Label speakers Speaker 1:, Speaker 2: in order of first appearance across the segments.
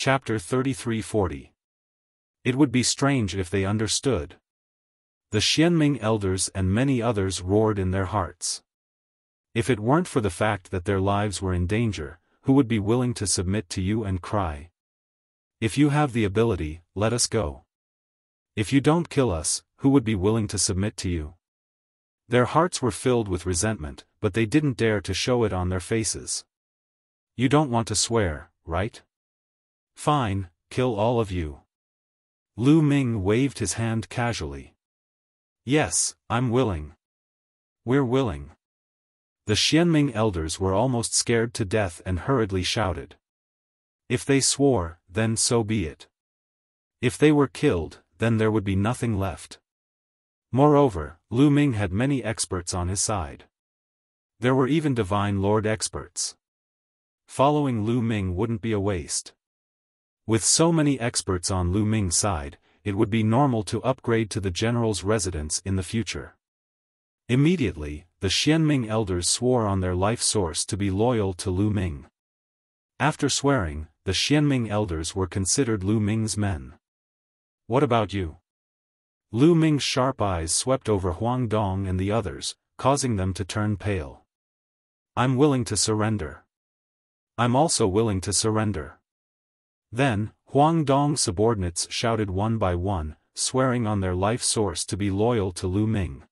Speaker 1: Chapter 33-40. It would be strange if they understood. The Xianming elders and many others roared in their hearts. If it weren't for the fact that their lives were in danger, who would be willing to submit to you and cry? If you have the ability, let us go. If you don't kill us, who would be willing to submit to you? Their hearts were filled with resentment, but they didn't dare to show it on their faces. You don't want to swear, right? Fine, kill all of you. Lu Ming waved his hand casually. Yes, I'm willing. We're willing. The Xianming elders were almost scared to death and hurriedly shouted. If they swore, then so be it. If they were killed, then there would be nothing left. Moreover, Lu Ming had many experts on his side. There were even Divine Lord experts. Following Lu Ming wouldn't be a waste. With so many experts on Lu Ming's side, it would be normal to upgrade to the general's residence in the future. Immediately, the Xianming elders swore on their life source to be loyal to Lu Ming. After swearing, the Xianming elders were considered Lu Ming's men. What about you? Lu Ming's sharp eyes swept over Huang Dong and the others, causing them to turn pale. I'm willing to surrender. I'm also willing to surrender. Then, Huang Dong's subordinates shouted one by one, swearing on their life source to be loyal to Lu Ming.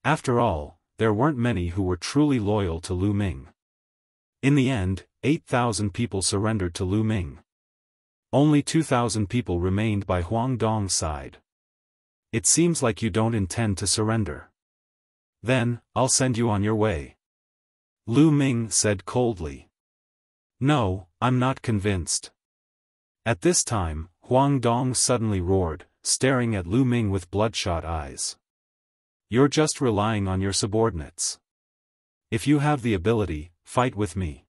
Speaker 1: After all, there weren't many who were truly loyal to Lu Ming. In the end, 8,000 people surrendered to Lu Ming. Only 2,000 people remained by Huang Dong's side. It seems like you don't intend to surrender. Then, I'll send you on your way. Lu Ming said coldly. No, I'm not convinced. At this time, Huang Dong suddenly roared, staring at Lu Ming with bloodshot eyes. You're just relying on your subordinates. If you have the ability, fight with me.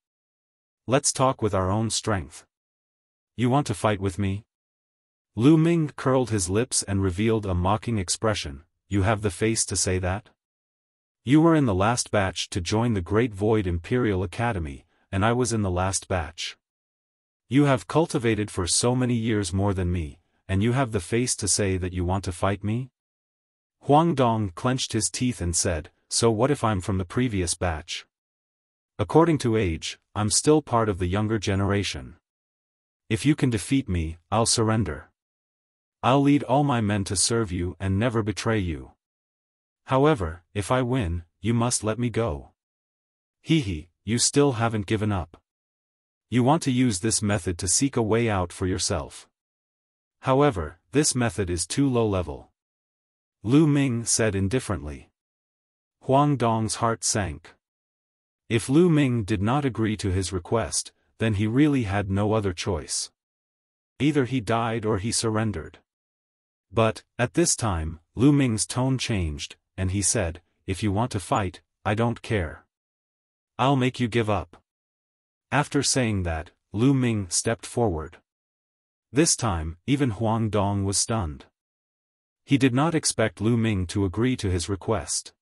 Speaker 1: Let's talk with our own strength. You want to fight with me? Lu Ming curled his lips and revealed a mocking expression. You have the face to say that? You were in the last batch to join the Great Void Imperial Academy, and I was in the last batch. You have cultivated for so many years more than me, and you have the face to say that you want to fight me? Huang Dong clenched his teeth and said, so what if I'm from the previous batch? According to age, I'm still part of the younger generation. If you can defeat me, I'll surrender. I'll lead all my men to serve you and never betray you. However, if I win, you must let me go. Hehe, you still haven't given up. You want to use this method to seek a way out for yourself. However, this method is too low level. Lu Ming said indifferently. Huang Dong's heart sank. If Lu Ming did not agree to his request, then he really had no other choice. Either he died or he surrendered. But, at this time, Lu Ming's tone changed, and he said, if you want to fight, I don't care. I'll make you give up. After saying that, Lu Ming stepped forward. This time, even Huang Dong was stunned. He did not expect Lu Ming to agree to his request.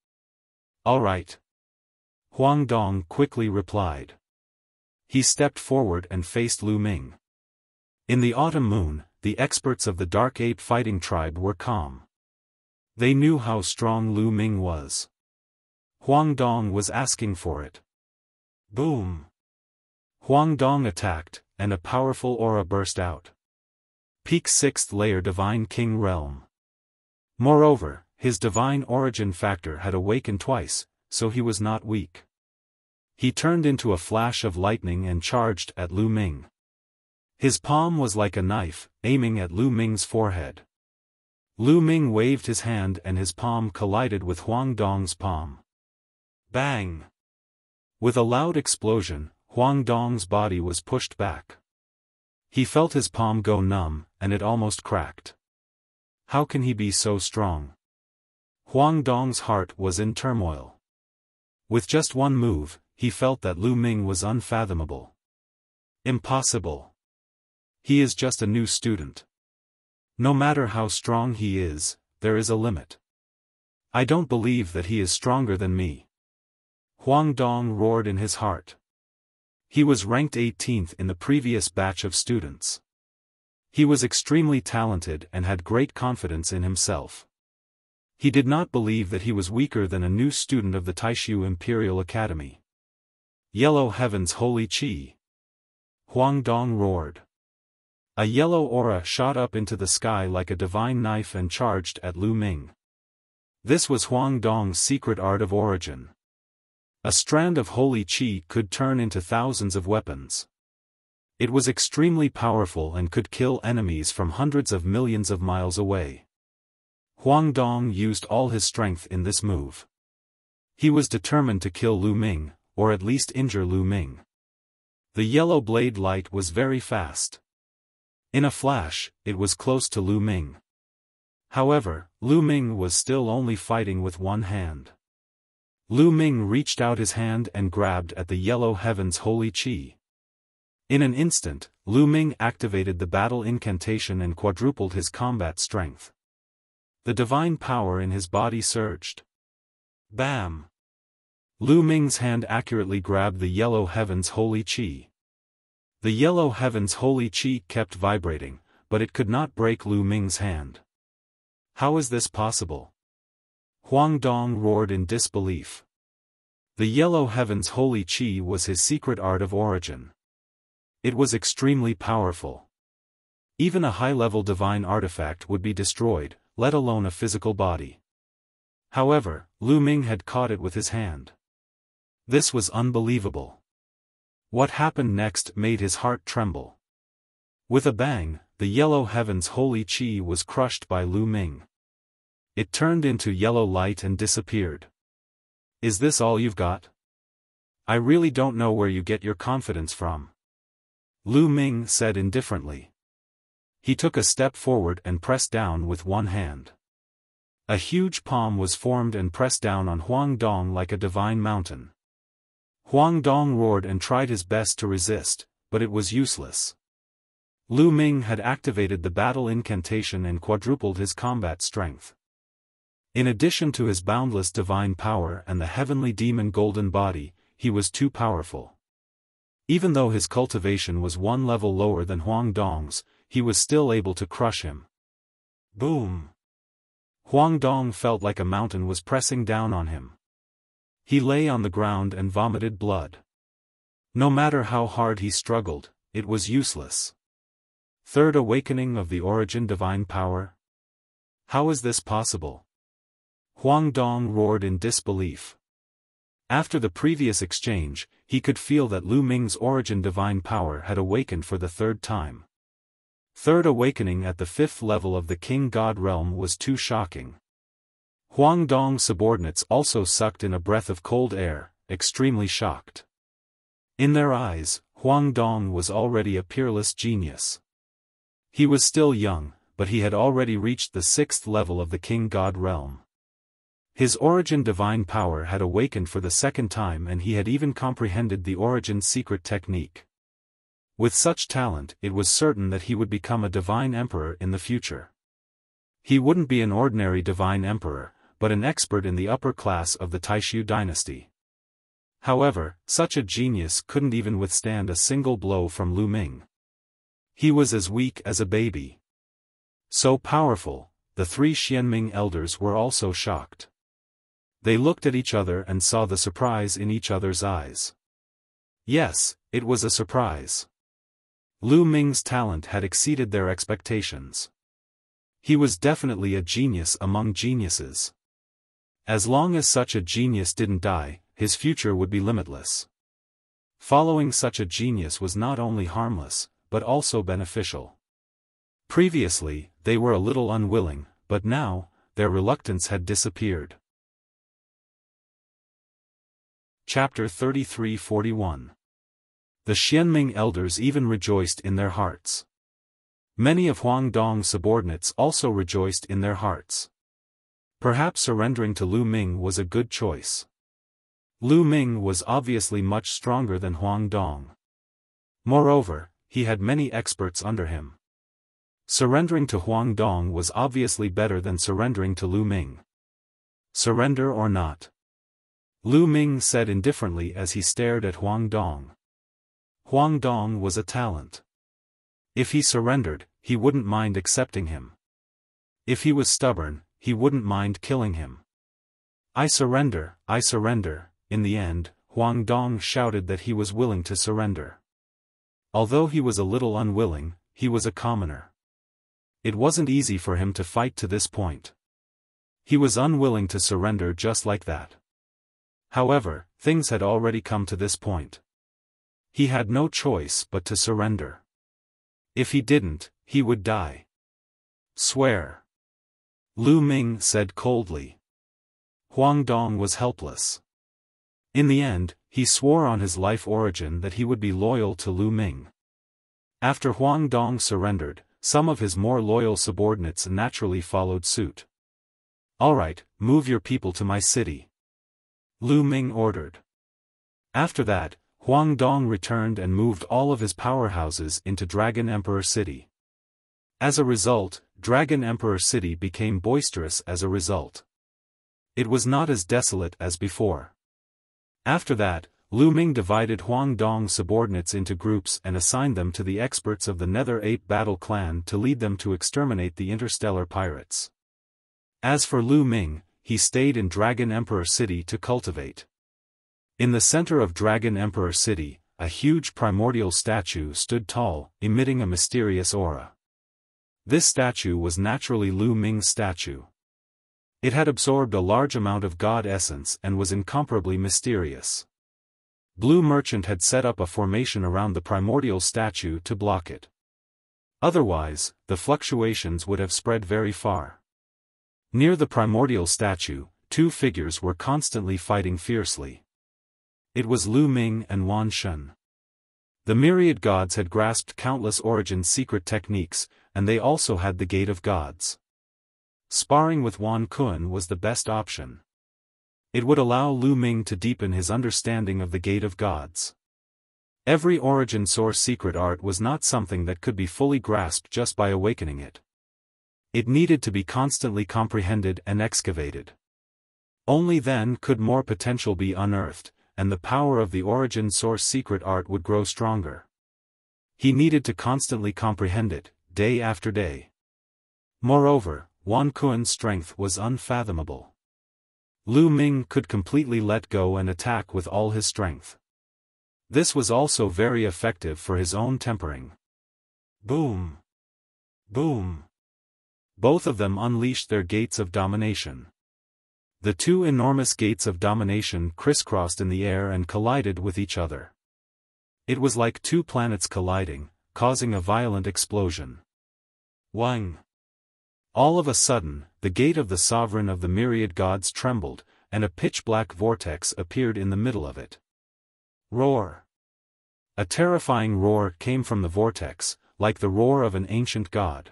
Speaker 1: All right. Huang Dong quickly replied. He stepped forward and faced Lu Ming. In the autumn moon, the experts of the Dark Ape fighting tribe were calm. They knew how strong Lu Ming was. Huang Dong was asking for it. Boom! Huang Dong attacked, and a powerful aura burst out. Peak 6th layer Divine King Realm. Moreover, his divine origin factor had awakened twice, so he was not weak. He turned into a flash of lightning and charged at Lu Ming. His palm was like a knife, aiming at Lu Ming's forehead. Lu Ming waved his hand and his palm collided with Huang Dong's palm. Bang! With a loud explosion, Huang Dong's body was pushed back. He felt his palm go numb, and it almost cracked. How can he be so strong? Huang Dong's heart was in turmoil. With just one move, he felt that Lu Ming was unfathomable. Impossible. He is just a new student. No matter how strong he is, there is a limit. I don't believe that he is stronger than me. Huang Dong roared in his heart. He was ranked 18th in the previous batch of students. He was extremely talented and had great confidence in himself. He did not believe that he was weaker than a new student of the Taishu Imperial Academy. Yellow Heaven's Holy Qi! Huang Dong roared. A yellow aura shot up into the sky like a divine knife and charged at Lu Ming. This was Huang Dong's secret art of origin. A strand of holy qi could turn into thousands of weapons. It was extremely powerful and could kill enemies from hundreds of millions of miles away. Huang Dong used all his strength in this move. He was determined to kill Lu Ming, or at least injure Lu Ming. The yellow blade light was very fast. In a flash, it was close to Lu Ming. However, Lu Ming was still only fighting with one hand. Lu Ming reached out his hand and grabbed at the Yellow Heaven's Holy Qi. In an instant, Lu Ming activated the battle incantation and quadrupled his combat strength. The divine power in his body surged. Bam! Lu Ming's hand accurately grabbed the Yellow Heaven's Holy Qi. The Yellow Heaven's Holy Qi kept vibrating, but it could not break Lu Ming's hand. How is this possible? Huang Dong roared in disbelief. The Yellow Heaven's Holy Qi was his secret art of origin. It was extremely powerful. Even a high-level divine artifact would be destroyed, let alone a physical body. However, Lu Ming had caught it with his hand. This was unbelievable. What happened next made his heart tremble. With a bang, the Yellow Heaven's Holy Qi was crushed by Lu Ming. It turned into yellow light and disappeared. Is this all you've got? I really don't know where you get your confidence from. Lu Ming said indifferently. He took a step forward and pressed down with one hand. A huge palm was formed and pressed down on Huang Dong like a divine mountain. Huang Dong roared and tried his best to resist, but it was useless. Lu Ming had activated the battle incantation and quadrupled his combat strength. In addition to his boundless divine power and the heavenly demon golden body, he was too powerful. Even though his cultivation was one level lower than Huang Dong's, he was still able to crush him. Boom! Huang Dong felt like a mountain was pressing down on him. He lay on the ground and vomited blood. No matter how hard he struggled, it was useless. Third awakening of the origin divine power? How is this possible? Huang Dong roared in disbelief. After the previous exchange, he could feel that Lu Ming's origin divine power had awakened for the third time. Third awakening at the fifth level of the King God realm was too shocking. Huang Dong's subordinates also sucked in a breath of cold air, extremely shocked. In their eyes, Huang Dong was already a peerless genius. He was still young, but he had already reached the sixth level of the King God realm. His origin divine power had awakened for the second time and he had even comprehended the origin secret technique. With such talent, it was certain that he would become a divine emperor in the future. He wouldn't be an ordinary divine emperor, but an expert in the upper class of the Taishu dynasty. However, such a genius couldn't even withstand a single blow from Lu Ming. He was as weak as a baby. So powerful, the three Xianming elders were also shocked. They looked at each other and saw the surprise in each other's eyes. Yes, it was a surprise. Lu Ming's talent had exceeded their expectations. He was definitely a genius among geniuses. As long as such a genius didn't die, his future would be limitless. Following such a genius was not only harmless, but also beneficial. Previously, they were a little unwilling, but now, their reluctance had disappeared. Chapter 33-41. The Xianming elders even rejoiced in their hearts. Many of Huang Dong's subordinates also rejoiced in their hearts. Perhaps surrendering to Lu Ming was a good choice. Lu Ming was obviously much stronger than Huang Dong. Moreover, he had many experts under him. Surrendering to Huang Dong was obviously better than surrendering to Lu Ming. Surrender or not? Lu Ming said indifferently as he stared at Huang Dong. Huang Dong was a talent. If he surrendered, he wouldn't mind accepting him. If he was stubborn, he wouldn't mind killing him. I surrender, I surrender." In the end, Huang Dong shouted that he was willing to surrender. Although he was a little unwilling, he was a commoner. It wasn't easy for him to fight to this point. He was unwilling to surrender just like that. However, things had already come to this point. He had no choice but to surrender. If he didn't, he would die. "Swear," Lu Ming said coldly. Huang Dong was helpless. In the end, he swore on his life origin that he would be loyal to Lu Ming. After Huang Dong surrendered, some of his more loyal subordinates naturally followed suit. "All right, move your people to my city," Lu Ming ordered. After that, Huang Dong returned and moved all of his powerhouses into Dragon Emperor City. As a result, Dragon Emperor City became boisterous as a result. It was not as desolate as before. After that, Lu Ming divided Huang Dong's subordinates into groups and assigned them to the experts of the Nether Ape Battle Clan to lead them to exterminate the interstellar pirates. As for Lu Ming, he stayed in Dragon Emperor City to cultivate. In the center of Dragon Emperor City, a huge primordial statue stood tall, emitting a mysterious aura. This statue was naturally Lu Ming's statue. It had absorbed a large amount of God essence and was incomparably mysterious. Blue Merchant had set up a formation around the primordial statue to block it. Otherwise, the fluctuations would have spread very far. Near the primordial statue, two figures were constantly fighting fiercely. It was Lu Ming and Wan Shun. The myriad gods had grasped countless Origin's secret techniques, and they also had the Gate of Gods. Sparring with Wan Kun was the best option. It would allow Lu Ming to deepen his understanding of the Gate of Gods. Every Origin source secret art was not something that could be fully grasped just by awakening it. It needed to be constantly comprehended and excavated. Only then could more potential be unearthed, and the power of the Origin source secret art would grow stronger. He needed to constantly comprehend it, day after day. Moreover, Wan Kun's strength was unfathomable. Lu Ming could completely let go and attack with all his strength. This was also very effective for his own tempering. Boom! Boom! Both of them unleashed their gates of domination. The two enormous gates of domination crisscrossed in the air and collided with each other. It was like two planets colliding, causing a violent explosion. Wang! All of a sudden, the gate of the sovereign of the myriad gods trembled, and a pitch-black vortex appeared in the middle of it. Roar! A terrifying roar came from the vortex, like the roar of an ancient god.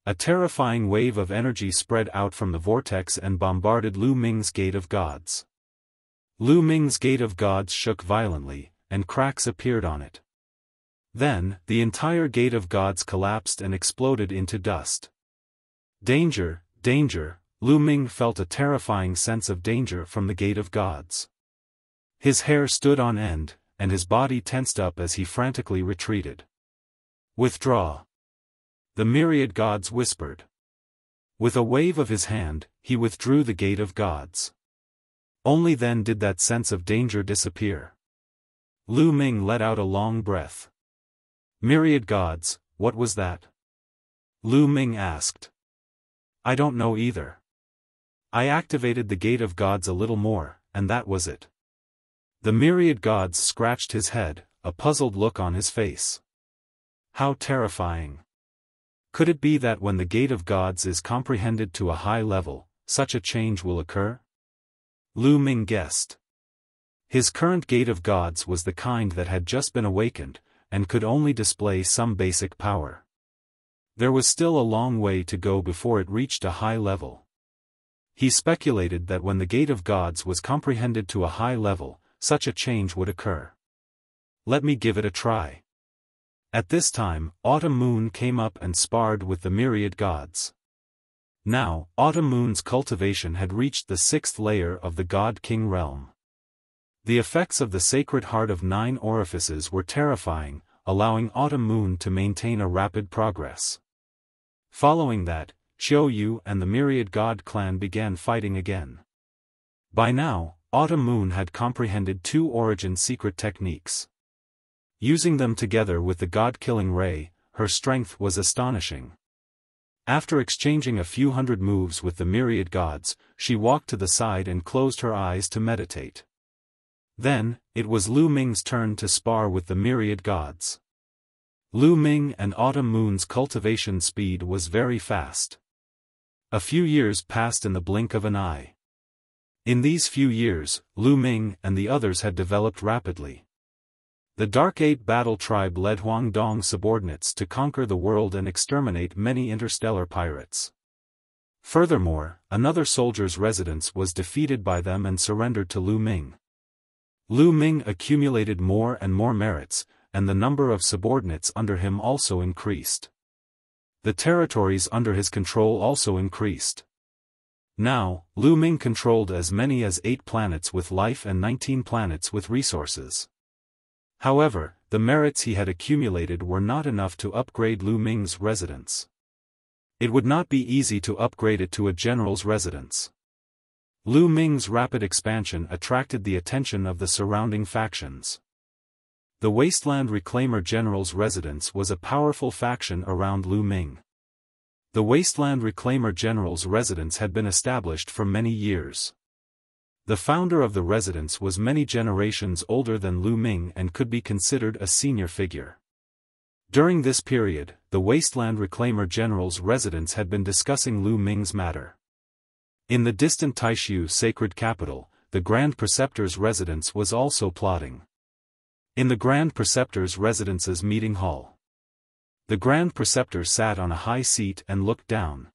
Speaker 1: A terrifying wave of energy spread out from the vortex and bombarded Lu Ming's Gate of Gods. Lu Ming's Gate of Gods shook violently, and cracks appeared on it. Then, the entire Gate of Gods collapsed and exploded into dust. Danger, danger! Lu Ming felt a terrifying sense of danger from the Gate of Gods. His hair stood on end, and his body tensed up as he frantically retreated. Withdraw! The myriad gods whispered. With a wave of his hand, he withdrew the Gate of Gods. Only then did that sense of danger disappear. Lu Ming let out a long breath. Myriad gods, what was that? Lu Ming asked. I don't know either. I activated the Gate of Gods a little more, and that was it. The myriad gods scratched his head, a puzzled look on his face. How terrifying. Could it be that when the Gate of Gods is comprehended to a high level, such a change will occur? Lu Ming guessed. His current Gate of Gods was the kind that had just been awakened, and could only display some basic power. There was still a long way to go before it reached a high level. He speculated that when the Gate of Gods was comprehended to a high level, such a change would occur. Let me give it a try. At this time, Autumn Moon came up and sparred with the myriad gods. Now, Autumn Moon's cultivation had reached the 6th layer of the God King realm. The effects of the Sacred Heart of 9 Orifices were terrifying, allowing Autumn Moon to maintain a rapid progress. Following that, Xiao Yu and the Myriad God clan began fighting again. By now, Autumn Moon had comprehended two origin secret techniques. Using them together with the God-killing ray, her strength was astonishing. After exchanging a few hundred moves with the myriad gods, she walked to the side and closed her eyes to meditate. Then, it was Lu Ming's turn to spar with the myriad gods. Lu Ming and Autumn Moon's cultivation speed was very fast. A few years passed in the blink of an eye. In these few years, Lu Ming and the others had developed rapidly. The Dark Eight battle tribe led Huang Dong's subordinates to conquer the world and exterminate many interstellar pirates. Furthermore, another soldier's residence was defeated by them and surrendered to Lu Ming. Lu Ming accumulated more and more merits, and the number of subordinates under him also increased. The territories under his control also increased. Now, Lu Ming controlled as many as 8 planets with life and 19 planets with resources. However, the merits he had accumulated were not enough to upgrade Lu Ming's residence. It would not be easy to upgrade it to a general's residence. Lu Ming's rapid expansion attracted the attention of the surrounding factions. The Wasteland Reclaimer General's residence was a powerful faction around Lu Ming. The Wasteland Reclaimer General's residence had been established for many years. The founder of the residence was many generations older than Lu Ming and could be considered a senior figure. During this period, the Wasteland Reclaimer General's residence had been discussing Lu Ming's matter. In the distant Taishu sacred capital, the Grand Preceptor's residence was also plotting. In the Grand Preceptor's residence's meeting hall, the Grand Preceptor sat on a high seat and looked down.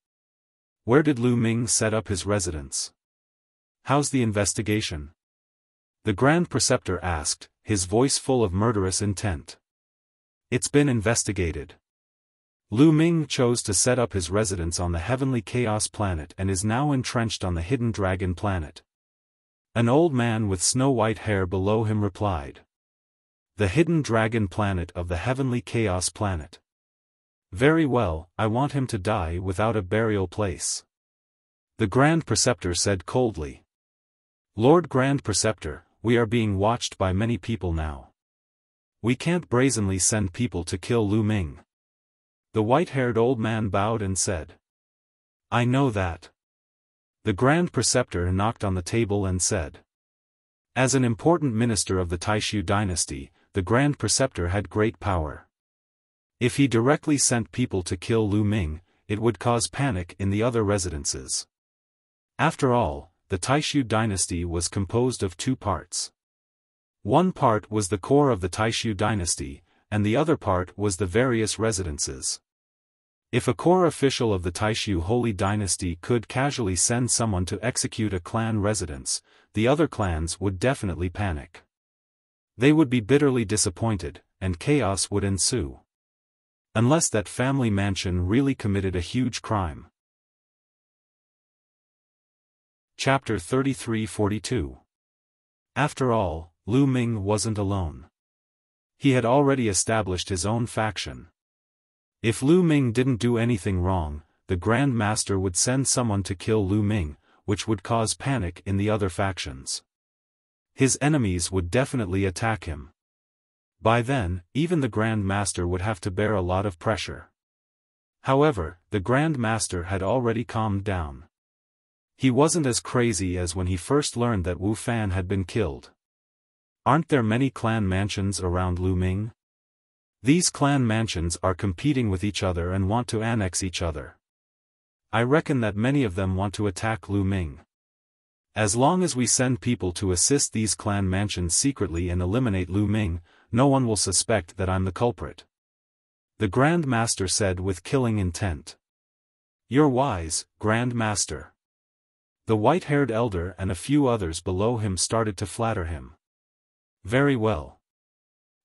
Speaker 1: Where did Lu Ming set up his residence? How's the investigation? The Grand Preceptor asked, his voice full of murderous intent. It's been investigated. Lu Ming chose to set up his residence on the Heavenly Chaos Planet and is now entrenched on the Hidden Dragon Planet. An old man with snow-white hair below him replied. The Hidden Dragon Planet of the Heavenly Chaos Planet. Very well, I want him to die without a burial place. The Grand Preceptor said coldly. Lord Grand Preceptor, we are being watched by many people now. We can't brazenly send people to kill Lu Ming. The white-haired old man bowed and said. I know that. The Grand Preceptor knocked on the table and said. As an important minister of the Taishu dynasty, the Grand Preceptor had great power. If he directly sent people to kill Lu Ming, it would cause panic in the other residences. After all, the Taishu dynasty was composed of 2 parts. One part was the core of the Taishu dynasty, and the other part was the various residences. If a core official of the Taishu Holy Dynasty could casually send someone to execute a clan residence, the other clans would definitely panic. They would be bitterly disappointed, and chaos would ensue. Unless that family mansion really committed a huge crime. Chapter 3342. After all, Lu Ming wasn't alone. He had already established his own faction. If Lu Ming didn't do anything wrong, the Grand Master would send someone to kill Lu Ming, which would cause panic in the other factions. His enemies would definitely attack him. By then, even the Grand Master would have to bear a lot of pressure. However, the Grand Master had already calmed down. He wasn't as crazy as when he first learned that Wu Fan had been killed. Aren't there many clan mansions around Lu Ming? These clan mansions are competing with each other and want to annex each other. I reckon that many of them want to attack Lu Ming. As long as we send people to assist these clan mansions secretly and eliminate Lu Ming, no one will suspect that I'm the culprit. The Grand Master said with killing intent. You're wise, Grand Master. The white-haired elder and a few others below him started to flatter him. Very well.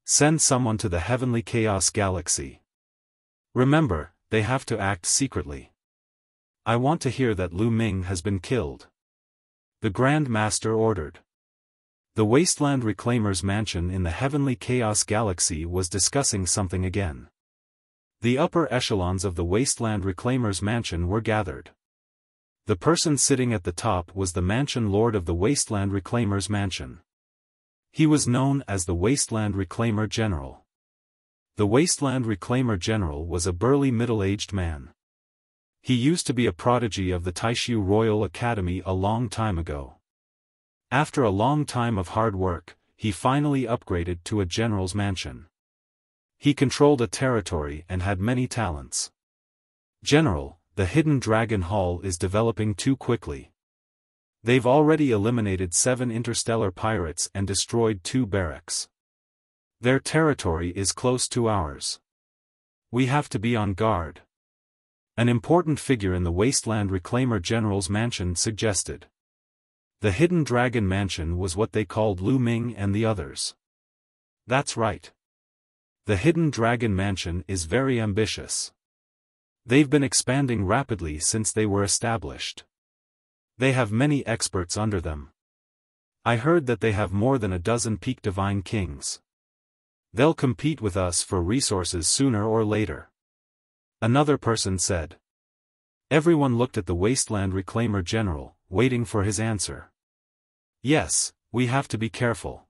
Speaker 1: Send someone to the Heavenly Chaos Galaxy. Remember, they have to act secretly. I want to hear that Lu Ming has been killed. The Grand Master ordered. The Wasteland Reclaimer's mansion in the Heavenly Chaos Galaxy was discussing something again. The upper echelons of the Wasteland Reclaimer's mansion were gathered. The person sitting at the top was the Mansion Lord of the Wasteland Reclaimer's mansion. He was known as the Wasteland Reclaimer General. The Wasteland Reclaimer General was a burly middle-aged man. He used to be a prodigy of the Taishu Royal Academy a long time ago. After a long time of hard work, he finally upgraded to a general's mansion. He controlled a territory and had many talents. General, the Hidden Dragon Hall is developing too quickly. They've already eliminated 7 interstellar pirates and destroyed 2 barracks. Their territory is close to ours. We have to be on guard. An important figure in the Wasteland Reclaimer General's mansion suggested. The Hidden Dragon Mansion was what they called Lu Ming and the others. That's right. The Hidden Dragon Mansion is very ambitious. They've been expanding rapidly since they were established. They have many experts under them. I heard that they have more than a dozen peak divine kings. They'll compete with us for resources sooner or later. Another person said. Everyone looked at the Wasteland Reclaimer General, waiting for his answer. Yes, we have to be careful.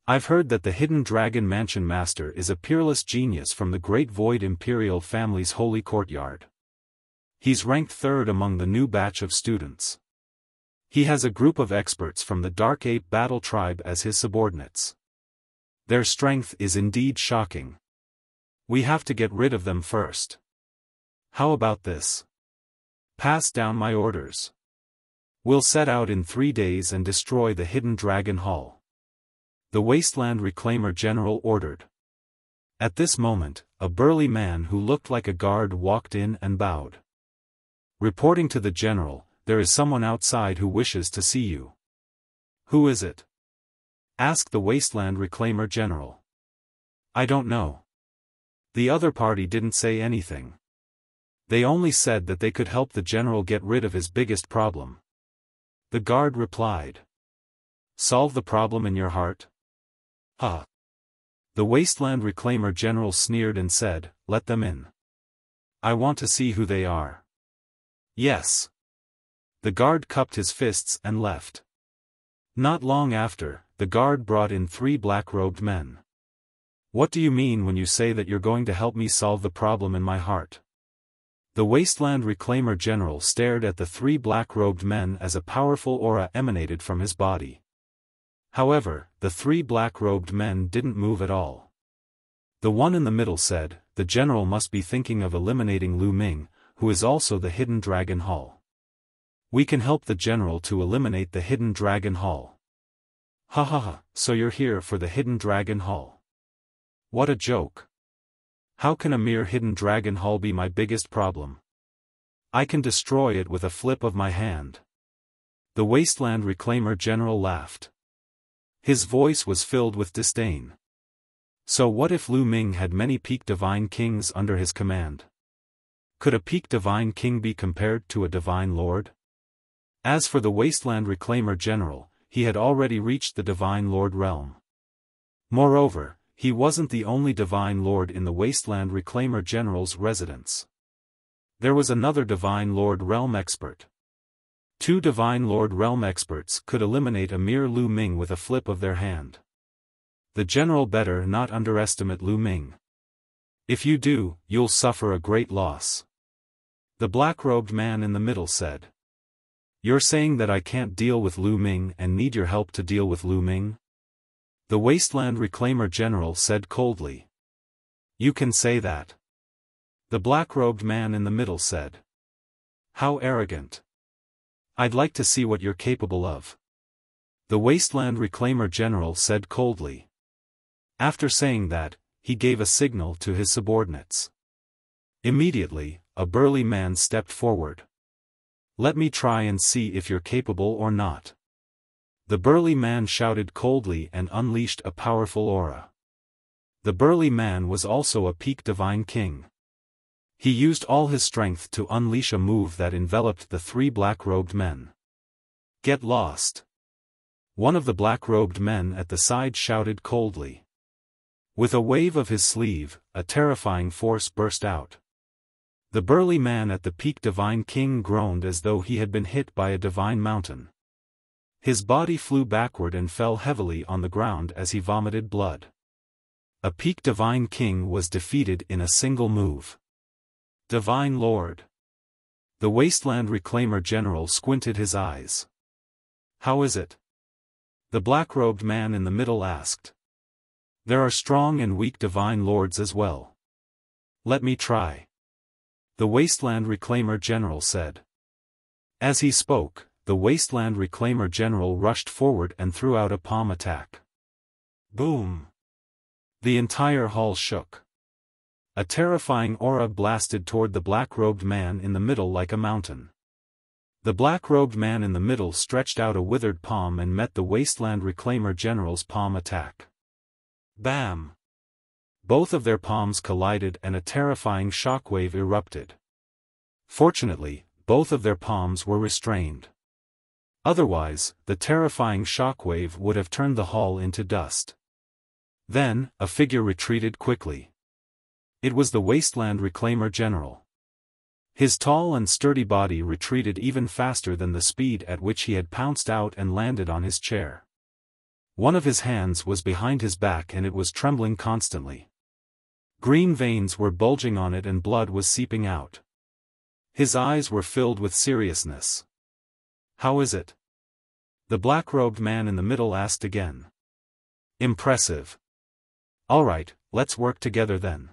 Speaker 1: I've heard that the Hidden Dragon Mansion Master is a peerless genius from the Great Void Imperial family's holy courtyard. He's ranked 3rd among the new batch of students. He has a group of experts from the Dark Ape Battle Tribe as his subordinates. Their strength is indeed shocking. We have to get rid of them first. How about this? Pass down my orders. We'll set out in 3 days and destroy the Hidden Dragon Hall. The Wasteland Reclaimer General ordered. At this moment, a burly man who looked like a guard walked in and bowed. Reporting to the general, there is someone outside who wishes to see you. Who is it? Asked the Wasteland Reclaimer General. I don't know. The other party didn't say anything. They only said that they could help the general get rid of his biggest problem. The guard replied. Solve the problem in your heart? Huh. The Wasteland Reclaimer General sneered and said, let them in. I want to see who they are. Yes. The guard cupped his fists and left. Not long after, the guard brought in 3 black-robed men. What do you mean when you say that you're going to help me solve the problem in my heart? The Wasteland Reclaimer General stared at the 3 black-robed men as a powerful aura emanated from his body. However, the 3 black-robed men didn't move at all. The one in the middle said, the general must be thinking of eliminating Lu Ming, who is also the Hidden Dragon Hall. We can help the general to eliminate the Hidden Dragon Hall. Ha ha ha, so you're here for the Hidden Dragon Hall. What a joke. How can a mere Hidden Dragon Hall be my biggest problem? I can destroy it with a flip of my hand. The Wasteland Reclaimer General laughed. His voice was filled with disdain. So what if Lu Ming had many peak divine kings under his command? Could a peak divine king be compared to a divine lord? As for the Wasteland Reclaimer General, he had already reached the divine lord realm. Moreover, he wasn't the only divine lord in the Wasteland Reclaimer General's residence. There was another divine lord realm expert. 2 divine lord realm experts could eliminate a mere Lu Ming with a flip of their hand. The general better not underestimate Lu Ming. If you do, you'll suffer a great loss. The black-robed man in the middle said. You're saying that I can't deal with Lu Ming and need your help to deal with Lu Ming? The Wasteland Reclaimer General said coldly. You can say that. The black-robed man in the middle said. How arrogant. I'd like to see what you're capable of. The Wasteland Reclaimer General said coldly. After saying that, he gave a signal to his subordinates. Immediately, a burly man stepped forward. Let me try and see if you're capable or not. The burly man shouted coldly and unleashed a powerful aura. The burly man was also a peak divine king. He used all his strength to unleash a move that enveloped the 3 black-robed men. Get lost. One of the black-robed men at the side shouted coldly. With a wave of his sleeve, a terrifying force burst out. The burly man at the peak Divine King groaned as though he had been hit by a divine mountain. His body flew backward and fell heavily on the ground as he vomited blood. A peak Divine King was defeated in a single move. Divine Lord. The Wasteland Reclaimer General squinted his eyes. How is it? The black-robed man in the middle asked. There are strong and weak Divine Lords as well. Let me try. The Wasteland Reclaimer General said. As he spoke, the Wasteland Reclaimer General rushed forward and threw out a palm attack. Boom! The entire hall shook. A terrifying aura blasted toward the black-robed man in the middle like a mountain. The black-robed man in the middle stretched out a withered palm and met the Wasteland Reclaimer General's palm attack. Bam! Both of their palms collided and a terrifying shockwave erupted. Fortunately, both of their palms were restrained. Otherwise, the terrifying shockwave would have turned the hall into dust. Then, a figure retreated quickly. It was the Wasteland Reclaimer General. His tall and sturdy body retreated even faster than the speed at which he had pounced out and landed on his chair. One of his hands was behind his back and it was trembling constantly. Green veins were bulging on it and blood was seeping out. His eyes were filled with seriousness. How is it? The black-robed man in the middle asked again. Impressive. All right, let's work together then.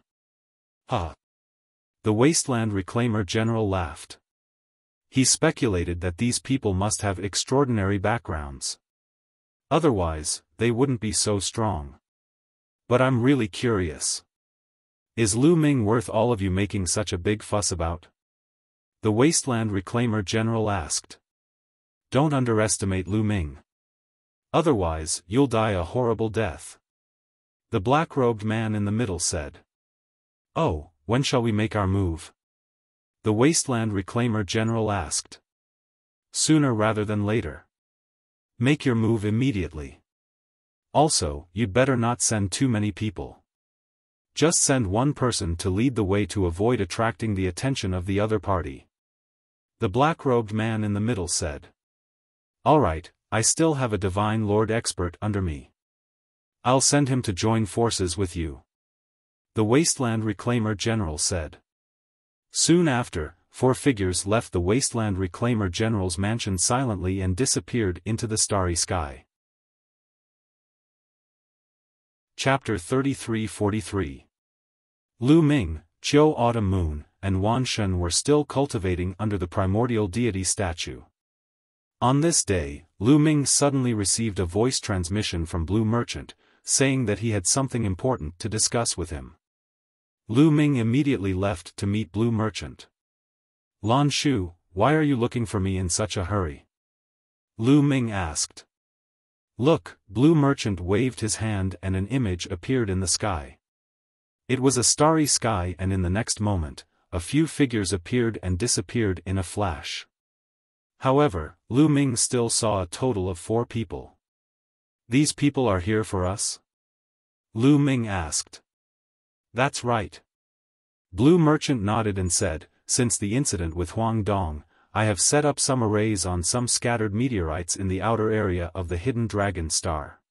Speaker 1: Ha! The Wasteland Reclaimer General laughed. He speculated that these people must have extraordinary backgrounds. Otherwise, they wouldn't be so strong. But I'm really curious. Is Lu Ming worth all of you making such a big fuss about? The Wasteland Reclaimer General asked. Don't underestimate Lu Ming. Otherwise, you'll die a horrible death. The black-robed man in the middle said. Oh, when shall we make our move? The Wasteland Reclaimer General asked. Sooner rather than later. Make your move immediately. Also, you'd better not send too many people. Just send one person to lead the way to avoid attracting the attention of the other party. The black-robed man in the middle said. All right, I still have a Divine Lord expert under me. I'll send him to join forces with you. The Wasteland Reclaimer General said. Soon after, 4 figures left the Wasteland Reclaimer General's mansion silently and disappeared into the starry sky. Chapter 33-43. Lu Ming, Qiu Autumn Moon, and Wan Shen were still cultivating under the primordial deity statue. On this day, Lu Ming suddenly received a voice transmission from Blue Merchant, saying that he had something important to discuss with him. Lu Ming immediately left to meet Blue Merchant. Lan Shu, why are you looking for me in such a hurry? Lu Ming asked. Look, Blue Merchant waved his hand and an image appeared in the sky. It was a starry sky and in the next moment, a few figures appeared and disappeared in a flash. However, Lu Ming still saw a total of 4 people. These people are here for us? Lu Ming asked. That's right. Blue Merchant nodded and said, since the incident with Huang Dong, I have set up some arrays on some scattered meteorites in the outer area of the hidden dragon star.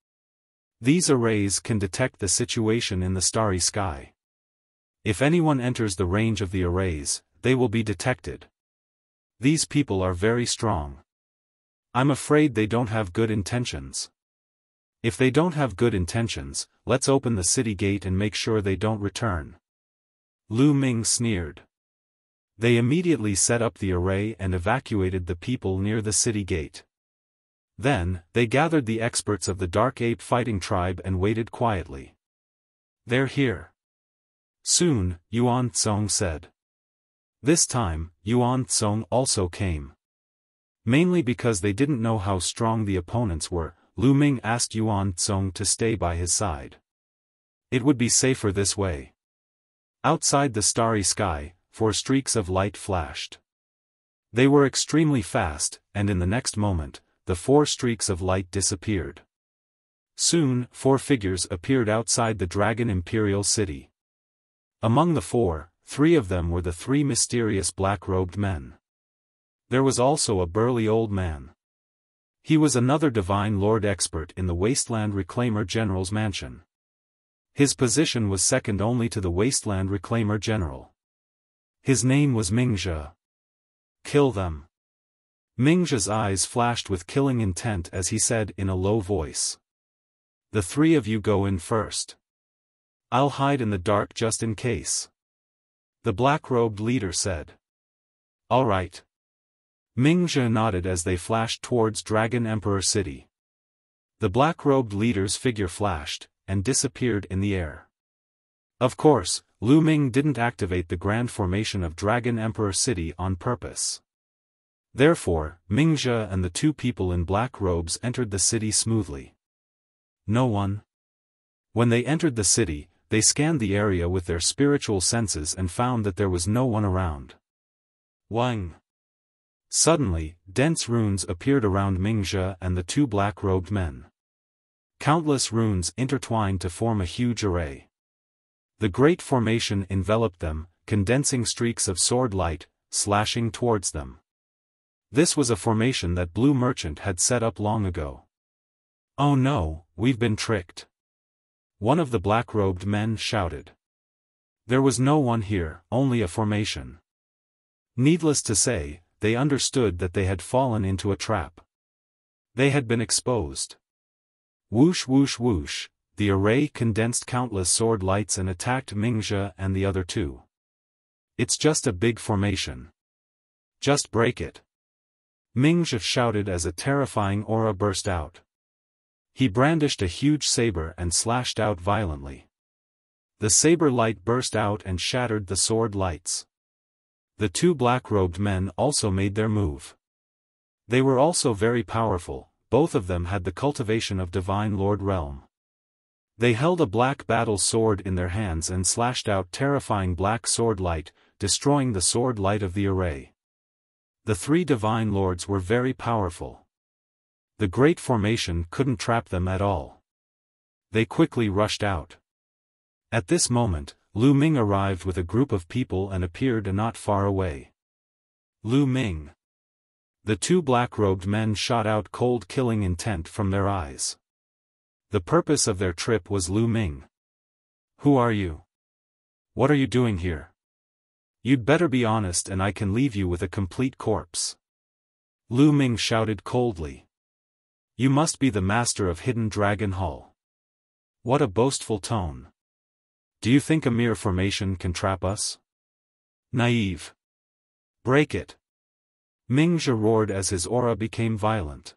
Speaker 1: These arrays can detect the situation in the starry sky. If anyone enters the range of the arrays, they will be detected. These people are very strong. I'm afraid they don't have good intentions. If they don't have good intentions, let's open the city gate and make sure they don't return. Lu Ming sneered. They immediately set up the array and evacuated the people near the city gate. Then, they gathered the experts of the Dark Ape fighting tribe and waited quietly. They're here. Soon, Yuan Tsong said. This time, Yuan Tsong also came. Mainly because they didn't know how strong the opponents were, Lu Ming asked Yuan Tsong to stay by his side. It would be safer this way. Outside the starry sky, 4 streaks of light flashed. They were extremely fast, and in the next moment, the 4 streaks of light disappeared. Soon, 4 figures appeared outside the Dragon Imperial City. Among the 4, 3 of them were the 3 mysterious black-robed men. There was also a burly old man. He was another Divine Lord expert in the Wasteland Reclaimer General's mansion. His position was second only to the Wasteland Reclaimer General. His name was Mingxia. Kill them. Mingxia's eyes flashed with killing intent as he said in a low voice. The 3 of you go in first. I'll hide in the dark just in case. The black-robed leader said. All right. Mingxia nodded as they flashed towards Dragon Emperor City. The black-robed leader's figure flashed, and disappeared in the air. Of course, Lu Ming didn't activate the grand formation of Dragon Emperor City on purpose. Therefore, Mingxia and the 2 people in black robes entered the city smoothly. No one. When they entered the city, they scanned the area with their spiritual senses and found that there was no one around. Wang. Suddenly, dense runes appeared around Mingxia and the 2 black-robed men. Countless runes intertwined to form a huge array. The great formation enveloped them, condensing streaks of sword light, slashing towards them. This was a formation that Blue Merchant had set up long ago. Oh no, we've been tricked. One of the black-robed men shouted. There was no one here, only a formation. Needless to say, they understood that they had fallen into a trap. They had been exposed. Whoosh whoosh whoosh, the array condensed countless sword lights and attacked Mingxia and the other 2. It's just a big formation. Just break it. Mingxia shouted as a terrifying aura burst out. He brandished a huge saber and slashed out violently. The saber light burst out and shattered the sword lights. The 2 black-robed men also made their move. They were also very powerful. Both of them had the cultivation of Divine Lord Realm. They held a black battle sword in their hands and slashed out terrifying black sword light, destroying the sword light of the array. The 3 Divine Lords were very powerful. The great formation couldn't trap them at all. They quickly rushed out. At this moment, Lu Ming arrived with a group of people and appeared not far away. Lu Ming. The 2 black-robed men shot out cold killing intent from their eyes. The purpose of their trip was Lu Ming. Who are you? What are you doing here? You'd better be honest and I can leave you with a complete corpse. Lu Ming shouted coldly. You must be the master of Hidden Dragon Hall. What a boastful tone. Do you think a mere formation can trap us? Naive. Break it. Mingxia roared as his aura became violent.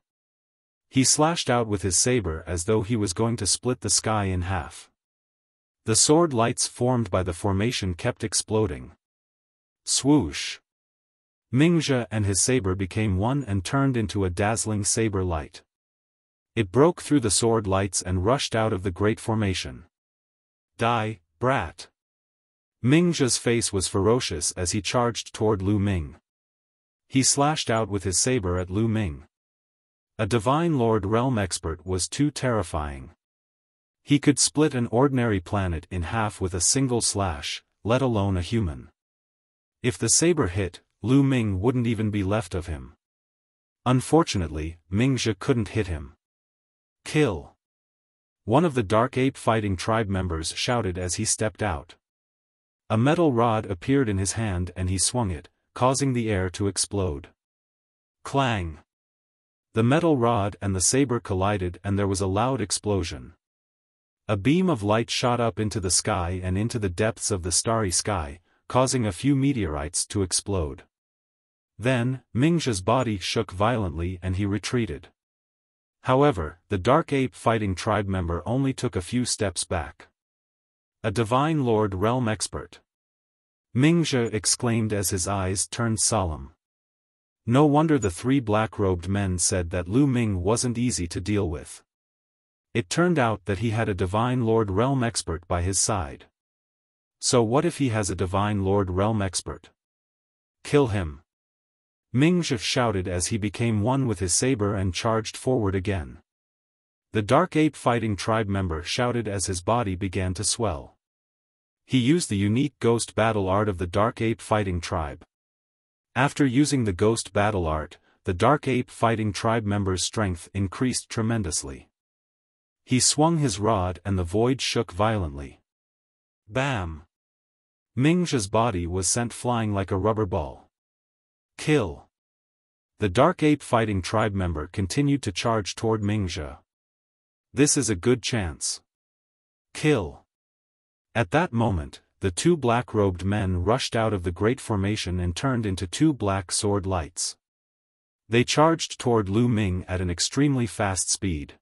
Speaker 1: He slashed out with his saber as though he was going to split the sky in half. The sword lights formed by the formation kept exploding. Swoosh! Mingxia and his saber became one and turned into a dazzling saber light. It broke through the sword lights and rushed out of the great formation. Die, brat! Mingxia's face was ferocious as he charged toward Lu Ming. He slashed out with his saber at Lu Ming. A Divine Lord Realm expert was too terrifying. He could split an ordinary planet in half with a single slash, let alone a human. If the saber hit, Lu Ming wouldn't even be left of him. Unfortunately, Mingxia couldn't hit him. Kill! One of the Dark Ape Fighting Tribe members shouted as he stepped out. A metal rod appeared in his hand and he swung it, causing the air to explode. Clang! The metal rod and the saber collided and there was a loud explosion. A beam of light shot up into the sky and into the depths of the starry sky, causing a few meteorites to explode. Then, Mingxia's body shook violently and he retreated. However, the Dark Ape Fighting Tribe member only took a few steps back. A Divine Lord Realm expert! Mingxia exclaimed as his eyes turned solemn. No wonder the 3 black-robed men said that Lu Ming wasn't easy to deal with. It turned out that he had a Divine Lord Realm expert by his side. So what if he has a Divine Lord Realm expert? Kill him. Mingzhi shouted as he became one with his saber and charged forward again. The Dark Ape Fighting Tribe member shouted as his body began to swell. He used the unique Ghost Battle Art of the Dark Ape Fighting Tribe. After using the Ghost Battle Art, the Dark Ape Fighting Tribe member's strength increased tremendously. He swung his rod and the void shook violently. Bam! Mingzhi's body was sent flying like a rubber ball. Kill! The Dark Ape Fighting Tribe member continued to charge toward Mingzhi. This is a good chance. Kill! At that moment, the two black-robed men rushed out of the great formation and turned into two black sword lights. They charged toward Lu Ming at an extremely fast speed.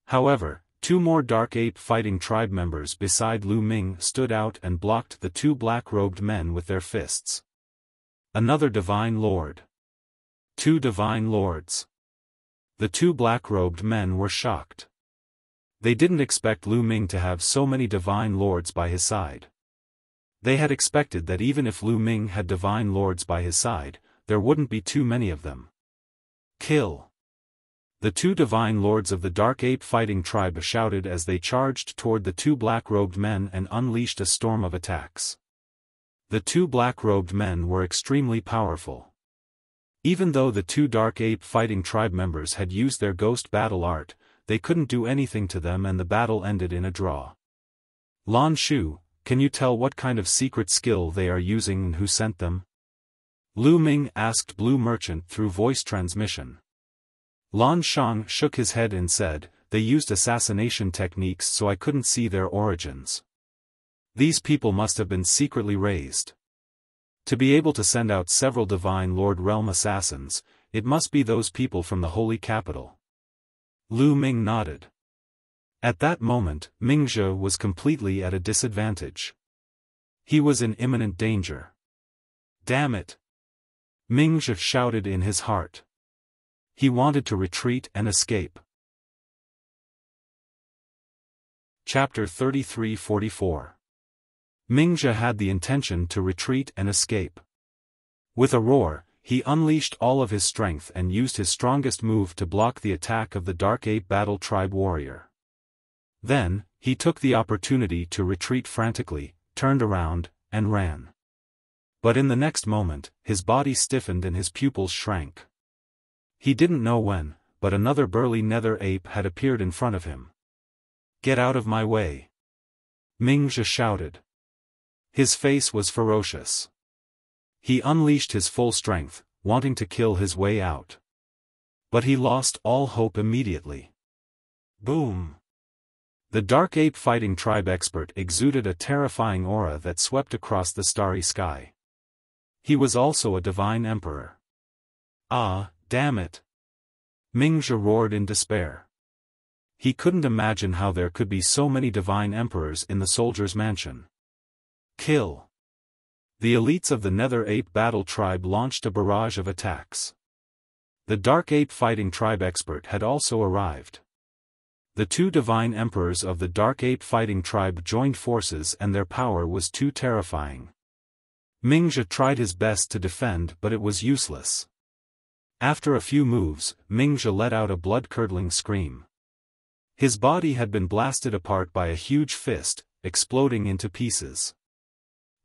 Speaker 1: However, two more Dark Ape Fighting Tribe members beside Lu Ming stood out and blocked the two black-robed men with their fists. Another Divine Lord. Two Divine Lords. The two black-robed men were shocked. They didn't expect Lu Ming to have so many Divine Lords by his side. They had expected that even if Lu Ming had Divine Lords by his side, there wouldn't be too many of them. Kill! The two Divine Lords of the Dark Ape Fighting Tribe shouted as they charged toward the two black-robed men and unleashed a storm of attacks. The two black-robed men were extremely powerful. Even though the two Dark Ape Fighting Tribe members had used their Ghost Battle Art, they couldn't do anything to them and the battle ended in a draw. Lan Shu, can you tell what kind of secret skill they are using and who sent them? Lu Ming asked Blue Merchant through voice transmission. Lan Shang shook his head and said, they used assassination techniques so I couldn't see their origins. These people must have been secretly raised. To be able to send out several Divine Lord Realm assassins, it must be those people from the Holy Capital. Lu Ming nodded. At that moment, Mingzhi was completely at a disadvantage. He was in imminent danger. Damn it! Mingzhi shouted in his heart. He wanted to retreat and escape. Chapter 33-44. Mingzhi had the intention to retreat and escape. With a roar, he unleashed all of his strength and used his strongest move to block the attack of the Dark Ape Battle Tribe warrior. Then, he took the opportunity to retreat frantically, turned around, and ran. But in the next moment, his body stiffened and his pupils shrank. He didn't know when, but another burly nether ape had appeared in front of him. Get out of my way! Mingzhi shouted. His face was ferocious. He unleashed his full strength, wanting to kill his way out. But he lost all hope immediately. Boom! The Dark Ape Fighting Tribe expert exuded a terrifying aura that swept across the starry sky. He was also a Divine Emperor. Ah, damn it! Mingzhi roared in despair. He couldn't imagine how there could be so many Divine Emperors in the soldier's mansion. Kill! The elites of the Nether Ape Battle Tribe launched a barrage of attacks. The Dark Ape Fighting Tribe expert had also arrived. The two Divine Emperors of the Dark Ape Fighting Tribe joined forces and their power was too terrifying. Mingzhi tried his best to defend but it was useless. After a few moves, Mingzhi let out a blood-curdling scream. His body had been blasted apart by a huge fist, exploding into pieces.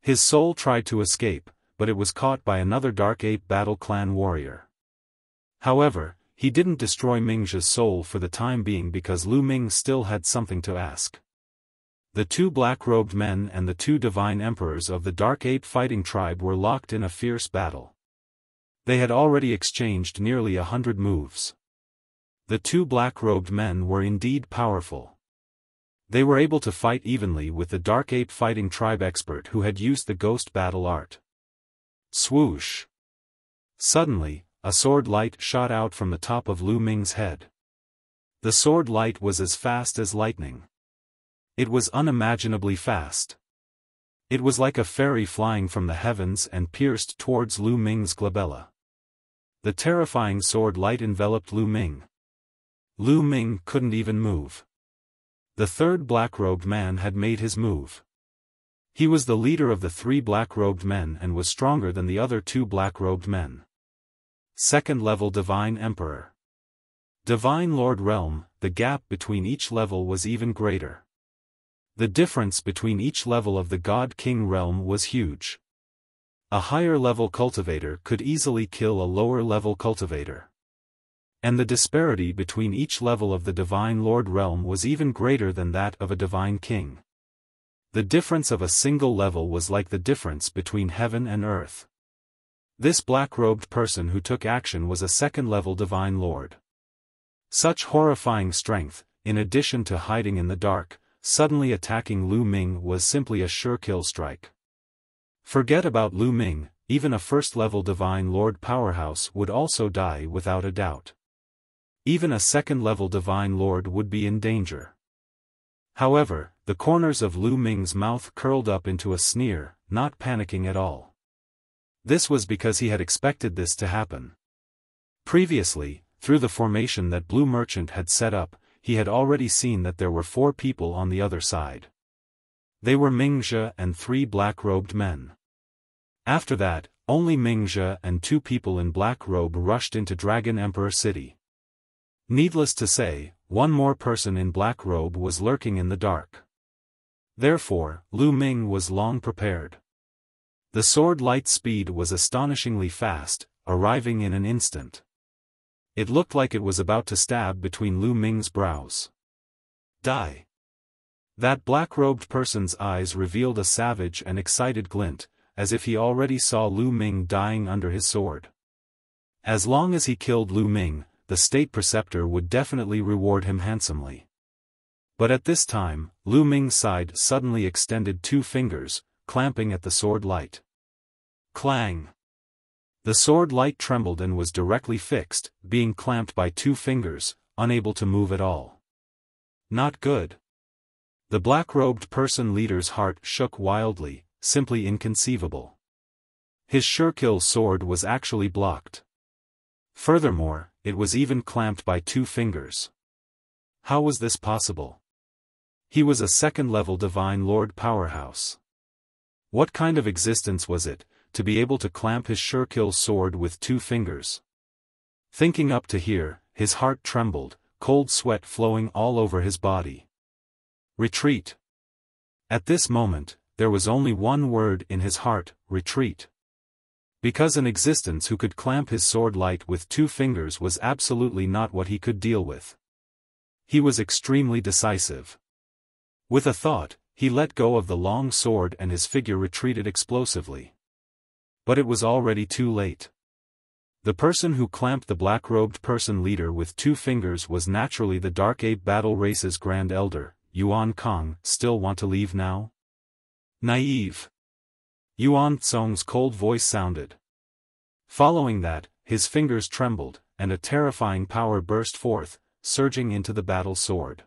Speaker 1: His soul tried to escape, but it was caught by another Dark Ape Battle Clan warrior. However, he didn't destroy Mingzhi's soul for the time being because Lu Ming still had something to ask. The two black-robed men and the two Divine Emperors of the Dark Ape Fighting Tribe were locked in a fierce battle. They had already exchanged nearly 100 moves. The two black-robed men were indeed powerful. They were able to fight evenly with the Dark Ape Fighting Tribe expert who had used the Ghost Battle Art. Swoosh! Suddenly, a sword light shot out from the top of Lu Ming's head. The sword light was as fast as lightning. It was unimaginably fast. It was like a fairy flying from the heavens and pierced towards Lu Ming's glabella. The terrifying sword light enveloped Lu Ming. Lu Ming couldn't even move. The third black-robed man had made his move. He was the leader of the three black-robed men and was stronger than the other two black-robed men. Second-level Divine Emperor. Divine Lord Realm, the gap between each level was even greater. The difference between each level of the God King realm was huge. A higher-level cultivator could easily kill a lower-level cultivator. And the disparity between each level of the Divine Lord realm was even greater than that of a Divine King. The difference of a single level was like the difference between heaven and earth. This black-robed person who took action was a second-level Divine Lord. Such horrifying strength, in addition to hiding in the dark, suddenly attacking Lu Ming was simply a sure kill strike. Forget about Lu Ming, even a first-level Divine Lord powerhouse would also die without a doubt. Even a second-level Divine Lord would be in danger. However, the corners of Lu Ming's mouth curled up into a sneer, not panicking at all. This was because he had expected this to happen. Previously, through the formation that Blue Merchant had set up, he had already seen that there were 4 people on the other side. They were Mingzhe and 3 black-robed men. After that, only Mingzhe and 2 people in black robe rushed into Dragon Emperor City. Needless to say, one more person in black robe was lurking in the dark. Therefore, Lu Ming was long prepared. The sword light speed was astonishingly fast, arriving in an instant. It looked like it was about to stab between Lu Ming's brows. Die. That black-robed person's eyes revealed a savage and excited glint, as if he already saw Lu Ming dying under his sword. As long as he killed Lu Ming, the state preceptor would definitely reward him handsomely. But at this time, Lu Ming's side suddenly extended 2 fingers, clamping at the sword light. Clang! The sword light trembled and was directly fixed, being clamped by 2 fingers, unable to move at all. Not good. The black-robed person leader's heart shook wildly, simply inconceivable. His sure-kill sword was actually blocked. Furthermore, it was even clamped by 2 fingers. How was this possible? He was a second-level Divine Lord powerhouse. What kind of existence was it, to be able to clamp his sure-kill sword with 2 fingers? Thinking up to here, his heart trembled, cold sweat flowing all over his body. Retreat. At this moment, there was only one word in his heart: retreat. Because an existence who could clamp his sword light with 2 fingers was absolutely not what he could deal with. He was extremely decisive. With a thought, he let go of the long sword and his figure retreated explosively. But it was already too late. The person who clamped the black-robed person leader with 2 fingers was naturally the Dark Ape Battle Race's Grand Elder, Yuan Kong. Still want to leave now? Naive. Yuan Tsong's cold voice sounded. Following that, his fingers trembled, and a terrifying power burst forth, surging into the battle sword.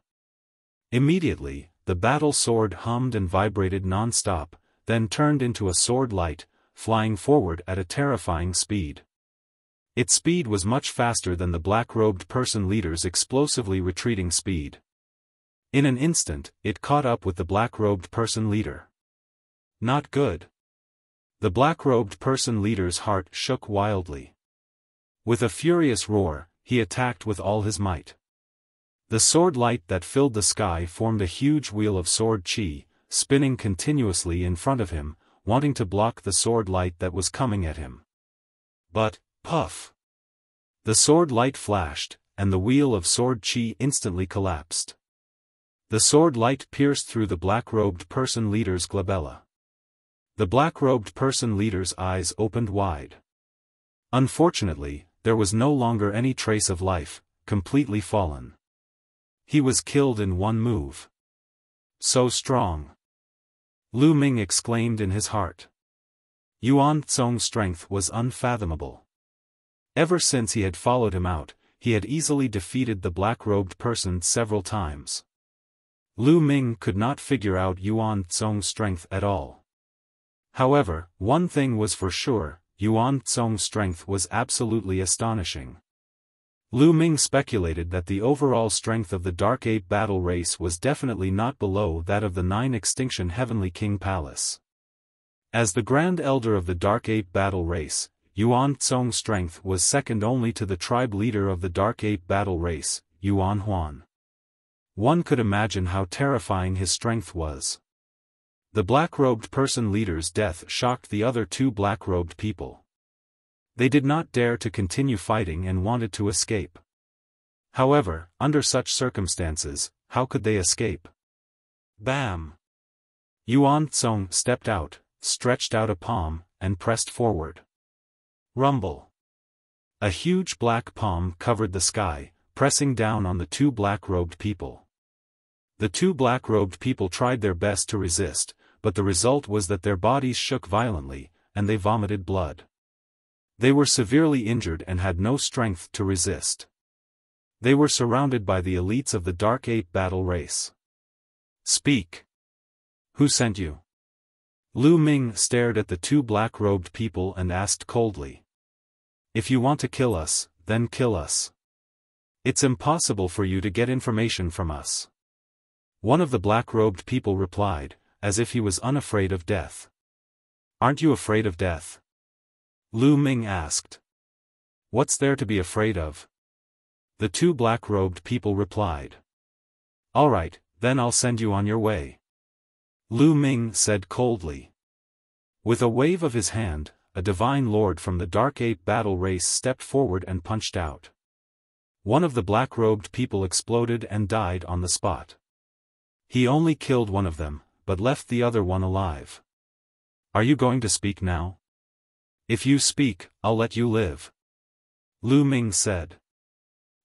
Speaker 1: Immediately, the battle sword hummed and vibrated non-stop, then turned into a sword light, flying forward at a terrifying speed. Its speed was much faster than the black-robed person leader's explosively retreating speed. In an instant, it caught up with the black-robed person leader. Not good. The black-robed person leader's heart shook wildly. With a furious roar, he attacked with all his might. The sword light that filled the sky formed a huge wheel of sword chi, spinning continuously in front of him, wanting to block the sword light that was coming at him. But, puff! The sword light flashed, and the wheel of sword chi instantly collapsed. The sword light pierced through the black-robed person leader's glabella. The black-robed person leader's eyes opened wide. Unfortunately, there was no longer any trace of life, completely fallen. He was killed in one move. So strong! Lu Ming exclaimed in his heart. Yuan Tsong's strength was unfathomable. Ever since he had followed him out, he had easily defeated the black-robed person several times. Lu Ming could not figure out Yuan Tsong's strength at all. However, one thing was for sure: Yuan Tsong's strength was absolutely astonishing. Lu Ming speculated that the overall strength of the Dark Ape Battle Race was definitely not below that of the 9 Extinction Heavenly King Palace. As the Grand Elder of the Dark Ape Battle Race, Yuan Tsong's strength was second only to the tribe leader of the Dark Ape battle race, Yuan Huan. One could imagine how terrifying his strength was. The black-robed person leader's death shocked the other two black-robed people. They did not dare to continue fighting and wanted to escape. However, under such circumstances, how could they escape? Bam! Yuan Tsong stepped out, stretched out a palm, and pressed forward. Rumble! A huge black palm covered the sky, pressing down on the two black-robed people. The two black-robed people tried their best to resist, but the result was that their bodies shook violently, and they vomited blood. They were severely injured and had no strength to resist. They were surrounded by the elites of the Dark Ape battle race. Speak! Who sent you? Lu Ming stared at the two black-robed people and asked coldly. If you want to kill us, then kill us. It's impossible for you to get information from us. One of the black-robed people replied, as if he was unafraid of death. Aren't you afraid of death? Lu Ming asked. What's there to be afraid of? The two black-robed people replied. All right, then I'll send you on your way. Lu Ming said coldly. With a wave of his hand, a divine lord from the Dark Ape battle race stepped forward and punched out. One of the black-robed people exploded and died on the spot. He only killed one of them, but left the other one alive. Are you going to speak now? If you speak, I'll let you live. Lu Ming said.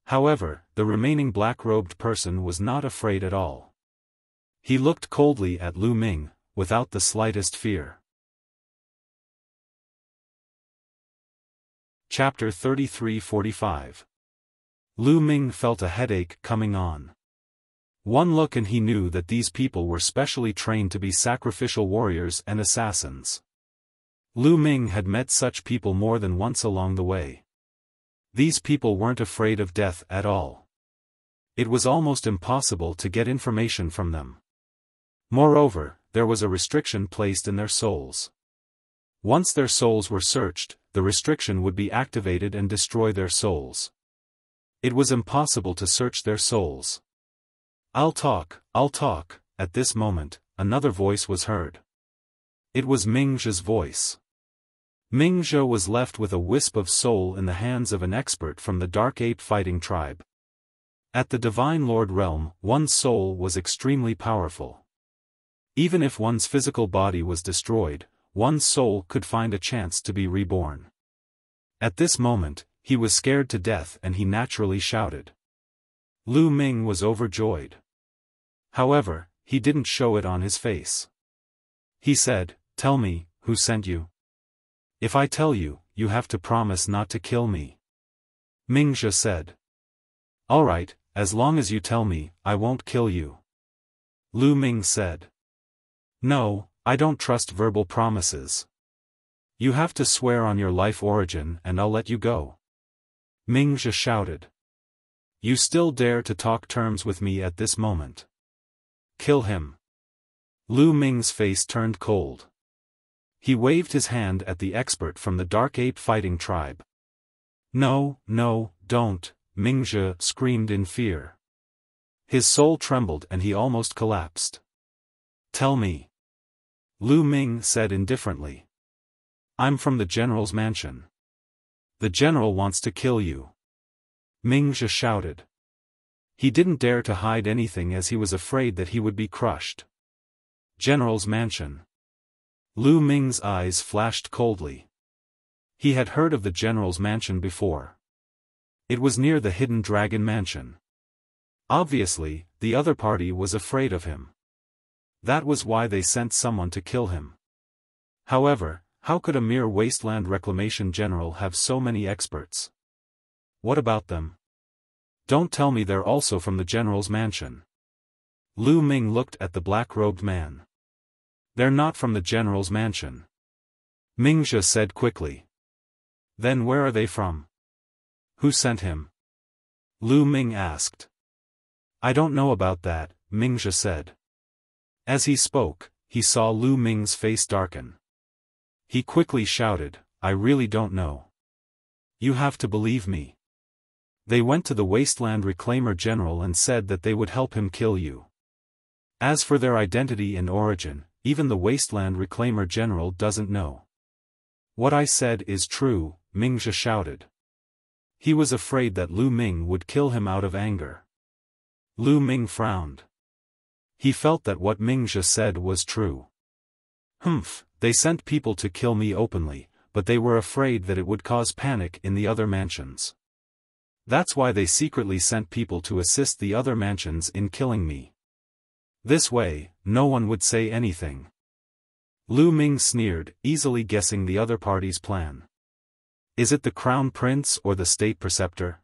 Speaker 1: However, the remaining black-robed person was not afraid at all. He looked coldly at Lu Ming, without the slightest fear. Chapter 33-45. Lu Ming felt a headache coming on. One look and he knew that these people were specially trained to be sacrificial warriors and assassins. Lu Ming had met such people more than once along the way. These people weren't afraid of death at all. It was almost impossible to get information from them. Moreover, there was a restriction placed in their souls. Once their souls were searched, the restriction would be activated and destroy their souls. It was impossible to search their souls. I'll talk, at this moment, another voice was heard. It was Mingzhe's voice. Mingzhe was left with a wisp of soul in the hands of an expert from the Dark Ape fighting tribe. At the Divine Lord realm, one's soul was extremely powerful. Even if one's physical body was destroyed, one's soul could find a chance to be reborn. At this moment, he was scared to death and he naturally shouted. Lu Ming was overjoyed. However, he didn't show it on his face. He said, Tell me, who sent you? If I tell you, you have to promise not to kill me. Mingzhe said. All right, as long as you tell me, I won't kill you. Lu Ming said. No, I don't trust verbal promises. You have to swear on your life origin and I'll let you go. Mingzhe shouted. You still dare to talk terms with me at this moment? Kill him. Lu Ming's face turned cold. He waved his hand at the expert from the Dark Ape fighting tribe. No, don't, Mingzhe screamed in fear. His soul trembled and he almost collapsed. Tell me. Lu Ming said indifferently. I'm from the general's mansion. The general wants to kill you. Mingzhe shouted. He didn't dare to hide anything as he was afraid that he would be crushed. General's mansion. Lu Ming's eyes flashed coldly. He had heard of the general's mansion before. It was near the hidden dragon mansion. Obviously, the other party was afraid of him. That was why they sent someone to kill him. However, how could a mere wasteland reclamation general have so many experts? What about them? Don't tell me they're also from the general's mansion. Lu Ming looked at the black-robed man. They're not from the general's mansion. Mingzhe said quickly. Then where are they from? Who sent him? Lu Ming asked. I don't know about that, Mingzhe said. As he spoke, he saw Lu Ming's face darken. He quickly shouted, I really don't know. You have to believe me. They went to the Wasteland Reclaimer General and said that they would help him kill you. As for their identity and origin, even the Wasteland Reclaimer General doesn't know. What I said is true, Mingxia shouted. He was afraid that Lu Ming would kill him out of anger. Lu Ming frowned. He felt that what Mingxia said was true. They sent people to kill me openly, but they were afraid that it would cause panic in the other mansions. That's why they secretly sent people to assist the other mansions in killing me. This way, no one would say anything. Lu Ming sneered, easily guessing the other party's plan. Is it the Crown Prince or the State Preceptor?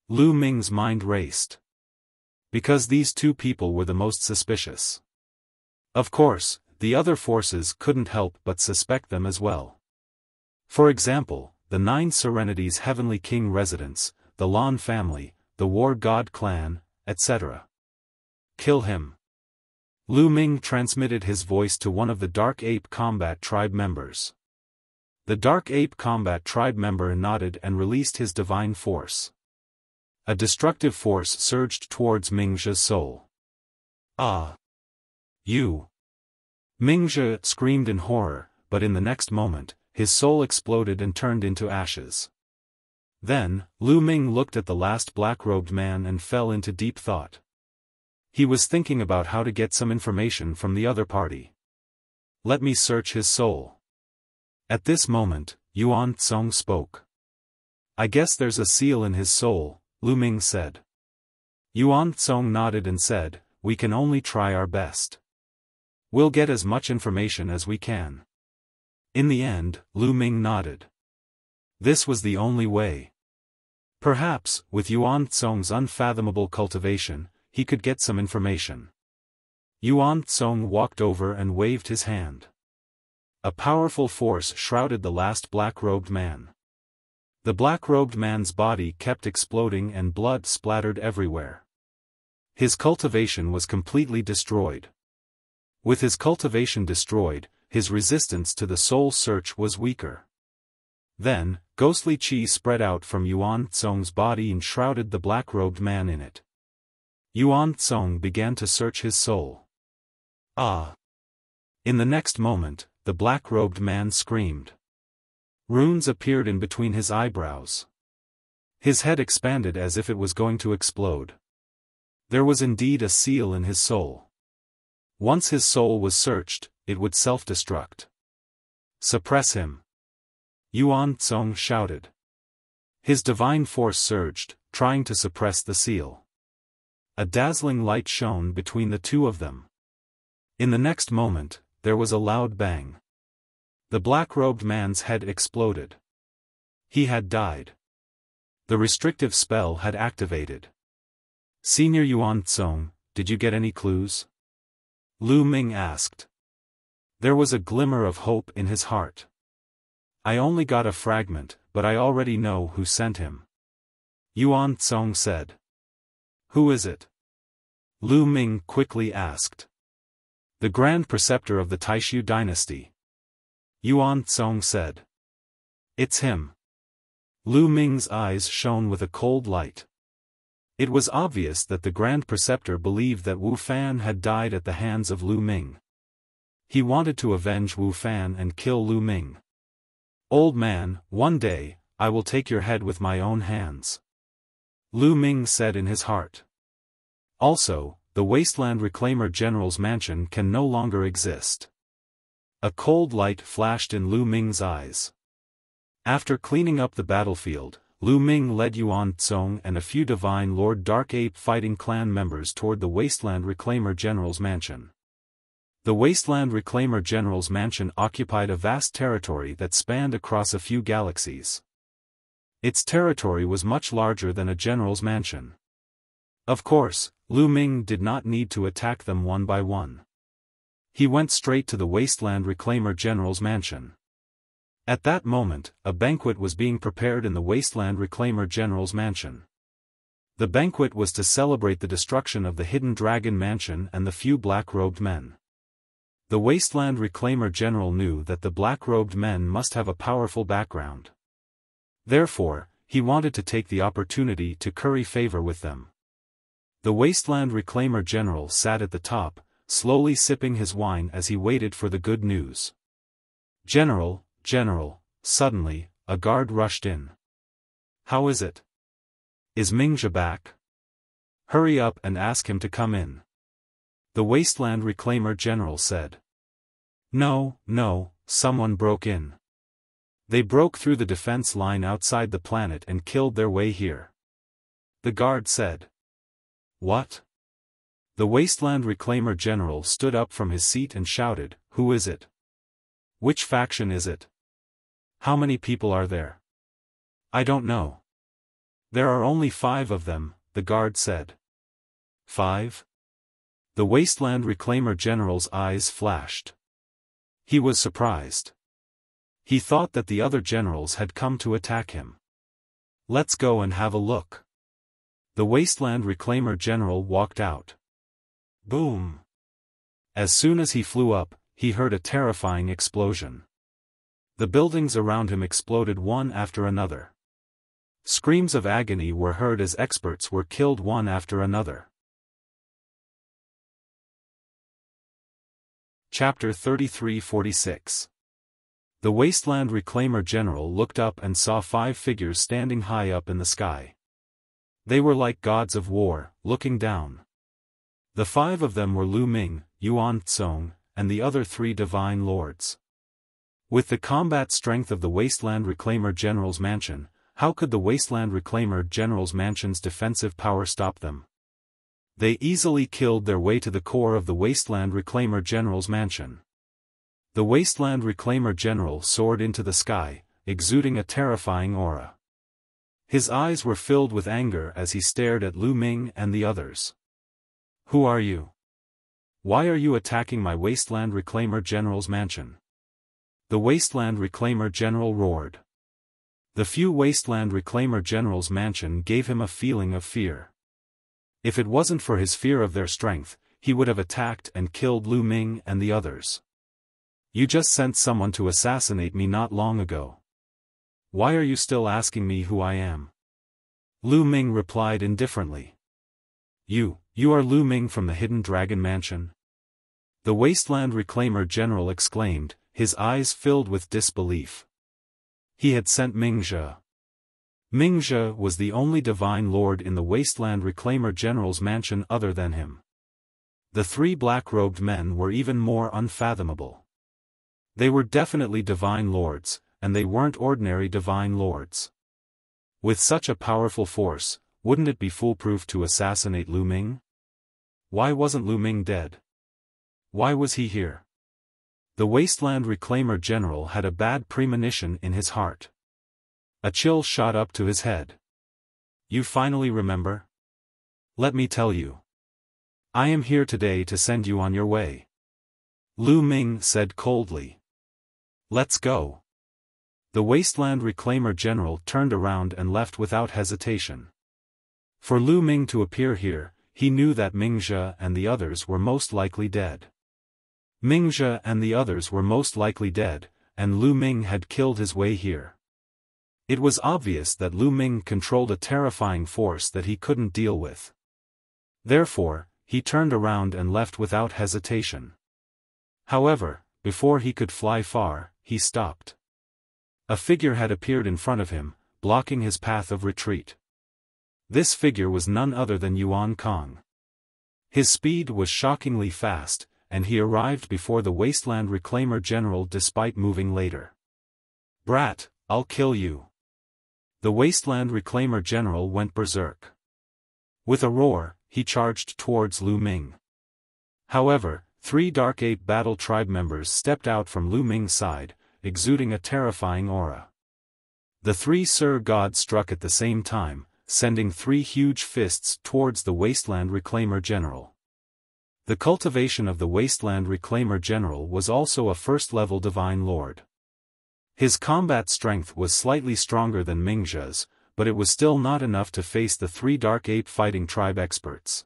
Speaker 1: Lu Ming's mind raced. Because these two people were the most suspicious. Of course, the other forces couldn't help but suspect them as well. For example, the Nine Serenities Heavenly King residence, the Lan family, the War God clan, etc. Kill him. Lu Ming transmitted his voice to one of the Dark Ape Combat Tribe members. The Dark Ape Combat Tribe member nodded and released his divine force. A destructive force surged towards Mingxia's soul. Ah! You! Mingxia screamed in horror, but in the next moment, his soul exploded and turned into ashes. Then, Lu Ming looked at the last black-robed man and fell into deep thought. He was thinking about how to get some information from the other party. Let me search his soul. At this moment, Yuan Tsong spoke. I guess there's a seal in his soul, Lu Ming said. Yuan Tsong nodded and said, we can only try our best. We'll get as much information as we can. In the end, Lu Ming nodded. This was the only way. Perhaps, with Yuan Tsong's unfathomable cultivation, he could get some information. Yuan Tsong walked over and waved his hand. A powerful force shrouded the last black-robed man. The black-robed man's body kept exploding and blood splattered everywhere. His cultivation was completely destroyed. With his cultivation destroyed, his resistance to the soul search was weaker. Then, ghostly qi spread out from Yuan Tsong's body and shrouded the black-robed man in it. Yuan Tsong began to search his soul. Ah! In the next moment, the black-robed man screamed. Runes appeared in between his eyebrows. His head expanded as if it was going to explode. There was indeed a seal in his soul. Once his soul was searched, it would self-destruct. Suppress him! Yuan Tsong shouted. His divine force surged, trying to suppress the seal. A dazzling light shone between the two of them. In the next moment, there was a loud bang. The black-robed man's head exploded. He had died. The restrictive spell had activated. Senior Yuan Tsong, did you get any clues? Lu Ming asked. There was a glimmer of hope in his heart. I only got a fragment, but I already know who sent him. Yuan Tsong said. Who is it? Lu Ming quickly asked. The Grand Preceptor of the Taishu dynasty. Yuan Tsong said. It's him. Lu Ming's eyes shone with a cold light. It was obvious that the Grand Preceptor believed that Wu Fan had died at the hands of Lu Ming. He wanted to avenge Wu Fan and kill Lu Ming. Old man, one day, I will take your head with my own hands. Lu Ming said in his heart. Also, the Wasteland Reclaimer General's mansion can no longer exist. A cold light flashed in Lu Ming's eyes. After cleaning up the battlefield, Lu Ming led Yuan Tsong and a few Divine Lord Dark Ape Fighting Clan members toward the Wasteland Reclaimer General's mansion. The Wasteland Reclaimer General's mansion occupied a vast territory that spanned across a few galaxies. Its territory was much larger than a general's mansion. Of course, Lu Ming did not need to attack them one by one. He went straight to the Wasteland Reclaimer General's mansion. At that moment, a banquet was being prepared in the Wasteland Reclaimer General's mansion. The banquet was to celebrate the destruction of the Hidden Dragon Mansion and the few black-robed men. The Wasteland Reclaimer General knew that the black-robed men must have a powerful background. Therefore, he wanted to take the opportunity to curry favor with them. The Wasteland Reclaimer General sat at the top, slowly sipping his wine as he waited for the good news. "General, General," suddenly, a guard rushed in. "How is it? Is Mingxia back? Hurry up and ask him to come in," the Wasteland Reclaimer General said. No, someone broke in. They broke through the defense line outside the planet and killed their way here," the guard said. "What?" The Wasteland Reclaimer General stood up from his seat and shouted, "Who is it? Which faction is it? How many people are there?" "I don't know. There are only 5 of them," the guard said. 5? The Wasteland Reclaimer General's eyes flashed. He was surprised. He thought that the other generals had come to attack him. "Let's go and have a look." The Wasteland Reclaimer General walked out. Boom! As soon as he flew up, he heard a terrifying explosion. The buildings around him exploded one after another. Screams of agony were heard as experts were killed one after another. Chapter 33-46. The Wasteland Reclaimer General looked up and saw 5 figures standing high up in the sky. They were like gods of war, looking down. The 5 of them were Lu Ming, Yuan Tsong, and the other 3 divine lords. With the combat strength of the Wasteland Reclaimer General's mansion, how could the Wasteland Reclaimer General's mansion's defensive power stop them? They easily killed their way to the core of the Wasteland Reclaimer General's mansion. The Wasteland Reclaimer General soared into the sky, exuding a terrifying aura. His eyes were filled with anger as he stared at Lu Ming and the others. "Who are you? Why are you attacking my Wasteland Reclaimer General's mansion?" the Wasteland Reclaimer General roared. The few Wasteland Reclaimer General's mansion gave him a feeling of fear. If it wasn't for his fear of their strength, he would have attacked and killed Lu Ming and the others. "You just sent someone to assassinate me not long ago. Why are you still asking me who I am?" Lu Ming replied indifferently. You are Lu Ming from the Hidden Dragon Mansion?" the Wasteland Reclaimer General exclaimed, his eyes filled with disbelief. He had sent Mingxia. Mingxia was the only divine lord in the Wasteland Reclaimer General's mansion other than him. The 3 black-robed men were even more unfathomable. They were definitely divine lords, and they weren't ordinary divine lords. With such a powerful force, wouldn't it be foolproof to assassinate Lu Ming? Why wasn't Lu Ming dead? Why was he here? The Wasteland Reclaimer General had a bad premonition in his heart. A chill shot up to his head. "You finally remember? Let me tell you. I am here today to send you on your way," Lu Ming said coldly. "Let's go." The Wasteland Reclaimer General turned around and left without hesitation. For Lu Ming to appear here, he knew that Mingxia and the others were most likely dead. Mingxia and the others were most likely dead, and Lu Ming had killed his way here. It was obvious that Lu Ming controlled a terrifying force that he couldn't deal with. Therefore, he turned around and left without hesitation. However, before he could fly far, he stopped. A figure had appeared in front of him, blocking his path of retreat. This figure was none other than Yuan Kong. His speed was shockingly fast, and he arrived before the Wasteland Reclaimer General despite moving later. "Brat, I'll kill you." The Wasteland Reclaimer General went berserk. With a roar, he charged towards Lu Ming. However, 3 Dark Ape Battle Tribe members stepped out from Lu Ming's side, exuding a terrifying aura. The 3 Sir Gods struck at the same time, sending 3 huge fists towards the Wasteland Reclaimer General. The cultivation of the Wasteland Reclaimer General was also a first-level Divine Lord. His combat strength was slightly stronger than Mingxia's, but it was still not enough to face the 3 Dark Ape Fighting Tribe experts.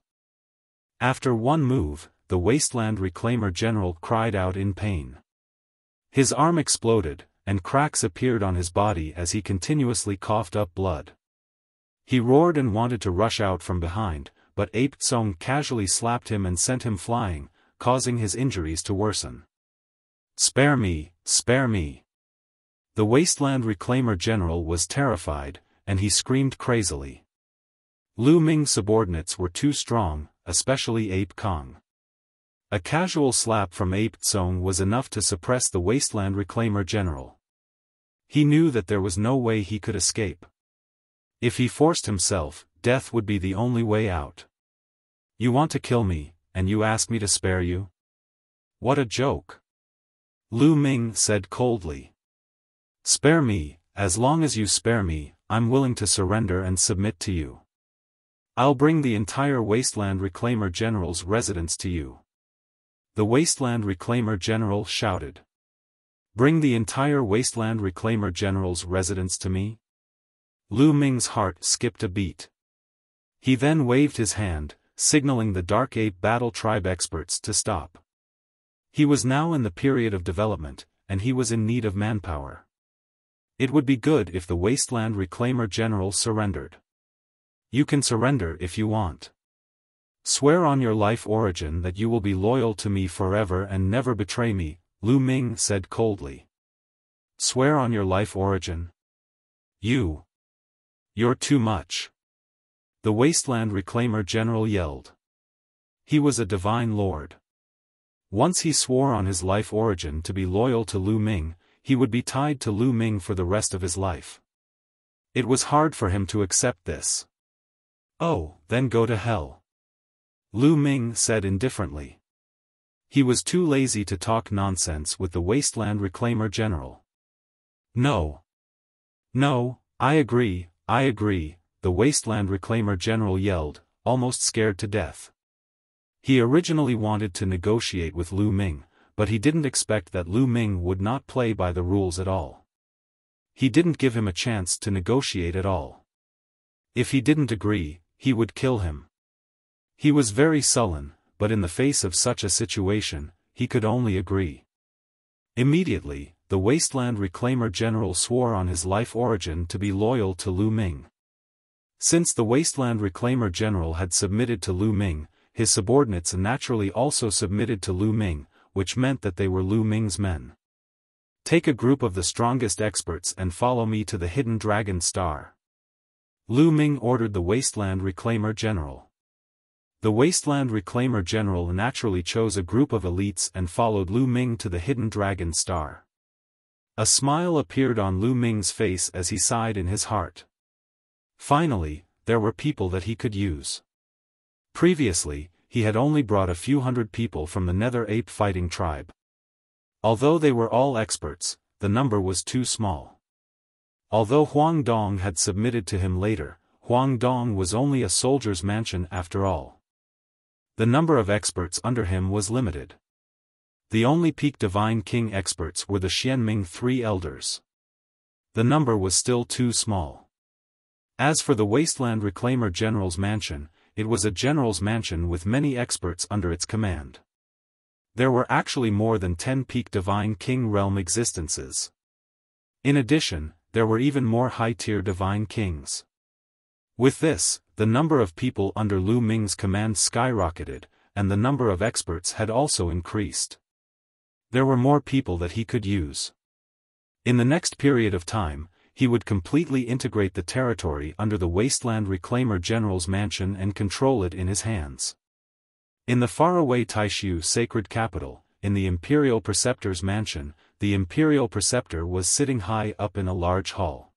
Speaker 1: After one move, the Wasteland Reclaimer General cried out in pain. His arm exploded, and cracks appeared on his body as he continuously coughed up blood. He roared and wanted to rush out from behind, but Ape Tsong casually slapped him and sent him flying, causing his injuries to worsen. "Spare me, spare me!" The Wasteland Reclaimer General was terrified, and he screamed crazily. Lu Ming's subordinates were too strong, especially Ape Kong. A casual slap from Ape Tsong was enough to suppress the Wasteland Reclaimer General. He knew that there was no way he could escape. If he forced himself, death would be the only way out. "You want to kill me, and you ask me to spare you? What a joke!" Lu Ming said coldly. "Spare me, as long as you spare me, I'm willing to surrender and submit to you. I'll bring the entire Wasteland Reclaimer General's residence to you." The Wasteland Reclaimer General shouted. "Bring the entire Wasteland Reclaimer General's residence to me?" Lu Ming's heart skipped a beat. He then waved his hand, signaling the Dark Ape Battle Tribe experts to stop. He was now in the period of development, and he was in need of manpower. It would be good if the Wasteland Reclaimer General surrendered. "You can surrender if you want. Swear on your life origin that you will be loyal to me forever and never betray me," Lu Ming said coldly. "Swear on your life origin? You're too much," the Wasteland Reclaimer General yelled. He was a divine lord. Once he swore on his life origin to be loyal to Lu Ming, he would be tied to Lu Ming for the rest of his life. It was hard for him to accept this. "Oh, then go to hell," Lu Ming said indifferently. He was too lazy to talk nonsense with the Wasteland Reclaimer General. No, I agree, the Wasteland Reclaimer General yelled, almost scared to death. He originally wanted to negotiate with Lu Ming, but he didn't expect that Lu Ming would not play by the rules at all. He didn't give him a chance to negotiate at all. If he didn't agree, he would kill him. He was very sullen, but in the face of such a situation, he could only agree. Immediately, the Wasteland Reclaimer General swore on his life origin to be loyal to Lu Ming. Since the Wasteland Reclaimer General had submitted to Lu Ming, his subordinates naturally also submitted to Lu Ming, which meant that they were Lu Ming's men. "Take a group of the strongest experts and follow me to the Hidden Dragon Star," Lu Ming ordered the Wasteland Reclaimer General. The Wasteland Reclaimer General naturally chose a group of elites and followed Lu Ming to the Hidden Dragon Star. A smile appeared on Lu Ming's face as he sighed in his heart. Finally, there were people that he could use. Previously, he had only brought a few hundred people from the Nether Ape fighting tribe. Although they were all experts, the number was too small. Although Huang Dong had submitted to him later, Huang Dong was only a soldier's mansion after all. The number of experts under him was limited. The only peak Divine King experts were the Xianming Three Elders. The number was still too small. As for the Wasteland Reclaimer General's mansion, it was a general's mansion with many experts under its command. There were actually more than 10 peak Divine King realm existences. In addition, there were even more high-tier Divine Kings. With this, the number of people under Lu Ming's command skyrocketed, and the number of experts had also increased. There were more people that he could use. In the next period of time, he would completely integrate the territory under the Wasteland Reclaimer General's mansion and control it in his hands. In the faraway Taishu sacred capital, in the Imperial Preceptor's mansion, the Imperial Preceptor was sitting high up in a large hall.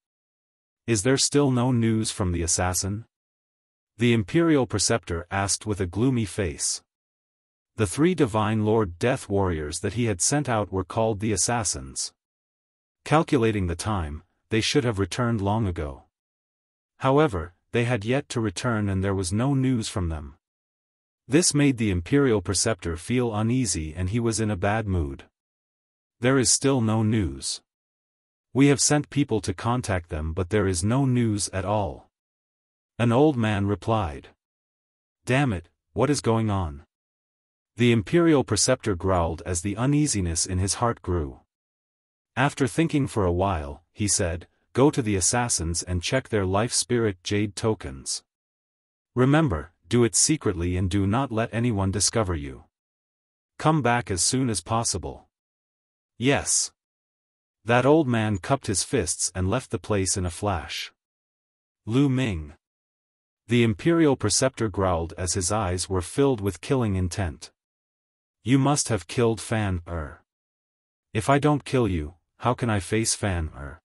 Speaker 1: "Is there still no news from the assassin?" the Imperial Preceptor asked with a gloomy face. The 3 Divine Lord Death Warriors that he had sent out were called the Assassins. Calculating the time, they should have returned long ago. However, they had yet to return and there was no news from them. This made the Imperial Preceptor feel uneasy and he was in a bad mood. "There is still no news. We have sent people to contact them but there is no news at all," an old man replied. "Damn it, what is going on? The Imperial Preceptor growled as the uneasiness in his heart grew. After thinking for a while, he said, "Go to the assassins and check their life spirit jade tokens. Remember, do it secretly and do not let anyone discover you. Come back as soon as possible." "Yes." That old man cupped his fists and left the place in a flash. Lu Ming. The Imperial Preceptor growled as his eyes were filled with killing intent. "You must have killed Fan Er. If I don't kill you, how can I face Fan Er?"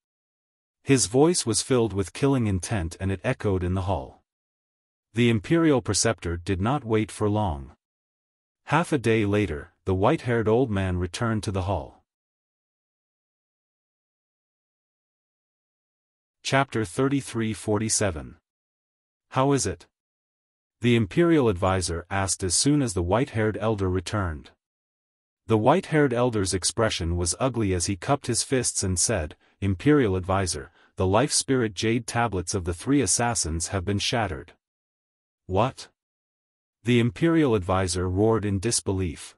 Speaker 1: His voice was filled with killing intent and it echoed in the hall. The Imperial Preceptor did not wait for long. Half a day later, the white-haired old man returned to the hall. Chapter 33-47. How is it? The Imperial Advisor asked as soon as the white-haired elder returned. The white-haired elder's expression was ugly as he cupped his fists and said, "Imperial Advisor, the life spirit jade tablets of the 3 assassins have been shattered." "What?" The Imperial Advisor roared in disbelief.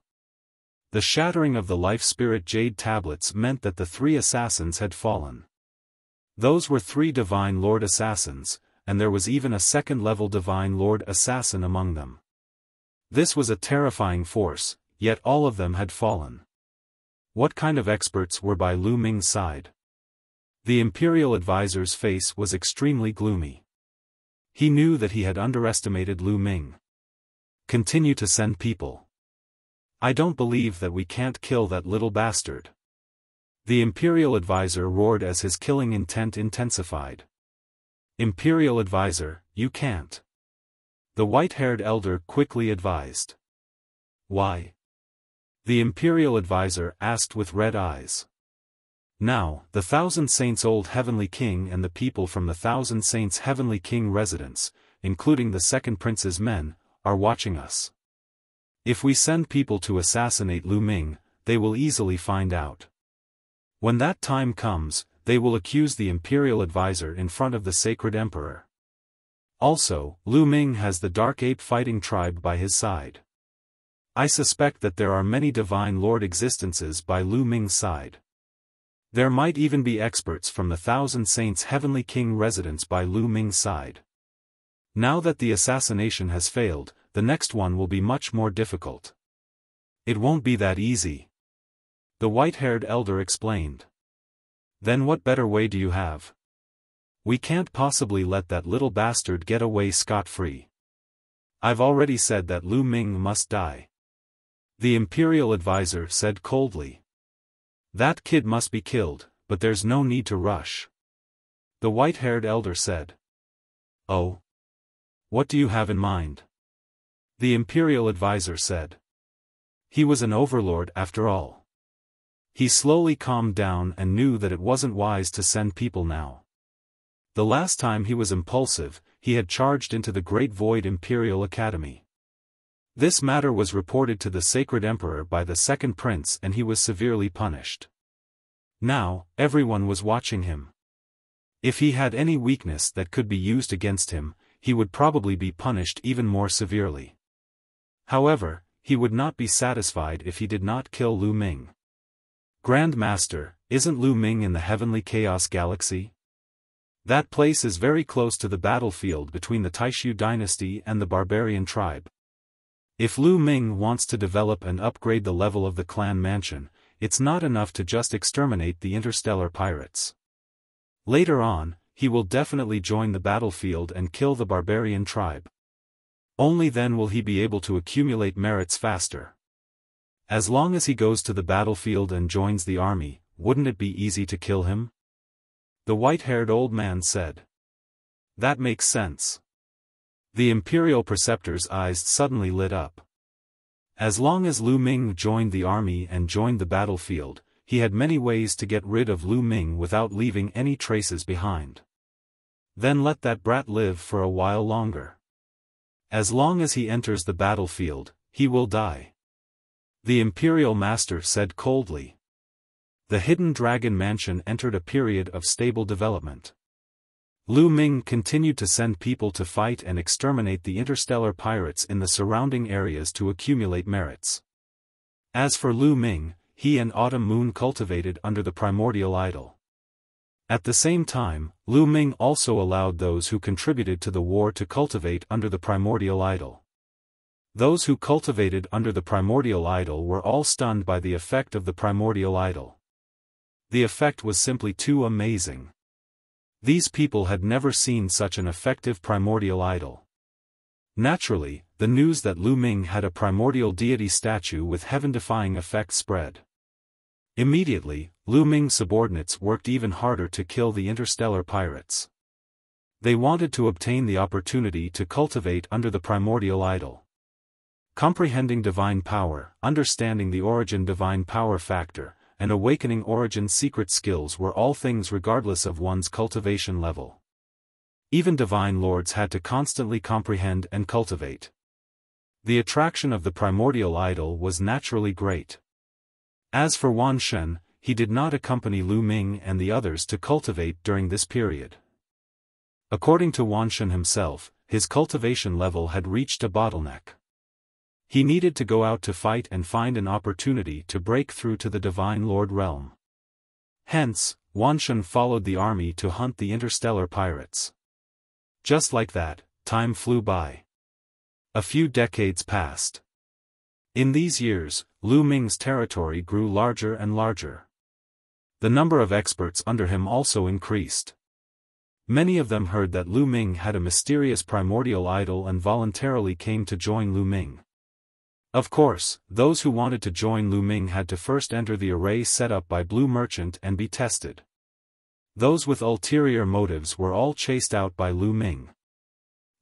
Speaker 1: The shattering of the life spirit jade tablets meant that the 3 assassins had fallen. Those were 3 Divine Lord assassins, and there was even a second-level Divine Lord assassin among them. This was a terrifying force, yet all of them had fallen. What kind of experts were by Lu Ming's side? The Imperial Advisor's face was extremely gloomy. He knew that he had underestimated Lu Ming. "Continue to send people. I don't believe that we can't kill that little bastard." The Imperial Advisor roared as his killing intent intensified. "Imperial Advisor, you can't." The white-haired elder quickly advised. "Why?" The Imperial Advisor asked with red eyes. "Now, the Thousand Saints' old Heavenly King and the people from the Thousand Saints' Heavenly King residence, including the Second Prince's men, are watching us. If we send people to assassinate Lu Ming, they will easily find out. When that time comes, they will accuse the Imperial Advisor in front of the Sacred Emperor. Also, Lu Ming has the Dark Ape fighting tribe by his side. I suspect that there are many Divine Lord existences by Lu Ming's side. There might even be experts from the Thousand Saints' Heavenly King residence by Lu Ming's side. Now that the assassination has failed, the next one will be much more difficult. It won't be that easy." The white-haired elder explained. "Then what better way do you have? We can't possibly let that little bastard get away scot-free. I've already said that Lu Ming must die." The Imperial Advisor said coldly. "That kid must be killed, but there's no need to rush." The white-haired elder said. "Oh? What do you have in mind?" The Imperial Advisor said. He was an overlord after all. He slowly calmed down and knew that it wasn't wise to send people now. The last time he was impulsive, he had charged into the Great Void Imperial Academy. This matter was reported to the Sacred Emperor by the Second Prince and he was severely punished. Now, everyone was watching him. If he had any weakness that could be used against him, he would probably be punished even more severely. However, he would not be satisfied if he did not kill Lu Ming. "Grand Master, isn't Lu Ming in the Heavenly Chaos Galaxy? That place is very close to the battlefield between the Taishu dynasty and the barbarian tribe. If Lu Ming wants to develop and upgrade the level of the clan mansion, it's not enough to just exterminate the interstellar pirates. Later on, he will definitely join the battlefield and kill the barbarian tribe. Only then will he be able to accumulate merits faster. As long as he goes to the battlefield and joins the army, wouldn't it be easy to kill him?" The white-haired old man said. "That makes sense." The Imperial Preceptor's eyes suddenly lit up. As long as Lu Ming joined the army and joined the battlefield, he had many ways to get rid of Lu Ming without leaving any traces behind. Then let that brat live for a while longer. As long as he enters the battlefield, he will die. The Imperial Master said coldly. The Hidden Dragon Mansion entered a period of stable development. Lu Ming continued to send people to fight and exterminate the interstellar pirates in the surrounding areas to accumulate merits. As for Lu Ming, he and Autumn Moon cultivated under the primordial idol. At the same time, Lu Ming also allowed those who contributed to the war to cultivate under the primordial idol. Those who cultivated under the primordial idol were all stunned by the effect of the primordial idol. The effect was simply too amazing. These people had never seen such an effective primordial idol. Naturally, the news that Lu Ming had a primordial deity statue with heaven-defying effect spread. Immediately, Lu Ming's subordinates worked even harder to kill the interstellar pirates. They wanted to obtain the opportunity to cultivate under the primordial idol. Comprehending divine power, understanding the origin divine power factor, and awakening origin secret skills were all things regardless of one's cultivation level. Even divine lords had to constantly comprehend and cultivate. The attraction of the primordial idol was naturally great. As for Wan Shen, he did not accompany Lu Ming and the others to cultivate during this period. According to Wan Shen himself, his cultivation level had reached a bottleneck. He needed to go out to fight and find an opportunity to break through to the Divine Lord realm. Hence, Wan Shen followed the army to hunt the interstellar pirates. Just like that, time flew by. A few decades passed. In these years, Lu Ming's territory grew larger and larger. The number of experts under him also increased. Many of them heard that Lu Ming had a mysterious primordial idol and voluntarily came to join Lu Ming. Of course, those who wanted to join Lu Ming had to first enter the array set up by Blue Merchant and be tested. Those with ulterior motives were all chased out by Lu Ming.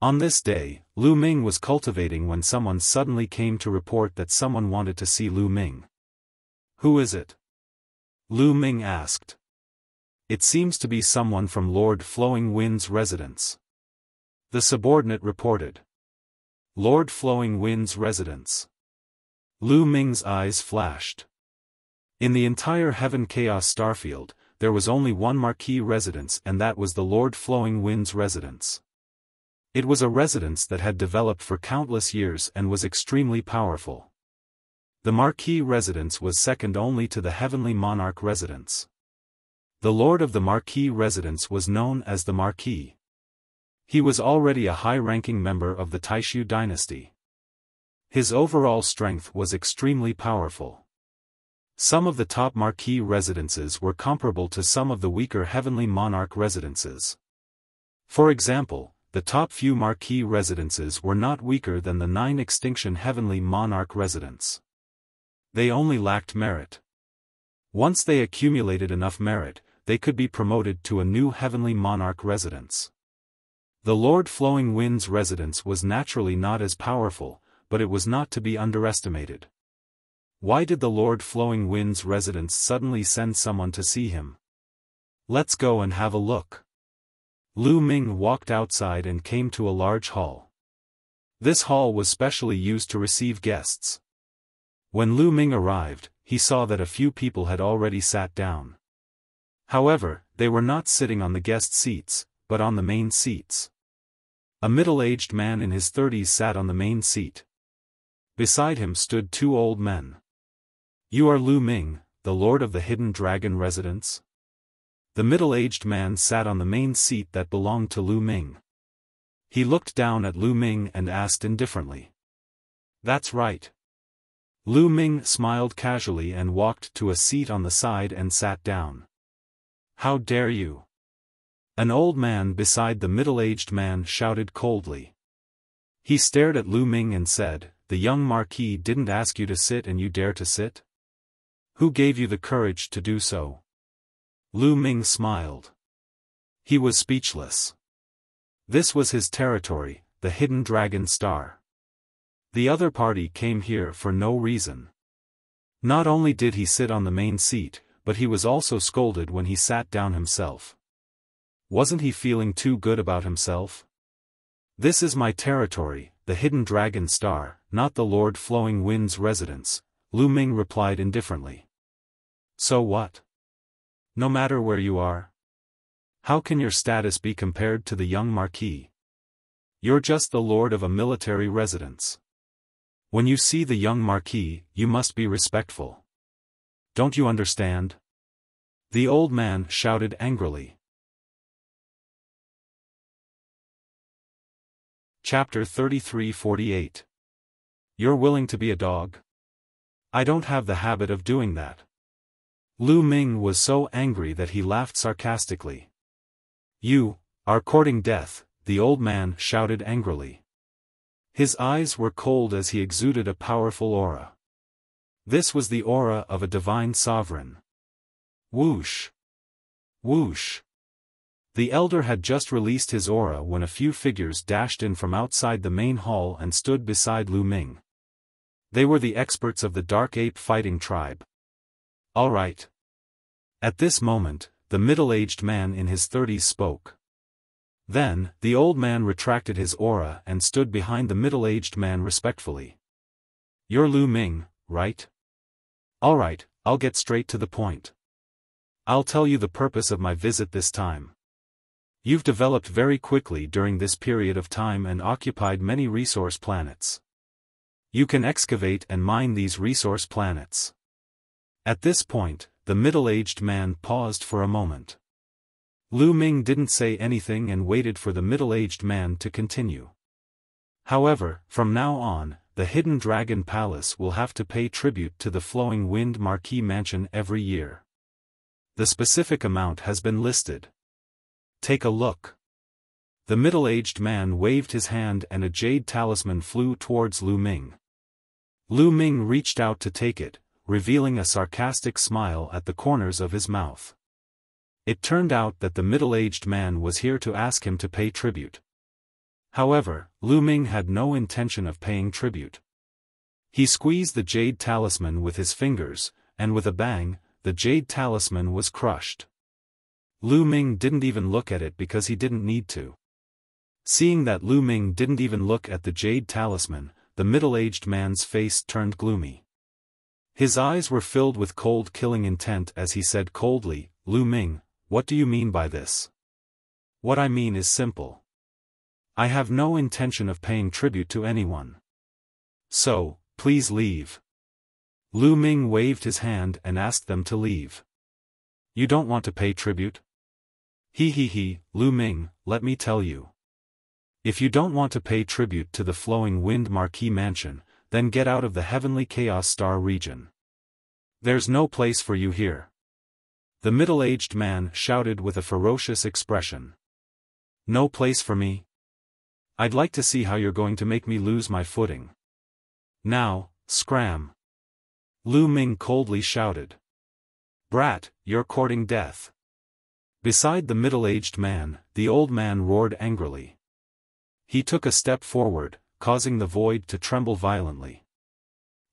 Speaker 1: On this day, Lu Ming was cultivating when someone suddenly came to report that someone wanted to see Lu Ming. "Who is it?" Lu Ming asked. "It seems to be someone from Lord Flowing Wind's residence." The subordinate reported. "Lord Flowing Wind's residence." Lu Ming's eyes flashed. In the entire Heaven Chaos Starfield, there was only one marquee residence, and that was the Lord Flowing Wind's residence. It was a residence that had developed for countless years and was extremely powerful. The marquee residence was second only to the Heavenly Monarch residence. The lord of the marquee residence was known as the Marquis. He was already a high-ranking member of the Taishu dynasty. His overall strength was extremely powerful. Some of the top marquee residences were comparable to some of the weaker Heavenly Monarch residences. For example, the top few marquee residences were not weaker than the 9 extinction Heavenly Monarch residents. They only lacked merit. Once they accumulated enough merit, they could be promoted to a new Heavenly Monarch residence. The Lord Flowing Wind's residence was naturally not as powerful, but it was not to be underestimated. Why did the Lord Flowing Wind's residence suddenly send someone to see him? Let's go and have a look. Lu Ming walked outside and came to a large hall. This hall was specially used to receive guests. When Lu Ming arrived, he saw that a few people had already sat down. However, they were not sitting on the guest seats, but on the main seats. A middle-aged man in his 30s sat on the main seat. Beside him stood 2 old men. "You are Lu Ming, the Lord of the Hidden Dragon residence?" The middle-aged man sat on the main seat that belonged to Lu Ming. He looked down at Lu Ming and asked indifferently. "That's right." Lu Ming smiled casually and walked to a seat on the side and sat down. "How dare you?" An old man beside the middle-aged man shouted coldly. He stared at Lu Ming and said, "The young Marquis didn't ask you to sit and you dare to sit? Who gave you the courage to do so?" Lu Ming smiled. He was speechless. This was his territory, the Hidden Dragon Star. The other party came here for no reason. Not only did he sit on the main seat, but he was also scolded when he sat down himself. Wasn't he feeling too good about himself? "This is my territory, the Hidden Dragon Star, not the Lord Flowing Wind's residence," Lu Ming replied indifferently. "So what? No matter where you are? How can your status be compared to the young Marquis? You're just the lord of a military residence. When you see the young marquis, you must be respectful. Don't you understand? The old man shouted angrily. Chapter 33-48. You're willing to be a dog? I don't have the habit of doing that. Lu Ming was so angry that he laughed sarcastically. You are courting death, the old man shouted angrily. His eyes were cold as he exuded a powerful aura. This was the aura of a divine sovereign. Whoosh! Whoosh! The elder had just released his aura when a few figures dashed in from outside the main hall and stood beside Lu Ming. They were the experts of the Dark Ape fighting tribe. All right. At this moment, the middle-aged man in his 30s spoke. Then, the old man retracted his aura and stood behind the middle-aged man respectfully. You're Lu Ming, right? All right, I'll get straight to the point. I'll tell you the purpose of my visit this time. You've developed very quickly during this period of time and occupied many resource planets. You can excavate and mine these resource planets. At this point, the middle-aged man paused for a moment. Lu Ming didn't say anything and waited for the middle-aged man to continue. However, from now on, the Hidden Dragon Palace will have to pay tribute to the Flowing Wind Marquis Mansion every year. The specific amount has been listed. Take a look. The middle-aged man waved his hand and a jade talisman flew towards Lu Ming. Lu Ming reached out to take it, revealing a sarcastic smile at the corners of his mouth. It turned out that the middle-aged man was here to ask him to pay tribute. However, Lu Ming had no intention of paying tribute. He squeezed the jade talisman with his fingers, and with a bang, the jade talisman was crushed. Lu Ming didn't even look at it because he didn't need to. Seeing that Lu Ming didn't even look at the jade talisman, the middle-aged man's face turned gloomy. His eyes were filled with cold killing intent as he said coldly, Lu Ming, what do you mean by this? What I mean is simple. I have no intention of paying tribute to anyone. So, please leave. Lu Ming waved his hand and asked them to leave. You don't want to pay tribute? He, Lu Ming, let me tell you. If you don't want to pay tribute to the Flowing Wind Marquis Mansion, then get out of the Heavenly Chaos Star region. There's no place for you here. The middle-aged man shouted with a ferocious expression. No place for me? I'd like to see how you're going to make me lose my footing. Now, scram. Lu Ming coldly shouted. Brat, you're courting death. Beside the middle-aged man, the old man roared angrily. He took a step forward, causing the void to tremble violently.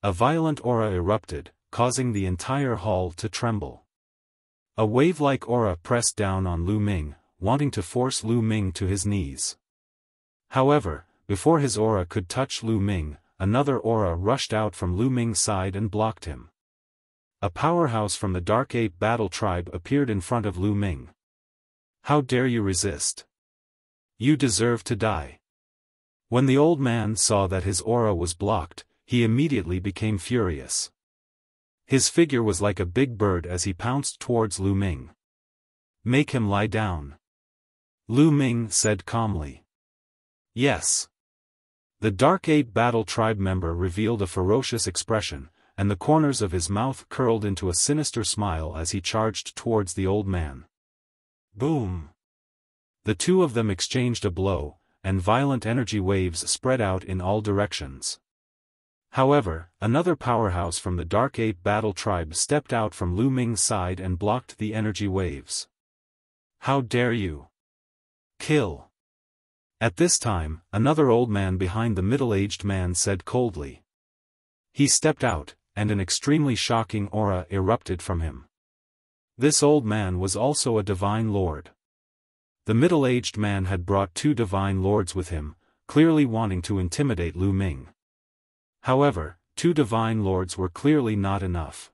Speaker 1: A violent aura erupted, causing the entire hall to tremble. A wave-like aura pressed down on Lu Ming, wanting to force Lu Ming to his knees. However, before his aura could touch Lu Ming, another aura rushed out from Lu Ming's side and blocked him. A powerhouse from the Dark Ape Battle Tribe appeared in front of Lu Ming. How dare you resist? You deserve to die. When the old man saw that his aura was blocked, he immediately became furious. His figure was like a big bird as he pounced towards Lu Ming. Make him lie down. Lu Ming said calmly. Yes. The Dark Ape Battle Tribe member revealed a ferocious expression, and the corners of his mouth curled into a sinister smile as he charged towards the old man. Boom! The two of them exchanged a blow, and violent energy waves spread out in all directions. However, another powerhouse from the Dark Ape Battle Tribe stepped out from Lu Ming's side and blocked the energy waves. How dare you! Kill! At this time, another old man behind the middle-aged man said coldly. He stepped out, and an extremely shocking aura erupted from him. This old man was also a divine lord. The middle-aged man had brought two divine lords with him, clearly wanting to intimidate Lu Ming. However, two divine lords were clearly not enough.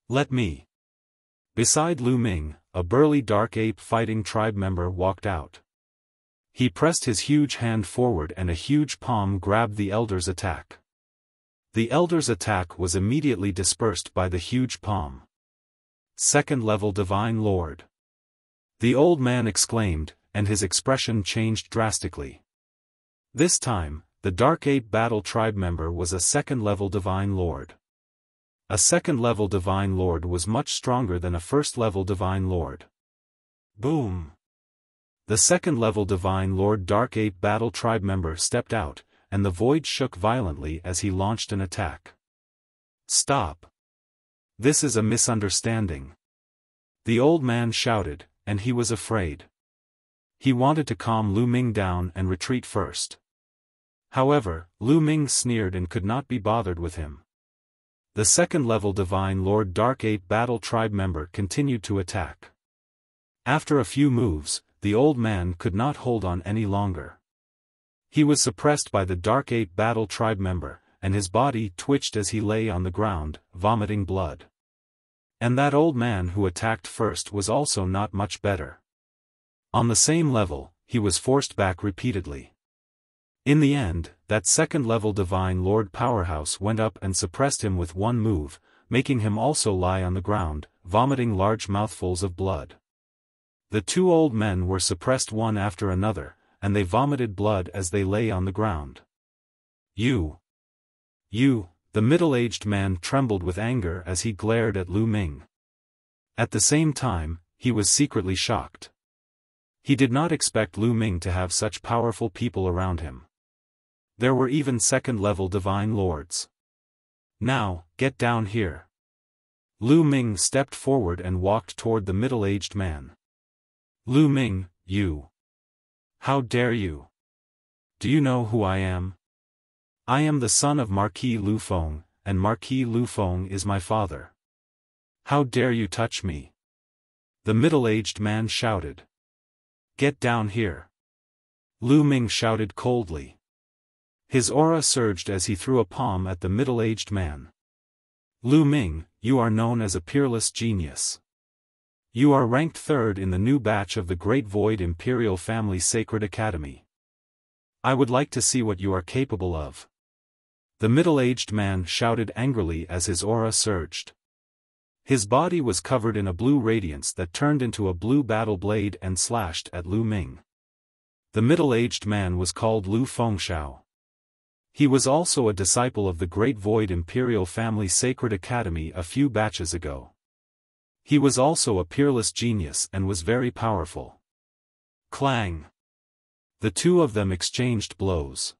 Speaker 1: Let me. Beside Lu Ming, a burly Dark Ape fighting tribe member walked out. He pressed his huge hand forward and a huge palm grabbed the elder's attack. The elder's attack was immediately dispersed by the huge palm. Second-level Divine Lord. The old man exclaimed, and his expression changed drastically. This time, the Dark Ape Battle Tribe member was a second-level Divine Lord. A second-level Divine Lord was much stronger than a first-level Divine Lord. Boom! The second-level Divine Lord Dark Ape Battle Tribe member stepped out, and the void shook violently as he launched an attack. Stop! This is a misunderstanding. The old man shouted, and he was afraid. He wanted to calm Lu Ming down and retreat first. However, Lu Ming sneered and could not be bothered with him. The second-level Divine Lord Dark Ape Battle Tribe member continued to attack. After a few moves, the old man could not hold on any longer. He was suppressed by the Dark Ape Battle Tribe member, and his body twitched as he lay on the ground, vomiting blood. And that old man who attacked first was also not much better. On the same level, he was forced back repeatedly. In the end, that second-level Divine Lord Powerhouse went up and suppressed him with one move, making him also lie on the ground, vomiting large mouthfuls of blood. The two old men were suppressed one after another, and they vomited blood as they lay on the ground. You, the middle-aged man trembled with anger as he glared at Lu Ming. At the same time, he was secretly shocked. He did not expect Lu Ming to have such powerful people around him. There were even second-level Divine Lords. Now, get down here. Lu Ming stepped forward and walked toward the middle-aged man. Lu Ming, you. How dare you? Do you know who I am? I am the son of Marquis Lu Feng, and Marquis Lu Feng is my father. How dare you touch me? The middle-aged man shouted. Get down here. Lu Ming shouted coldly. His aura surged as he threw a palm at the middle-aged man. Lu Ming, you are known as a peerless genius. You are ranked third in the new batch of the Great Void Imperial Family Sacred Academy. I would like to see what you are capable of. The middle-aged man shouted angrily as his aura surged. His body was covered in a blue radiance that turned into a blue battle blade and slashed at Lu Ming. The middle-aged man was called Lu Fengxiao. He was also a disciple of the Great Void Imperial Family Sacred Academy a few batches ago. He was also a peerless genius and was very powerful. Clang! The two of them exchanged blows.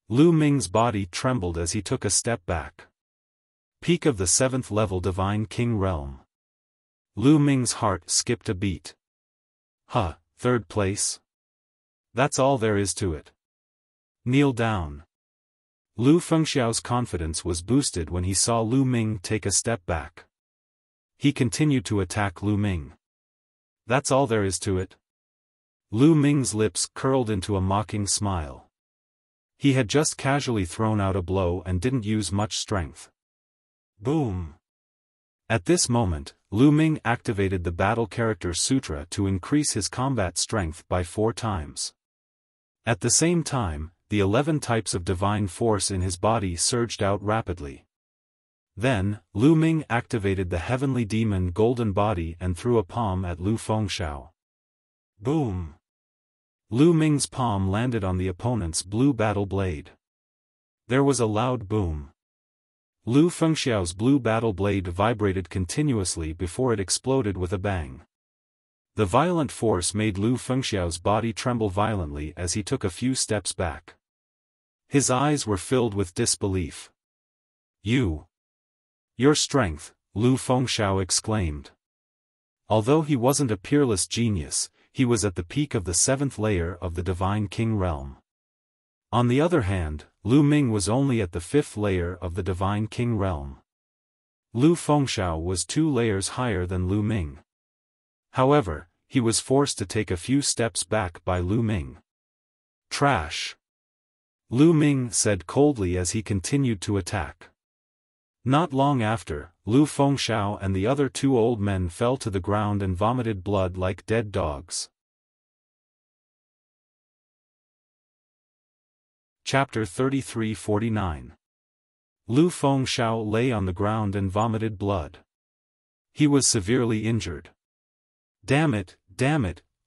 Speaker 1: Lu Ming's body trembled as he took a step back. Peak of the 7th level Divine King Realm. Lu Ming's heart skipped a beat. Huh, third place? That's all there is to it. Kneel down. Lu Fengxiao's confidence was boosted when he saw Lu Ming take a step back. He continued to attack Lu Ming. That's all there is to it. Lu Ming's lips curled into a mocking smile. He had just casually thrown out a blow and didn't use much strength. Boom! At this moment, Lu Ming activated the Battle Character Sutra to increase his combat strength by 4 times. At the same time, the 11 types of divine force in his body surged out rapidly. Then, Lu Ming activated the Heavenly Demon Golden Body and threw a palm at Lu Fengxiao. Boom! Lu Ming's palm landed on the opponent's blue battle blade. There was a loud boom. Lu Fengxiao's blue battle blade vibrated continuously before it exploded with a bang. The violent force made Lu Fengxiao's body tremble violently as he took a few steps back. His eyes were filled with disbelief. Your strength, Lu Fengxiao exclaimed. Although he wasn't a peerless genius, he was at the peak of the 7th layer of the Divine King Realm. On the other hand, Lu Ming was only at the 5th layer of the Divine King Realm. Lu Fengxiao was 2 layers higher than Lu Ming. However, he was forced to take a few steps back by Lu Ming. Trash! Lu Ming said coldly as he continued to attack. Not long after, Lu Fengxiao and the other 2 old men fell to the ground and vomited blood like dead dogs. Chapter 33-49. Lu Fengxiao lay on the ground and vomited blood. He was severely injured. Damn it,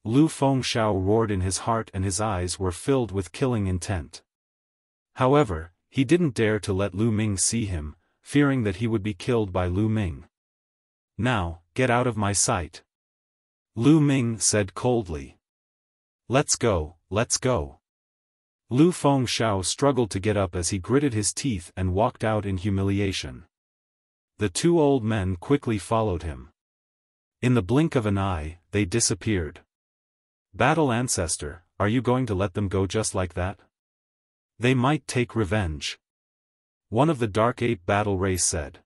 Speaker 1: Lu Fengxiao roared in his heart, and his eyes were filled with killing intent. However, he didn't dare to let Lu Ming see him, fearing that he would be killed by Lu Ming. Now, get out of my sight. Lu Ming said coldly. Let's go. Lu Fengxiao struggled to get up as he gritted his teeth and walked out in humiliation. The two old men quickly followed him. In the blink of an eye, they disappeared. Battle Ancestor, are you going to let them go just like that? They might take revenge. One of the Dark Ape battle race said.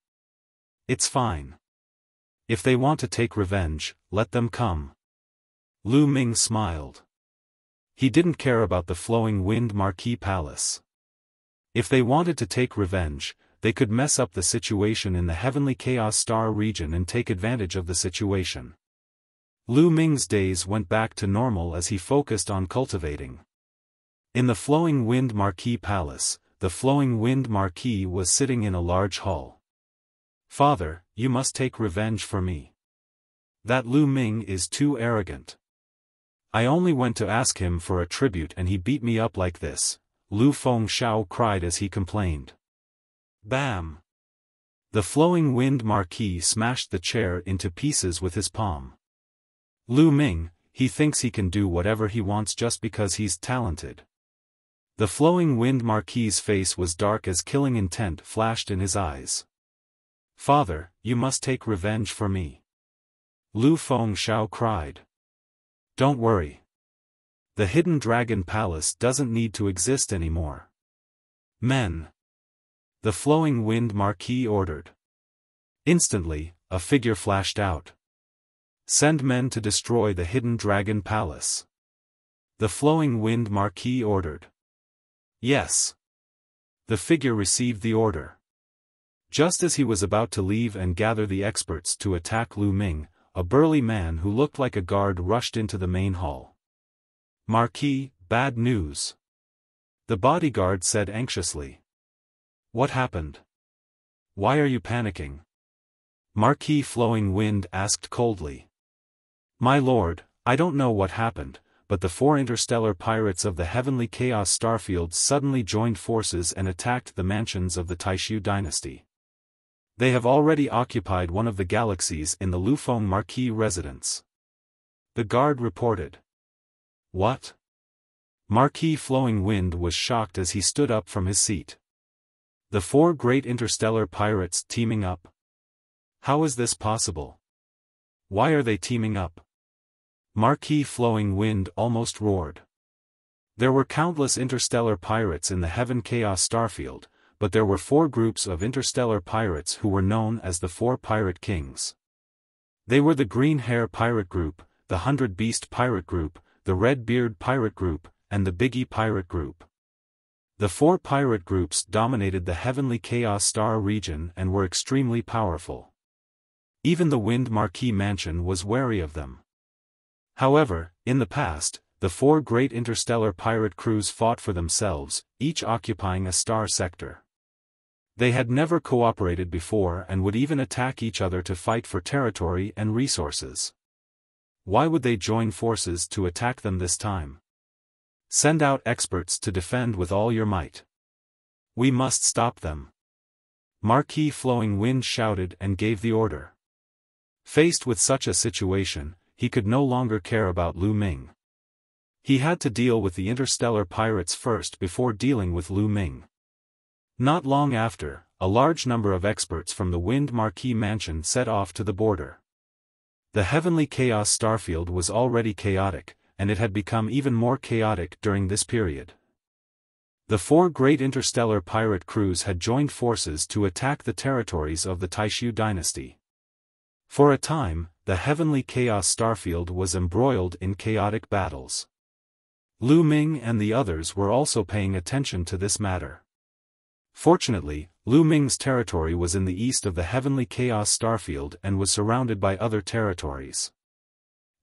Speaker 1: It's fine. If they want to take revenge, let them come. Lu Ming smiled. He didn't care about the Flowing Wind Marquee Palace. If they wanted to take revenge, they could mess up the situation in the Heavenly Chaos Star region and take advantage of the situation. Lu Ming's days went back to normal as he focused on cultivating. In the Flowing Wind Marquee Palace, the Flowing Wind Marquee was sitting in a large hall. Father, you must take revenge for me. That Lu Ming is too arrogant. I only went to ask him for a tribute and he beat me up like this, Lu Fengxiao cried as he complained. Bam! The Flowing Wind Marquee smashed the chair into pieces with his palm. Lu Ming, he thinks he can do whatever he wants just because he's talented. The Flowing Wind Marquee's face was dark as killing intent flashed in his eyes. Father, you must take revenge for me. Lu Fengxiao cried. Don't worry. The Hidden Dragon Palace doesn't need to exist anymore. Men. The Flowing Wind Marquee ordered. Instantly, a figure flashed out. Send men to destroy the Hidden Dragon Palace. The Flowing Wind Marquee ordered. Yes. The figure received the order. Just as he was about to leave and gather the experts to attack Lu Ming, a burly man who looked like a guard rushed into the main hall. Marquis, bad news. The bodyguard said anxiously. What happened? Why are you panicking? Marquis Flowing Wind asked coldly. My lord, I don't know what happened, but the 4 interstellar pirates of the Heavenly Chaos Starfield suddenly joined forces and attacked the mansions of the Taishu dynasty. They have already occupied one of the galaxies in the Lufeng Marquis residence. The guard reported. What? Marquis Flowing Wind was shocked as he stood up from his seat. The 4 great interstellar pirates teaming up? How is this possible? Why are they teaming up? Marquis Flowing Wind almost roared. There were countless interstellar pirates in the Heaven Chaos Starfield, but there were 4 groups of interstellar pirates who were known as the 4 Pirate Kings. They were the Green Hair Pirate Group, the 100 Beast Pirate Group, the Red Beard Pirate Group, and the Biggie Pirate Group. The 4 pirate groups dominated the Heavenly Chaos Star region and were extremely powerful. Even the Wind Marquee Mansion was wary of them. However, in the past, the 4 great interstellar pirate crews fought for themselves, each occupying a star sector. They had never cooperated before and would even attack each other to fight for territory and resources. Why would they join forces to attack them this time? Send out experts to defend with all your might. We must stop them. Marquis Flowing Wind shouted and gave the order. Faced with such a situation, he could no longer care about Lu Ming. He had to deal with the interstellar pirates first before dealing with Lu Ming. Not long after, a large number of experts from the Wind Marquee Mansion set off to the border. The Heavenly Chaos Starfield was already chaotic, and it had become even more chaotic during this period. The 4 great interstellar pirate crews had joined forces to attack the territories of the Taishu dynasty. For a time, the Heavenly Chaos Starfield was embroiled in chaotic battles. Lu Ming and the others were also paying attention to this matter. Fortunately, Lu Ming's territory was in the east of the Heavenly Chaos Starfield and was surrounded by other territories.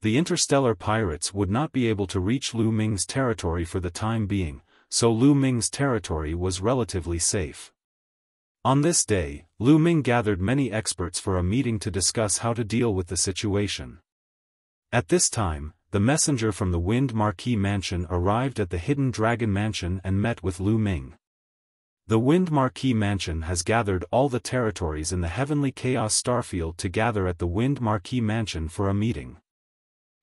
Speaker 1: The interstellar pirates would not be able to reach Lu Ming's territory for the time being, so Lu Ming's territory was relatively safe. On this day, Lu Ming gathered many experts for a meeting to discuss how to deal with the situation. At this time, the messenger from the Wind Marquee Mansion arrived at the Hidden Dragon Mansion and met with Lu Ming. The Wind Marquee Mansion has gathered all the territories in the Heavenly Chaos Starfield to gather at the Wind Marquee Mansion for a meeting.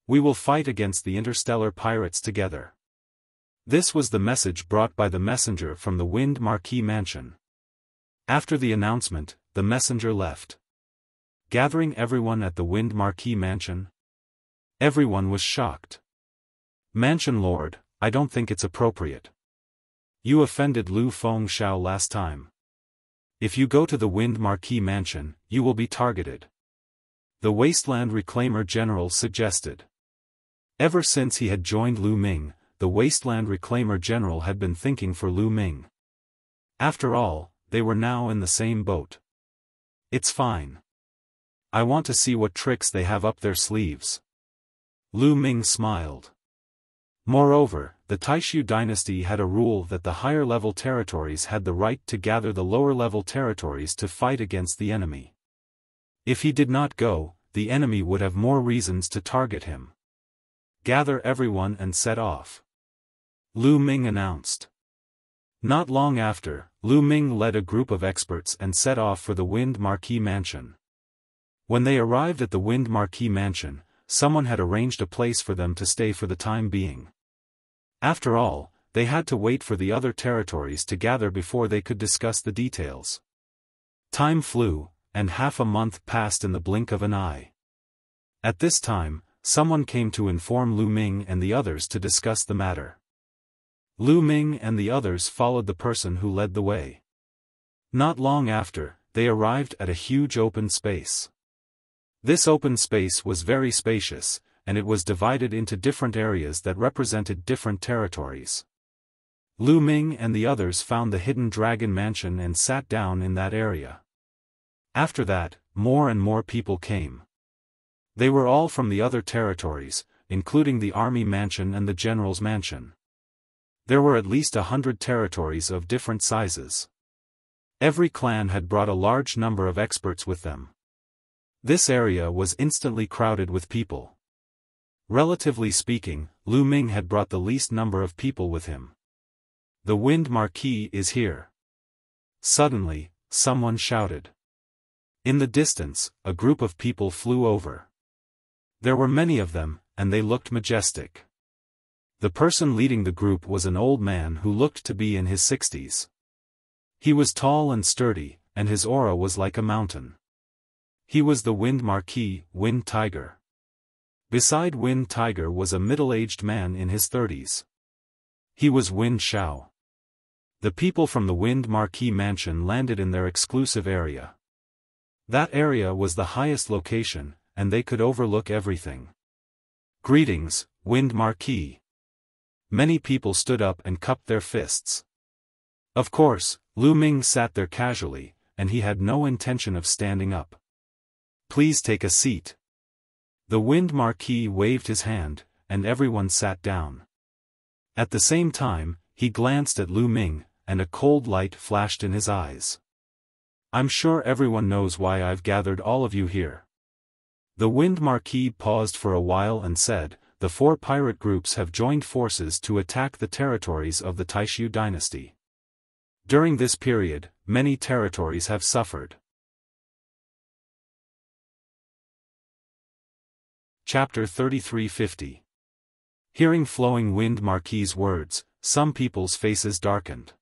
Speaker 1: We will fight against the interstellar pirates together. This was the message brought by the messenger from the Wind Marquee Mansion. After the announcement, the messenger left. Gathering everyone at the Wind Marquee Mansion. Everyone was shocked. Mansion Lord, I don't think it's appropriate. You offended Lu Fengxiao last time. If you go to the Wind Marquee Mansion, you will be targeted. The Wasteland Reclaimer General suggested. Ever since he had joined Lu Ming, the Wasteland Reclaimer General had been thinking for Lu Ming. After all, they were now in the same boat. It's fine. I want to see what tricks they have up their sleeves. Lu Ming smiled. Moreover, the Taishu dynasty had a rule that the higher-level territories had the right to gather the lower-level territories to fight against the enemy. If he did not go, the enemy would have more reasons to target him. Gather everyone and set off. Lu Ming announced. Not long after, Lu Ming led a group of experts and set off for the Wind Marquee Mansion. When they arrived at the Wind Marquee Mansion, someone had arranged a place for them to stay for the time being. After all, they had to wait for the other territories to gather before they could discuss the details. Time flew, and half a month passed in the blink of an eye. At this time, someone came to inform Lu Ming and the others to discuss the matter. Lu Ming and the others followed the person who led the way. Not long after, they arrived at a huge open space. This open space was very spacious, and it was divided into different areas that represented different territories. Lu Ming and the others found the Hidden Dragon Mansion and sat down in that area. After that, more and more people came. They were all from the other territories, including the Army Mansion and the General's Mansion. There were at least 100 territories of different sizes. Every clan had brought a large number of experts with them. This area was instantly crowded with people. Relatively speaking, Lu Ming had brought the least number of people with him. The Wind Marquee is here. Suddenly, someone shouted. In the distance, a group of people flew over. There were many of them, and they looked majestic. The person leading the group was an old man who looked to be in his 60s. He was tall and sturdy, and his aura was like a mountain. He was the Wind Marquee, Wind Tiger. Beside Wind Tiger was a middle-aged man in his 30s. He was Wind Xiao. The people from the Wind Marquee Mansion landed in their exclusive area. That area was the highest location, and they could overlook everything. Greetings, Wind Marquee. Many people stood up and cupped their fists. Of course, Lu Ming sat there casually, and he had no intention of standing up. Please take a seat. The Wind Marquee waved his hand, and everyone sat down. At the same time, he glanced at Lu Ming, and a cold light flashed in his eyes. I'm sure everyone knows why I've gathered all of you here. The Wind Marquee paused for a while and said, the 4 pirate groups have joined forces to attack the territories of the Taishu dynasty. During this period, many territories have suffered. Chapter 3350. Hearing Flowing Wind Marquee's words, some people's faces darkened.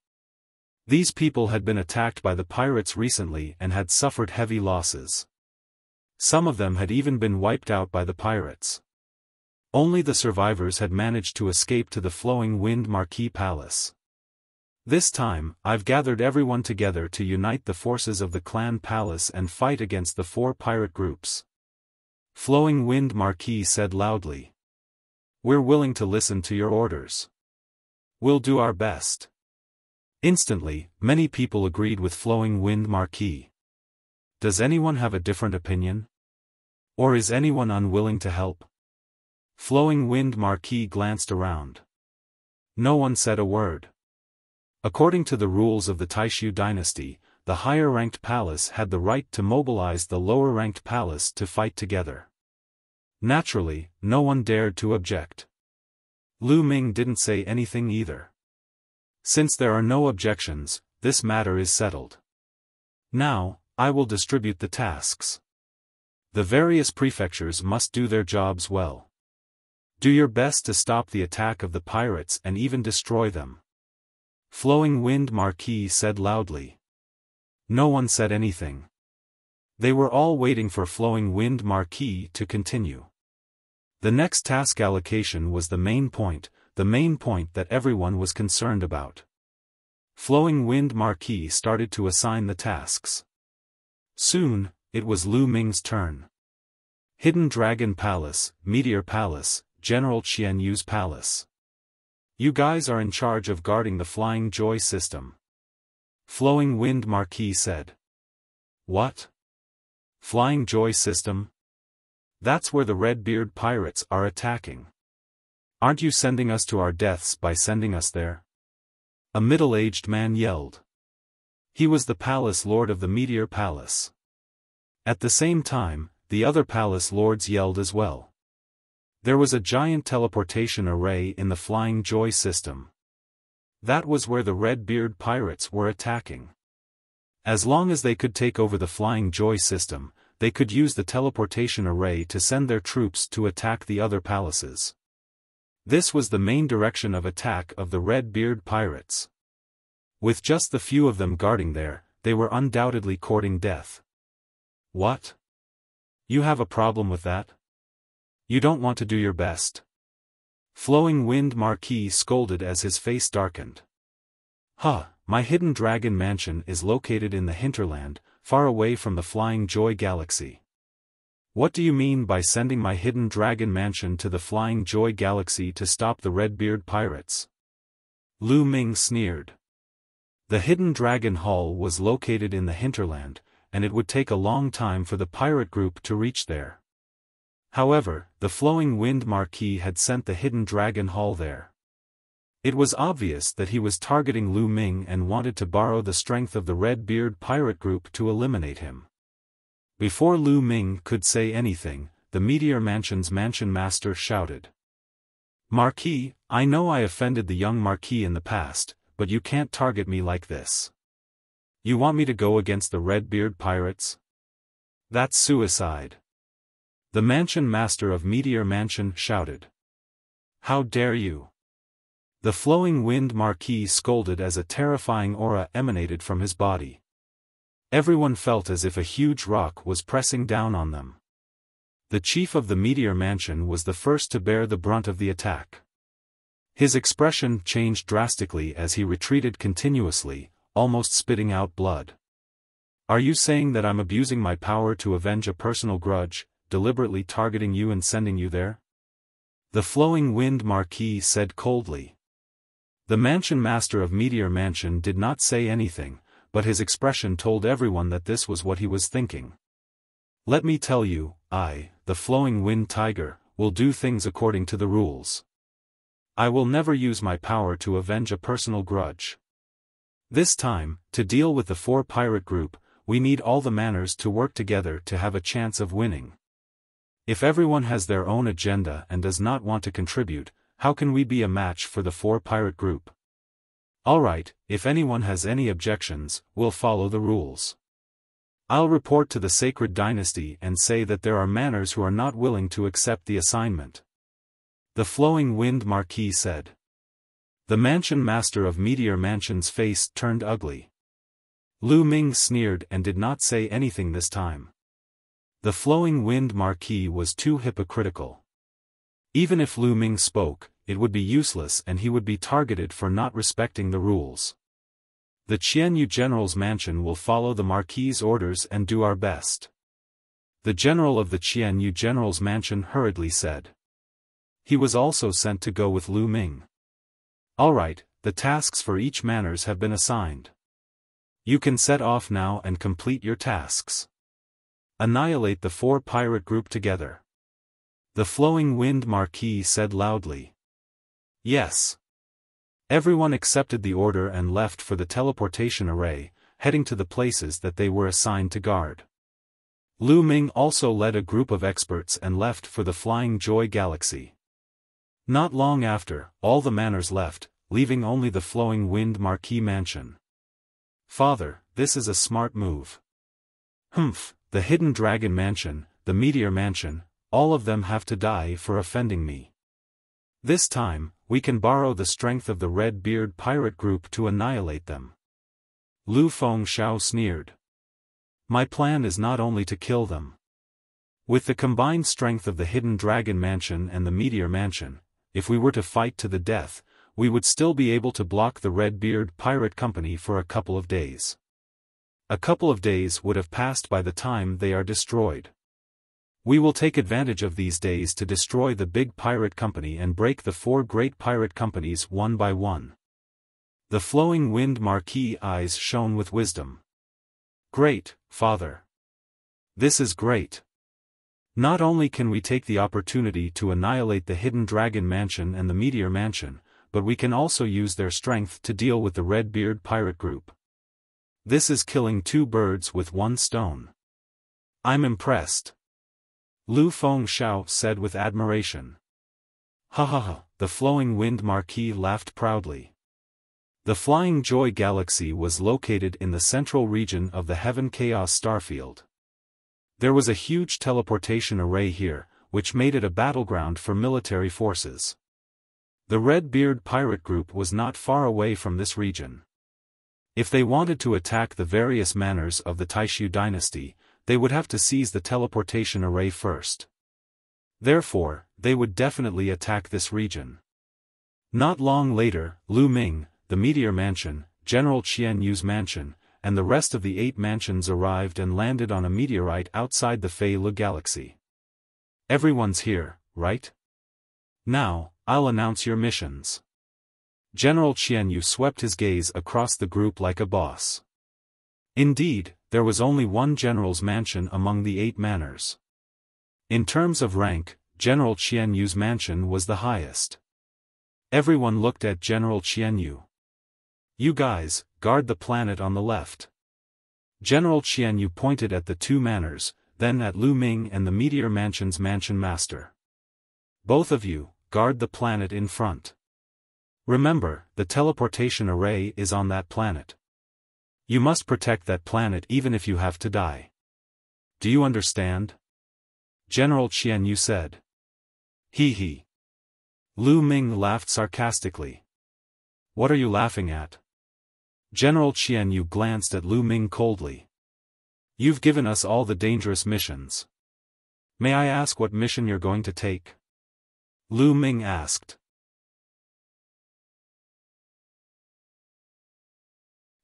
Speaker 1: These people had been attacked by the pirates recently and had suffered heavy losses. Some of them had even been wiped out by the pirates. Only the survivors had managed to escape to the Flowing Wind Marquee Palace. This time, I've gathered everyone together to unite the forces of the clan palace and fight against the 4 pirate groups. Flowing Wind Marquee said loudly. We're willing to listen to your orders. We'll do our best. Instantly, many people agreed with Flowing Wind Marquee. Does anyone have a different opinion? Or is anyone unwilling to help? Flowing Wind Marquee glanced around. No one said a word. According to the rules of the Taishu dynasty, the higher-ranked palace had the right to mobilize the lower-ranked palace to fight together. Naturally, no one dared to object. Lu Ming didn't say anything either. Since there are no objections, this matter is settled. Now, I will distribute the tasks. The various prefectures must do their jobs well. Do your best to stop the attack of the pirates and even destroy them. Flowing Wind Marquis said loudly. No one said anything. They were all waiting for Flowing Wind Marquis to continue. The next task allocation was the main point that everyone was concerned about. Flowing Wind Marquis started to assign the tasks. Soon, it was Lu Ming's turn. Hidden Dragon Palace, Meteor Palace, General Qian Yu's Palace. You guys are in charge of guarding the Flying Joy system. Flowing Wind Marquis said. What? Flying Joy system? That's where the Red-Beard pirates are attacking. Aren't you sending us to our deaths by sending us there? A middle-aged man yelled. He was the palace lord of the Meteor Palace. At the same time, the other palace lords yelled as well. There was a giant teleportation array in the Flying Joy system. That was where the Red-Beard pirates were attacking. As long as they could take over the Flying Joy system, they could use the teleportation array to send their troops to attack the other palaces. This was the main direction of attack of the Red-Beard pirates. With just the few of them guarding there, they were undoubtedly courting death. What? You have a problem with that? You don't want to do your best? Flowing Wind Marquis scolded as his face darkened. My hidden dragon mansion is located in the hinterland, far away from the Flying Joy Galaxy. What do you mean by sending my hidden dragon mansion to the Flying Joy Galaxy to stop the Red-Beard pirates? Lu Ming sneered. The hidden dragon hall was located in the hinterland, and it would take a long time for the pirate group to reach there. However, the Flowing Wind Marquis had sent the hidden dragon hall there. It was obvious that he was targeting Lu Ming and wanted to borrow the strength of the Red-Beard pirate group to eliminate him. Before Lu Ming could say anything, the Meteor Mansion's mansion master shouted. Marquis, I know I offended the young Marquis in the past, but you can't target me like this. You want me to go against the Red-Beard pirates? That's suicide. The mansion master of Meteor Mansion shouted. How dare you? The Flowing Wind Marquis scolded as a terrifying aura emanated from his body. Everyone felt as if a huge rock was pressing down on them. The chief of the Meteor Mansion was the first to bear the brunt of the attack. His expression changed drastically as he retreated continuously, almost spitting out blood. Are you saying that I'm abusing my power to avenge a personal grudge, deliberately targeting you and sending you there? The Flowing Wind Marquis said coldly. The mansion master of Meteor Mansion did not say anything, but his expression told everyone that this was what he was thinking. Let me tell you, I, the Flowing Wind Tiger, will do things according to the rules. I will never use my power to avenge a personal grudge. This time, to deal with the 4 pirate group, we need all the manners to work together to have a chance of winning. If everyone has their own agenda and does not want to contribute, how can we be a match for the 4 pirate group? Alright, if anyone has any objections, we'll follow the rules. I'll report to the Sacred Dynasty and say that there are manners who are not willing to accept the assignment. The Flowing Wind Marquis said. The mansion master of Meteor Mansion's face turned ugly. Lu Ming sneered and did not say anything this time. The Flowing Wind Marquis was too hypocritical. Even if Lu Ming spoke, it would be useless and he would be targeted for not respecting the rules. The Qianyu General's mansion will follow the Marquis's orders and do our best. The general of the Qianyu General's mansion hurriedly said. He was also sent to go with Lu Ming. Alright, the tasks for each manners have been assigned. You can set off now and complete your tasks. Annihilate the 4 pirate group together. The Flowing Wind Marquis said loudly. Yes. Everyone accepted the order and left for the teleportation array, heading to the places that they were assigned to guard. Lu Ming also led a group of experts and left for the Flying Joy Galaxy. Not long after, all the manors left, leaving only the Flowing Wind Marquis Mansion. Father, this is a smart move. Humph, the Hidden Dragon Mansion, the Meteor Mansion, all of them have to die for offending me. This time, we can borrow the strength of the Red Beard pirate group to annihilate them. Lu Fengxiao sneered. My plan is not only to kill them. With the combined strength of the Hidden Dragon Mansion and the Meteor Mansion, if we were to fight to the death, we would still be able to block the Red Beard Pirate Company for a couple of days. A couple of days would have passed by the time they are destroyed. We will take advantage of these days to destroy the big pirate company and break the 4 great pirate companies one by one. The Flowing Wind Marquis eyes shone with wisdom. Great, Father. This is great. Not only can we take the opportunity to annihilate the Hidden Dragon Mansion and the Meteor Mansion, but we can also use their strength to deal with the Red Beard Pirate Group. This is killing 2 birds with 1 stone. I'm impressed. Lu Fengxiao said with admiration. Ha ha ha, the Flowing Wind Marquis laughed proudly. The Flying Joy Galaxy was located in the central region of the Heaven Chaos Starfield. There was a huge teleportation array here, which made it a battleground for military forces. The Red Beard Pirate Group was not far away from this region. If they wanted to attack the various manors of the Taishu dynasty, they would have to seize the teleportation array first. Therefore, they would definitely attack this region. Not long later, Lu Ming, the Meteor Mansion, General Qian Yu's mansion, and the rest of the 8 mansions arrived and landed on a meteorite outside the Fei Lu Galaxy. Everyone's here, right? Now, I'll announce your missions. General Qian Yu swept his gaze across the group like a boss. Indeed, there was only one general's mansion among the 8 manors. In terms of rank, General Qian Yu's mansion was the highest. Everyone looked at General Qian Yu. You guys, guard the planet on the left. General Qian Yu pointed at the 2 manors, then at Lu Ming and the Meteor Mansion's mansion master. Both of you, guard the planet in front. Remember, the teleportation array is on that planet. You must protect that planet even if you have to die. Do you understand? General Qian Yu said. Hee hee. Lu Ming laughed sarcastically. What are you laughing at? General Qian Yu glanced at Lu Ming coldly. You've given us all the dangerous missions. May I ask what mission you're going to take? Lu Ming asked.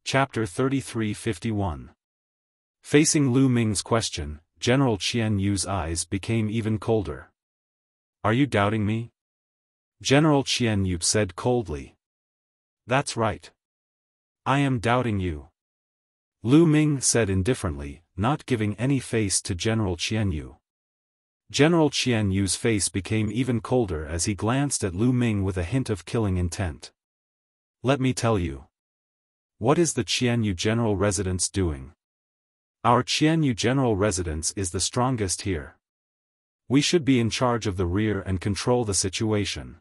Speaker 1: Chapter 3351. Facing Lu Ming's question, General Qian Yu's eyes became even colder. Are you doubting me? General Qian Yu said coldly. That's right. I am doubting you. Lu Ming said indifferently, not giving any face to General Qian Yu. General Qian Yu's face became even colder as he glanced at Lu Ming with a hint of killing intent. Let me tell you. What is the Qian Yu General Residence doing? Our Qian Yu General Residence is the strongest here. We should be in charge of the rear and control the situation.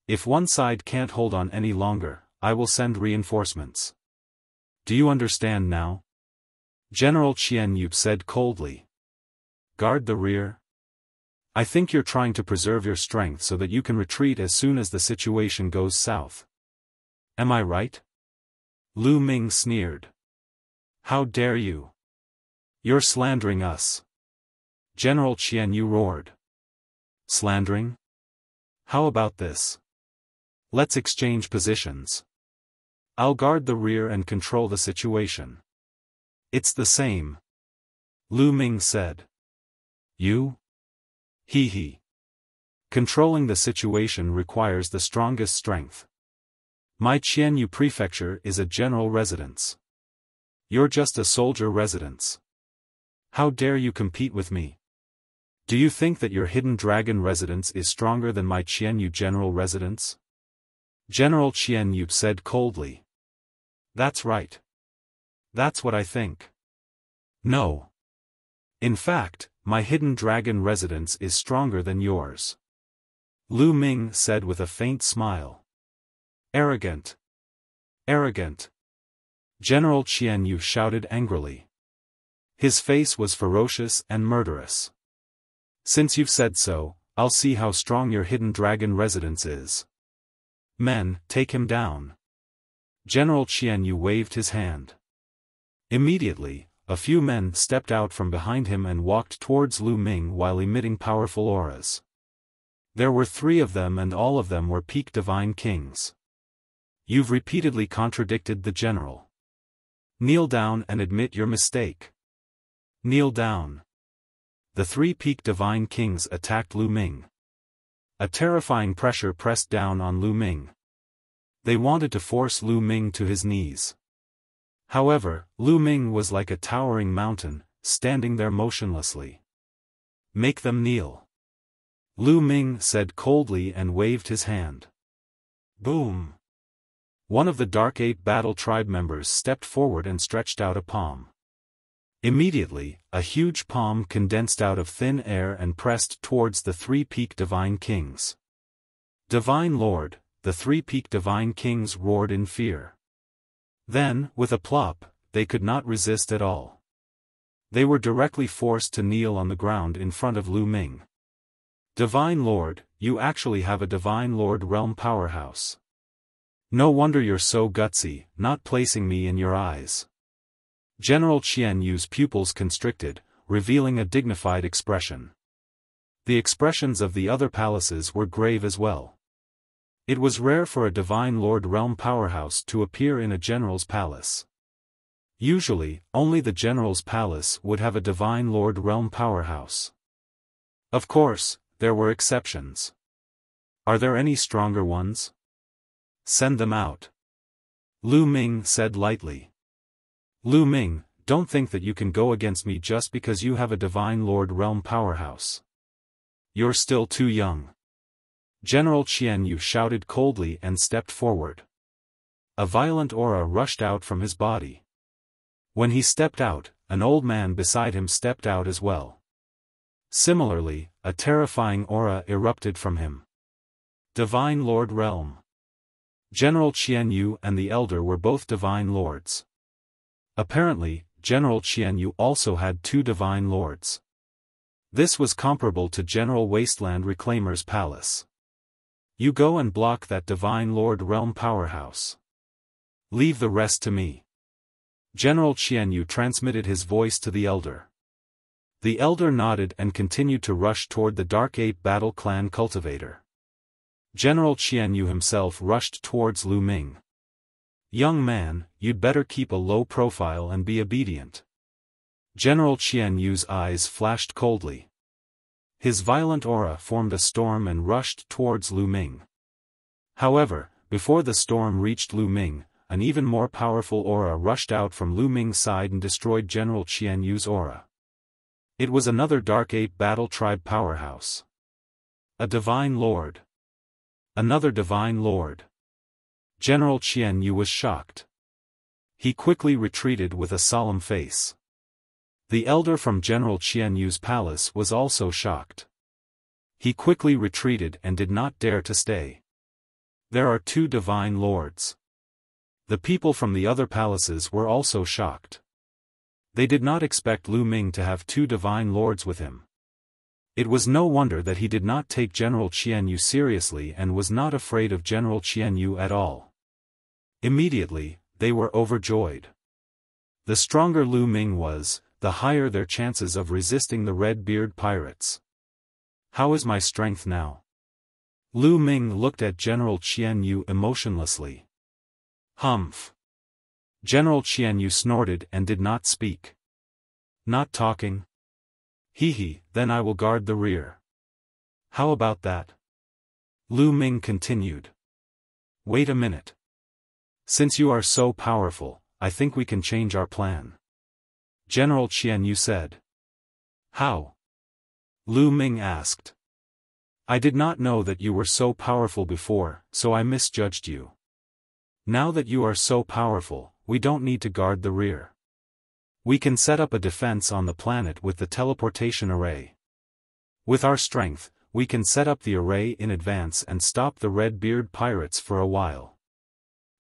Speaker 1: If one side can't hold on any longer, I will send reinforcements. Do you understand now? General Qian Yu said coldly. Guard the rear? I think you're trying to preserve your strength so that you can retreat as soon as the situation goes south. Am I right? Lu Ming sneered. How dare you? You're slandering us. General Qian Yu roared. Slandering? How about this? Let's exchange positions. I'll guard the rear and control the situation. It's the same. Lu Ming said. You? Hee hee. Controlling the situation requires the strongest strength. My Qian Yu prefecture is a general residence. You're just a soldier residence. How dare you compete with me? Do you think that your Hidden Dragon residence is stronger than my Qian Yu general residence? General Qian Yu said coldly. That's right. That's what I think. No. In fact, my hidden dragon residence is stronger than yours. Lu Ming said with a faint smile. Arrogant. Arrogant. General Qian Yu shouted angrily. His face was ferocious and murderous. Since you've said so, I'll see how strong your hidden dragon residence is. Men, take him down. General Qian Yu waved his hand. Immediately, a few men stepped out from behind him and walked towards Lu Ming while emitting powerful auras. There were 3 of them and all of them were peak divine kings. You've repeatedly contradicted the general. Kneel down and admit your mistake. Kneel down. The 3 peak divine kings attacked Lu Ming. A terrifying pressure pressed down on Lu Ming. They wanted to force Lu Ming to his knees. However, Lu Ming was like a towering mountain, standing there motionlessly. Make them kneel. Lu Ming said coldly and waved his hand. Boom! One of the Dark Ape Battle Tribe members stepped forward and stretched out a palm. Immediately, a huge palm condensed out of thin air and pressed towards the 3 peak divine kings. Divine Lord, the 3 peak divine kings roared in fear. Then, with a plop, they could not resist at all. They were directly forced to kneel on the ground in front of Lu Ming. Divine Lord, you actually have a Divine Lord realm powerhouse. No wonder you're so gutsy, not placing me in your eyes. General Qian Yu's pupils constricted, revealing a dignified expression. The expressions of the other palaces were grave as well. It was rare for a Divine Lord realm powerhouse to appear in a general's palace. Usually, only the general's palace would have a Divine Lord realm powerhouse. Of course, there were exceptions. Are there any stronger ones? Send them out. Lu Ming said lightly. Lu Ming, don't think that you can go against me just because you have a Divine Lord realm powerhouse. You're still too young. General Qian Yu shouted coldly and stepped forward. A violent aura rushed out from his body. When he stepped out, an old man beside him stepped out as well. Similarly, a terrifying aura erupted from him. Divine Lord Realm. General Qian Yu and the Elder were both Divine Lords. Apparently, General Qian Yu also had 2 Divine Lords. This was comparable to General Wasteland Reclaimer's palace. You go and block that Divine Lord realm powerhouse. Leave the rest to me. General Qian Yu transmitted his voice to the Elder. The Elder nodded and continued to rush toward the Dark Ape Battle Clan cultivator. General Qian Yu himself rushed towards Lu Ming. Young man, you'd better keep a low profile and be obedient. General Qian Yu's eyes flashed coldly. His violent aura formed a storm and rushed towards Lu Ming. However, before the storm reached Lu Ming, an even more powerful aura rushed out from Lu Ming's side and destroyed General Qian Yu's aura. It was another Dark Ape Battle Tribe powerhouse. A Divine Lord. Another Divine Lord. General Qian Yu was shocked. He quickly retreated with a solemn face. The Elder from General Qian Yu's palace was also shocked. He quickly retreated and did not dare to stay. There are 2 Divine Lords. The people from the other palaces were also shocked. They did not expect Lu Ming to have 2 Divine Lords with him. It was no wonder that he did not take General Qian Yu seriously and was not afraid of General Qian Yu at all. Immediately, they were overjoyed. The stronger Lu Ming was, the higher their chances of resisting the Red-Beard pirates. How is my strength now? Lu Ming looked at General Qian Yu emotionlessly. Humph. General Qian Yu snorted and did not speak. Not talking? Hee, then I will guard the rear. How about that? Lu Ming continued. Wait a minute. Since you are so powerful, I think we can change our plan. General Qian Yu said. How? Lu Ming asked. I did not know that you were so powerful before, so I misjudged you. Now that you are so powerful, we don't need to guard the rear. We can set up a defense on the planet with the teleportation array. With our strength, we can set up the array in advance and stop the Red-Beard pirates for a while.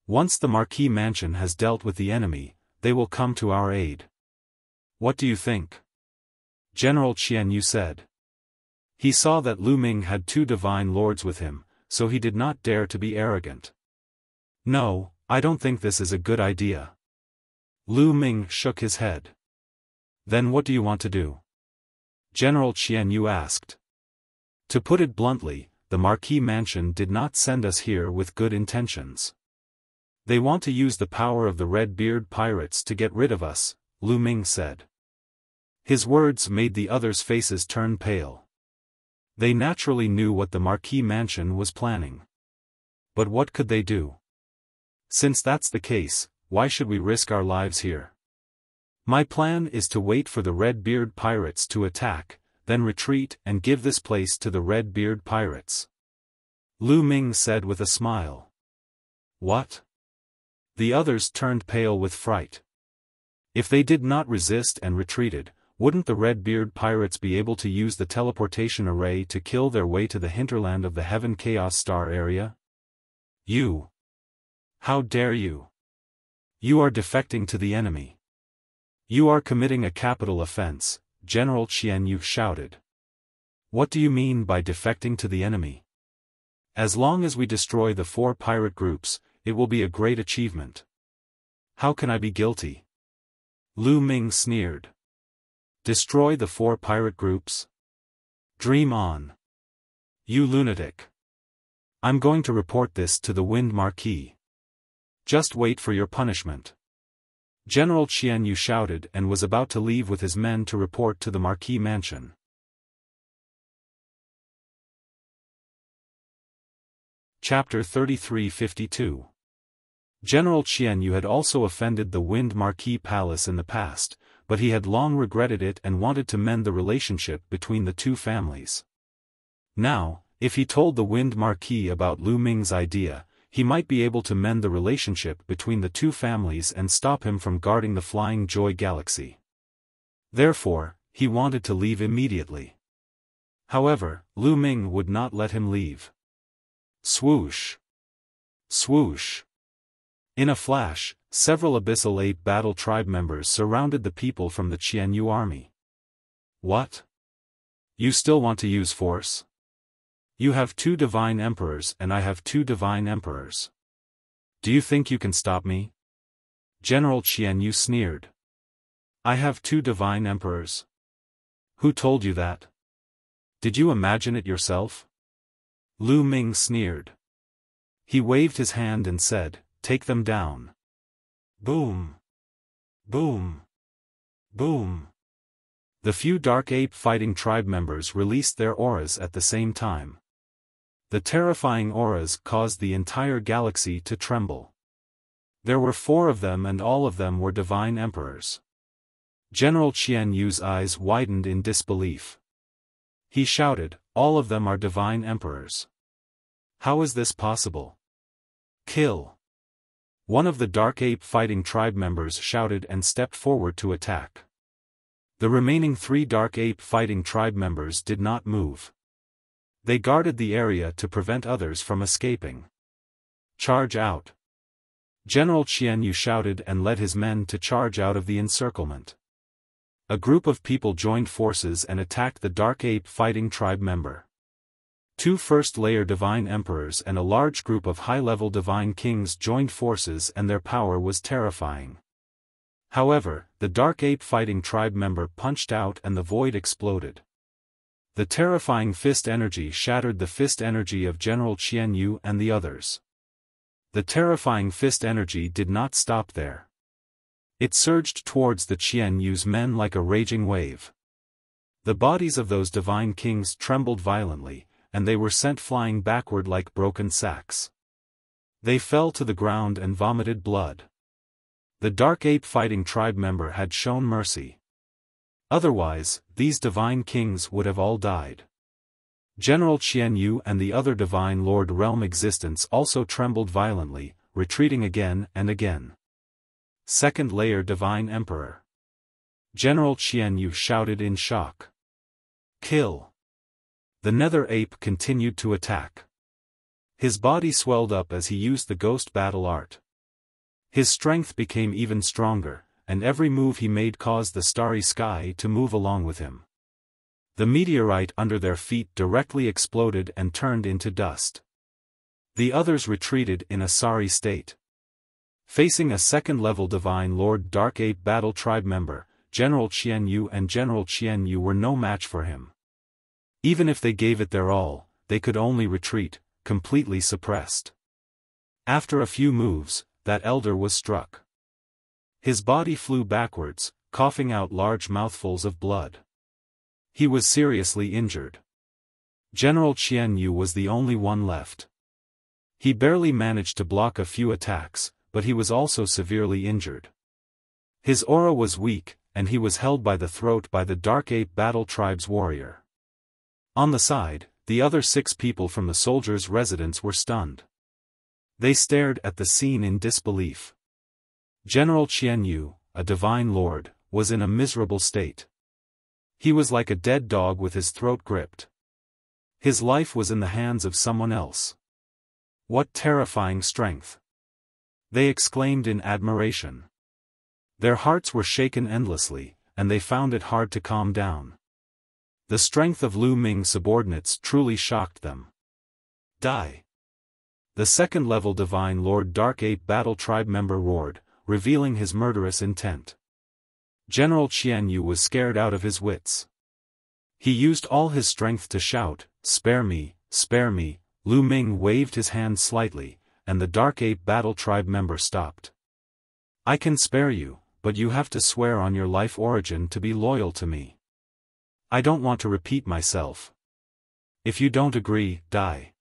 Speaker 1: Once the Marquis Mansion has dealt with the enemy, they will come to our aid. What do you think? General Qian Yu said. He saw that Lu Ming had 2 divine lords with him, so he did not dare to be arrogant. No, I don't think this is a good idea. Lu Ming shook his head. Then what do you want to do? General Qian Yu asked. To put it bluntly, the Marquis Mansion did not send us here with good intentions. They want to use the power of the Red-Beard pirates to get rid of us, Lu Ming said. His words made the others' faces turn pale. They naturally knew what the Marquis Mansion was planning. But what could they do? Since that's the case, why should we risk our lives here? My plan is to wait for the Red-Beard pirates to attack, then retreat and give this place to the Red-Beard pirates. Lu Ming said with a smile. What? The others turned pale with fright. If they did not resist and retreated, wouldn't the Red-Beard pirates be able to use the teleportation array to kill their way to the hinterland of the Heaven Chaos Star area? You! How dare you! You are defecting to the enemy. You are committing a capital offense, General Qian Yu shouted. What do you mean by defecting to the enemy? As long as we destroy the 4 pirate groups, it will be a great achievement. How can I be guilty? Lu Ming sneered. Destroy the 4 pirate groups? Dream on. You lunatic. I'm going to report this to the Wind Marquis. Just wait for your punishment. General Qian Yu shouted and was about to leave with his men to report to the Marquis Mansion. Chapter 3352. General Qian Yu had also offended the Wind Marquis Palace in the past, but he had long regretted it and wanted to mend the relationship between the 2 families. Now, if he told the Wind Marquis about Lu Ming's idea, he might be able to mend the relationship between the 2 families and stop him from guarding the Flying Joy Galaxy. Therefore, he wanted to leave immediately. However, Lu Ming would not let him leave. Swoosh! Swoosh! In a flash, several Abyssal Ape Battle Tribe members surrounded the people from the Qian Yu army. What? You still want to use force? You have 2 divine emperors and I have 2 divine emperors. Do you think you can stop me? General Qian Yu sneered. I have 2 divine emperors. Who told you that? Did you imagine it yourself? Lu Ming sneered. He waved his hand and said, Take them down. Boom! Boom! Boom! The few Dark Ape Fighting Tribe members released their auras at the same time. The terrifying auras caused the entire galaxy to tremble. There were 4 of them and all of them were divine emperors. General Qian Yu's eyes widened in disbelief. He shouted, All of them are divine emperors. How is this possible? Kill! One of the Dark Ape Fighting Tribe members shouted and stepped forward to attack. The remaining 3 Dark Ape Fighting Tribe members did not move. They guarded the area to prevent others from escaping. Charge out! General Qian Yu shouted and led his men to charge out of the encirclement. A group of people joined forces and attacked the Dark Ape Fighting Tribe member. 2 first-layer divine emperors and a large group of high-level divine kings joined forces and their power was terrifying. However, the Dark Ape Fighting Tribe member punched out and the void exploded. The terrifying fist energy shattered the fist energy of General Qian Yu and the others. The terrifying fist energy did not stop there. It surged towards the Qian Yu's men like a raging wave. The bodies of those divine kings trembled violently, and they were sent flying backward like broken sacks. They fell to the ground and vomited blood. The Dark Ape Fighting Tribe member had shown mercy. Otherwise, these divine kings would have all died. General Qian Yu and the other Divine Lord Realm existence also trembled violently, retreating again and again. Second layer Divine Emperor. General Qianyu shouted in shock. Kill! The nether ape continued to attack. His body swelled up as he used the ghost battle art. His strength became even stronger, and every move he made caused the starry sky to move along with him. The meteorite under their feet directly exploded and turned into dust. The others retreated in a sorry state. Facing a second-level Divine Lord Dark Ape Battle Tribe member, General Qianyu and General Qianyu were no match for him. Even if they gave it their all, they could only retreat, completely suppressed. After a few moves, that elder was struck. His body flew backwards, coughing out large mouthfuls of blood. He was seriously injured. General Qianyu was the only one left. He barely managed to block a few attacks, but he was also severely injured. His aura was weak, and he was held by the throat by the Dark Ape Battle Tribe's warrior. On the side, the other 6 people from the soldiers' residence were stunned. They stared at the scene in disbelief. General Qianyu, a divine lord, was in a miserable state. He was like a dead dog with his throat gripped. His life was in the hands of someone else. What terrifying strength! They exclaimed in admiration. Their hearts were shaken endlessly, and they found it hard to calm down. The strength of Lu Ming's subordinates truly shocked them. Die! The second-level Divine Lord Dark Ape Battle Tribe member roared, revealing his murderous intent. General Qianyu was scared out of his wits. He used all his strength to shout, "Spare me, spare me!" Lu Ming waved his hand slightly, and the Dark Ape Battle Tribe member stopped. "I can spare you, but you have to swear on your life origin to be loyal to me. I don't want to repeat myself. If you don't agree, die."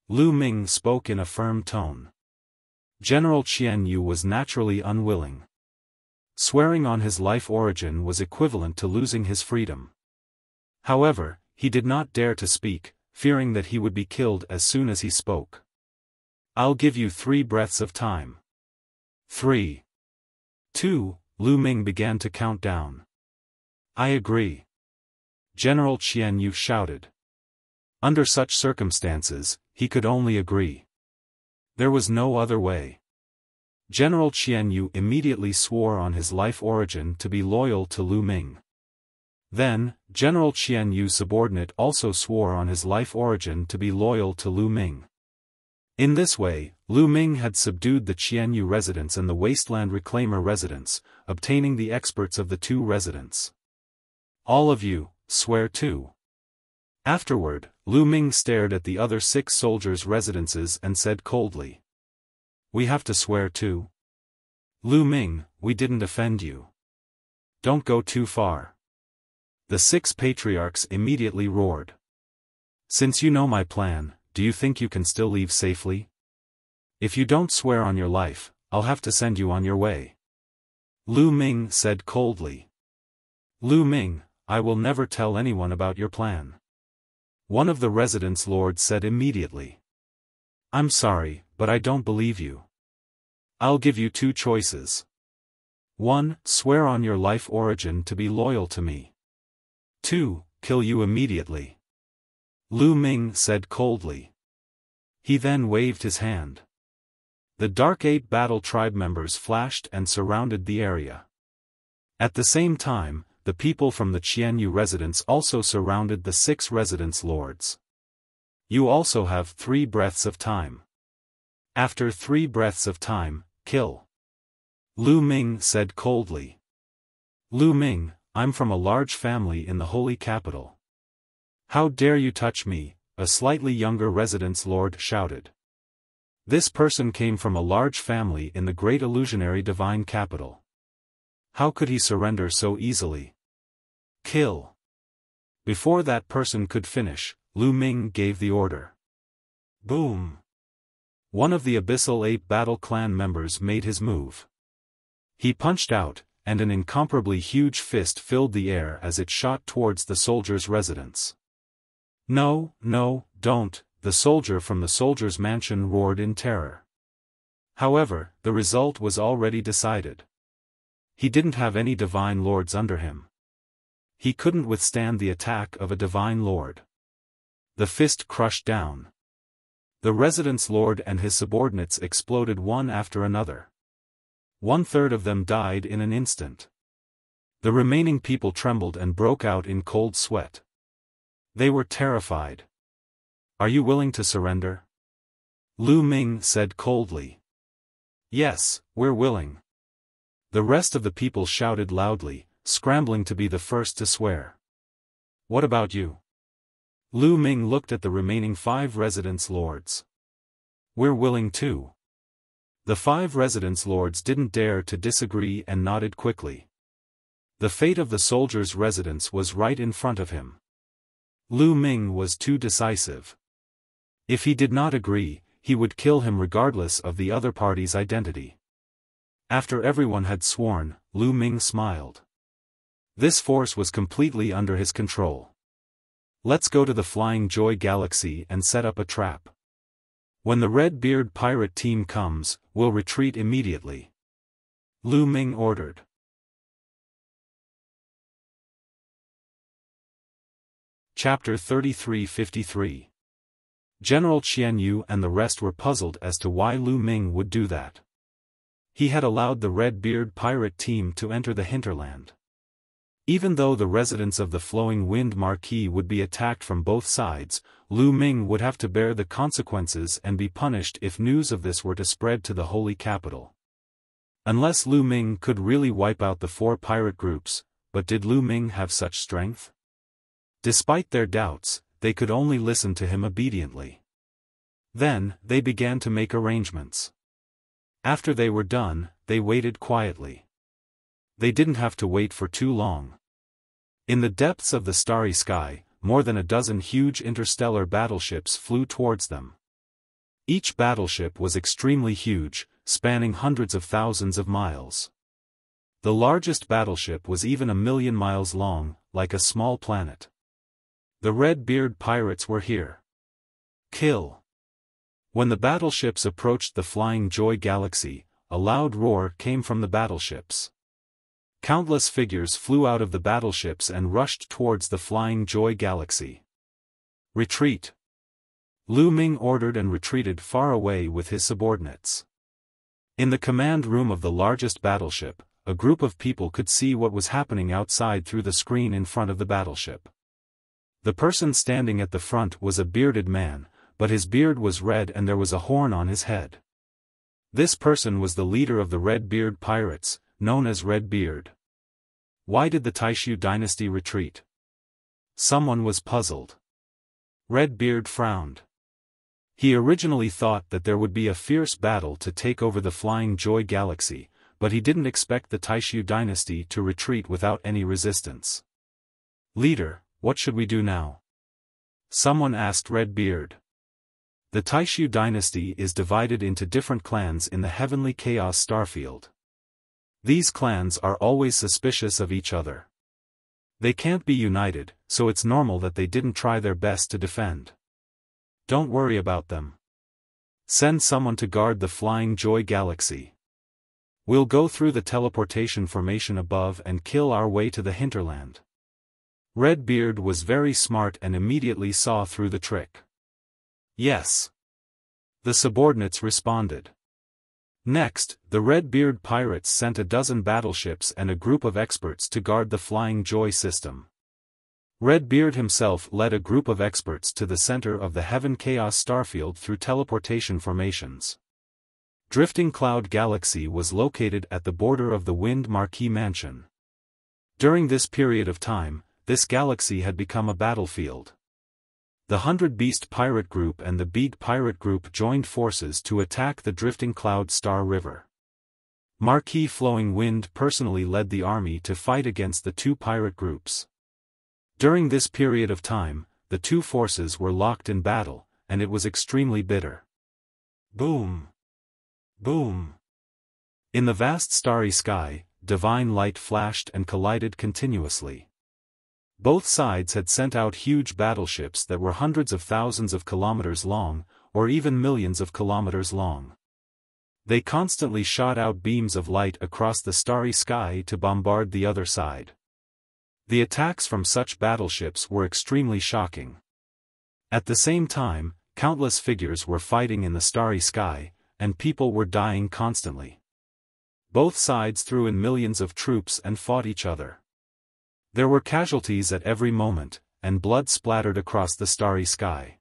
Speaker 1: Lu Ming spoke in a firm tone. General Qianyu was naturally unwilling. Swearing on his life origin was equivalent to losing his freedom. However, he did not dare to speak, fearing that he would be killed as soon as he spoke. "I'll give you 3 breaths of time." 3, 2, Lu Ming began to count down. "I agree." General Qianyu shouted. Under such circumstances, he could only agree. There was no other way. General Qianyu immediately swore on his life origin to be loyal to Lu Ming. Then, General Qianyu's subordinate also swore on his life origin to be loyal to Lu Ming. In this way, Lu Ming had subdued the Qianyu residents and the Wasteland Reclaimer residents, obtaining the experts of the 2 residents. "All of you, swear too." Afterward, Lu Ming stared at the other 6 soldiers' residences and said coldly, "We have to swear too? Lu Ming, we didn't offend you. Don't go too far." The 6 patriarchs immediately roared. "Since you know my plan, do you think you can still leave safely? If you don't swear on your life, I'll have to send you on your way." Lu Ming said coldly. "Lu Ming, I will never tell anyone about your plan." One of the residence lords said immediately. "I'm sorry, but I don't believe you. I'll give you 2 choices. 1. Swear on your life origin to be loyal to me. 2. Kill you immediately." Lu Ming said coldly. He then waved his hand. The Dark Ape Battle Tribe members flashed and surrounded the area. At the same time, the people from the Qianyu residence also surrounded the 6 residence lords. "You also have 3 breaths of time. After 3 breaths of time, kill." Lu Ming said coldly. "Lu Ming, I'm from a large family in the holy capital. How dare you touch me?" a slightly younger residence lord shouted. This person came from a large family in the great illusionary divine capital. How could he surrender so easily? "Kill." Before that person could finish, Lu Ming gave the order. Boom! One of the Abyssal Ape Battle Clan members made his move. He punched out, and an incomparably huge fist filled the air as it shot towards the soldier's residence. "No, no, don't," the soldier from the soldier's mansion roared in terror. However, the result was already decided. He didn't have any divine lords under him. He couldn't withstand the attack of a divine lord. The fist crushed down. The residence lord and his subordinates exploded one after another. 1/3 of them died in an instant. The remaining people trembled and broke out in cold sweat. They were terrified. "Are you willing to surrender?" Lu Ming said coldly. "Yes, we're willing." The rest of the people shouted loudly, scrambling to be the first to swear. "What about you?" Lu Ming looked at the remaining 5 residence lords. "We're willing too." The 5 residence lords didn't dare to disagree and nodded quickly. The fate of the soldier's residence was right in front of him. Lu Ming was too decisive. If he did not agree, he would kill him regardless of the other party's identity. After everyone had sworn, Lu Ming smiled. This force was completely under his control. "Let's go to the Flying Joy Galaxy and set up a trap. When the Red-Beard pirate team comes, we'll retreat immediately," Lu Ming ordered. Chapter 3353. General Qian Yu and the rest were puzzled as to why Lu Ming would do that. He had allowed the Red-Beard pirate team to enter the hinterland. Even though the residents of the Flowing Wind Marquis would be attacked from both sides, Lu Ming would have to bear the consequences and be punished if news of this were to spread to the holy capital. Unless Lu Ming could really wipe out the 4 pirate groups, but did Lu Ming have such strength? Despite their doubts, they could only listen to him obediently. Then, they began to make arrangements. After they were done, they waited quietly. They didn't have to wait for too long. In the depths of the starry sky, more than a dozen huge interstellar battleships flew towards them. Each battleship was extremely huge, spanning hundreds of thousands of miles. The largest battleship was even 1,000,000 miles long, like a small planet. The Red-Beard pirates were here. Kill! When the battleships approached the Flying Joy Galaxy, a loud roar came from the battleships. Countless figures flew out of the battleships and rushed towards the Flying Joy Galaxy. Retreat! Lu Ming ordered and retreated far away with his subordinates. In the command room of the largest battleship, a group of people could see what was happening outside through the screen in front of the battleship. The person standing at the front was a bearded man, but his beard was red and there was a horn on his head. This person was the leader of the Red-Beard pirates, known as Red-Beard. Why did the Taishu dynasty retreat? Someone was puzzled. Red-Beard frowned. He originally thought that there would be a fierce battle to take over the Flying Joy Galaxy, but he didn't expect the Taishu dynasty to retreat without any resistance. "Leader, what should we do now?" someone asked Red-Beard. The Taishu dynasty is divided into different clans in the heavenly chaos starfield. These clans are always suspicious of each other. They can't be united, so it's normal that they didn't try their best to defend. Don't worry about them. Send someone to guard the Flying Joy Galaxy. We'll go through the teleportation formation above and kill our way to the hinterland. Red-Beard was very smart and immediately saw through the trick. Yes. The subordinates responded. Next, the Red-Beard pirates sent a dozen battleships and a group of experts to guard the Flying Joy system. Red-Beard himself led a group of experts to the center of the Heaven Chaos Starfield through teleportation formations. Drifting Cloud Galaxy was located at the border of the Wind Marquis Mansion. During this period of time, this galaxy had become a battlefield. The 100 Beast Pirate Group and the Beat Pirate Group joined forces to attack the Drifting Cloud Star River. Marquis Flowing Wind personally led the army to fight against the 2 pirate groups. During this period of time, the 2 forces were locked in battle, and it was extremely bitter. Boom! Boom! In the vast starry sky, divine light flashed and collided continuously. Both sides had sent out huge battleships that were hundreds of thousands of kilometers long, or even millions of kilometers long. They constantly shot out beams of light across the starry sky to bombard the other side. The attacks from such battleships were extremely shocking. At the same time, countless figures were fighting in the starry sky, and people were dying constantly. Both sides threw in millions of troops and fought each other. There were casualties at every moment, and blood splattered across the starry sky.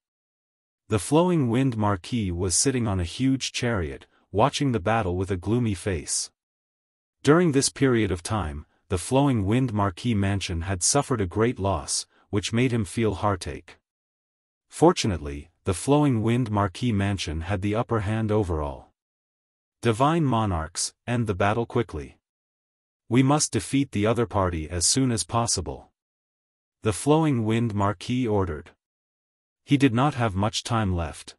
Speaker 1: The flowing wind Marquis was sitting on a huge chariot, watching the battle with a gloomy face. During this period of time, the flowing wind Marquis mansion had suffered a great loss, which made him feel heartache. Fortunately, the flowing wind Marquis mansion had the upper hand overall. Divine monarchs, end the battle quickly. We must defeat the other party as soon as possible. The flowing wind Marquis ordered. He did not have much time left.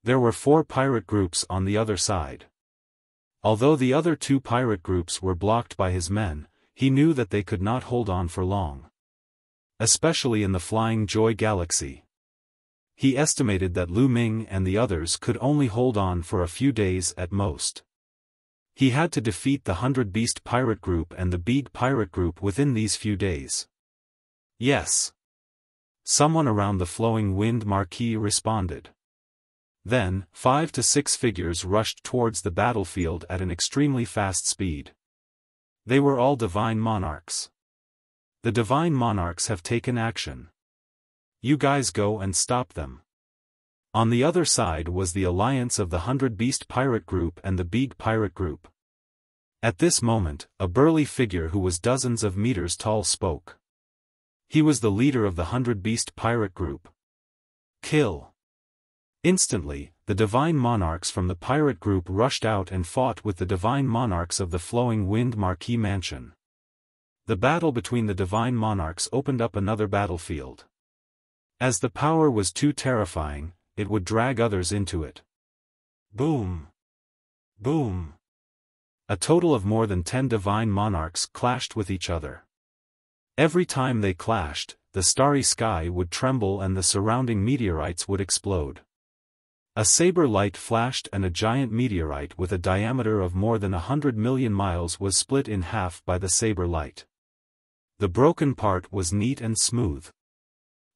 Speaker 1: There were 4 pirate groups on the other side. Although the other 2 pirate groups were blocked by his men, he knew that they could not hold on for long. Especially in the Flying Joy Galaxy. He estimated that Lu Ming and the others could only hold on for a few days at most. He had to defeat the 100 Beast Pirate Group and the Beag Pirate Group within these few days. Yes. Someone around the flowing wind Marquis responded. Then, 5 to 6 figures rushed towards the battlefield at an extremely fast speed. They were all divine monarchs. The divine monarchs have taken action. You guys go and stop them. On the other side was the alliance of the 100 Beast Pirate Group and the Beag Pirate Group. At this moment, a burly figure who was dozens of meters tall spoke. He was the leader of the 100 Beast Pirate Group. Kill. Instantly, the divine monarchs from the pirate group rushed out and fought with the divine monarchs of the flowing wind Marquis mansion. The battle between the divine monarchs opened up another battlefield. As the power was too terrifying, it would drag others into it. Boom! Boom! A total of more than 10 divine monarchs clashed with each other. Every time they clashed, the starry sky would tremble and the surrounding meteorites would explode. A saber light flashed and a giant meteorite with a diameter of more than 100 million miles was split in half by the saber light. The broken part was neat and smooth.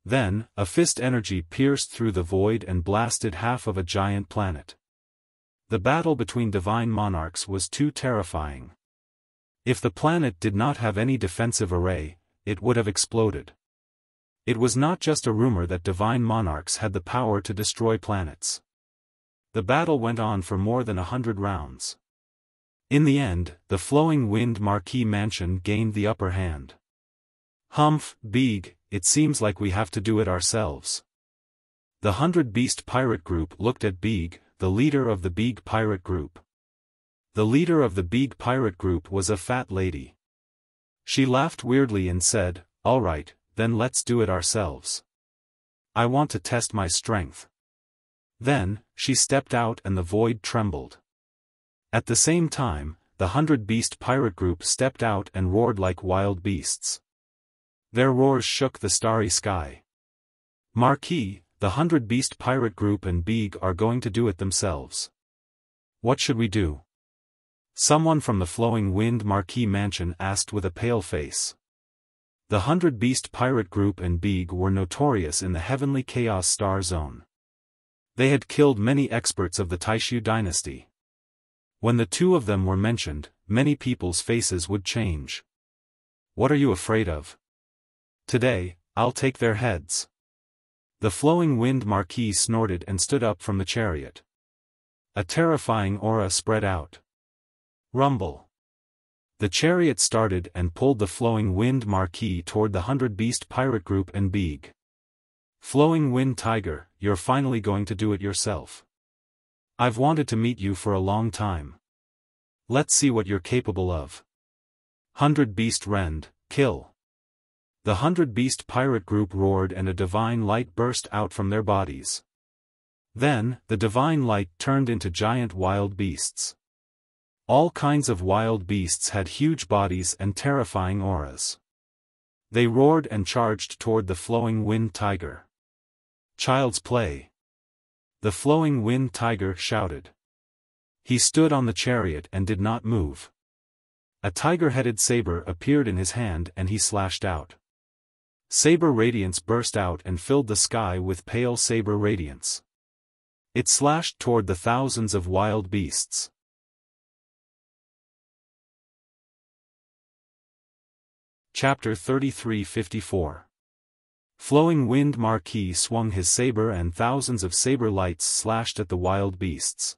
Speaker 1: Then, a fist energy pierced through the void and blasted half of a giant planet. The battle between divine monarchs was too terrifying. If the planet did not have any defensive array, it would have exploded. It was not just a rumor that divine monarchs had the power to destroy planets. The battle went on for more than 100 rounds. In the end, the flowing wind Marquis mansion gained the upper hand. Humph, Beag, it seems like we have to do it ourselves. The 100 Beast Pirate Group looked at Beag, the leader of the Beag Pirate Group. The leader of the Beag Pirate Group was a fat lady. She laughed weirdly and said, "All right, then let's do it ourselves. I want to test my strength." Then, she stepped out and the void trembled. At the same time, the 100 Beast Pirate Group stepped out and roared like wild beasts. Their roars shook the starry sky. Marquis, the 100 Beast Pirate Group and Beag are going to do it themselves. What should we do? Someone from the flowing wind Marquis mansion asked with a pale face. The 100 Beast Pirate Group and Beag were notorious in the heavenly chaos star zone. They had killed many experts of the Taishu dynasty. When the two of them were mentioned, many people's faces would change. What are you afraid of? Today, I'll take their heads. The flowing wind Marquis snorted and stood up from the chariot. A terrifying aura spread out. Rumble. The chariot started and pulled the flowing wind Marquis toward the 100 Beast Pirate Group and Beag. Flowing Wind Tiger, you're finally going to do it yourself. I've wanted to meet you for a long time. Let's see what you're capable of. 100 Beast Rend, kill. The 100 Beast Pirate Group roared and a divine light burst out from their bodies. Then, the divine light turned into giant wild beasts. All kinds of wild beasts had huge bodies and terrifying auras. They roared and charged toward the flowing wind tiger. Child's play. The flowing wind tiger shouted. He stood on the chariot and did not move. A tiger-headed saber appeared in his hand and he slashed out. Saber radiance burst out and filled the sky with pale saber radiance. It slashed toward the thousands of wild beasts. Chapter 33-54. Flowing Wind Marquis swung his saber and thousands of saber lights slashed at the wild beasts.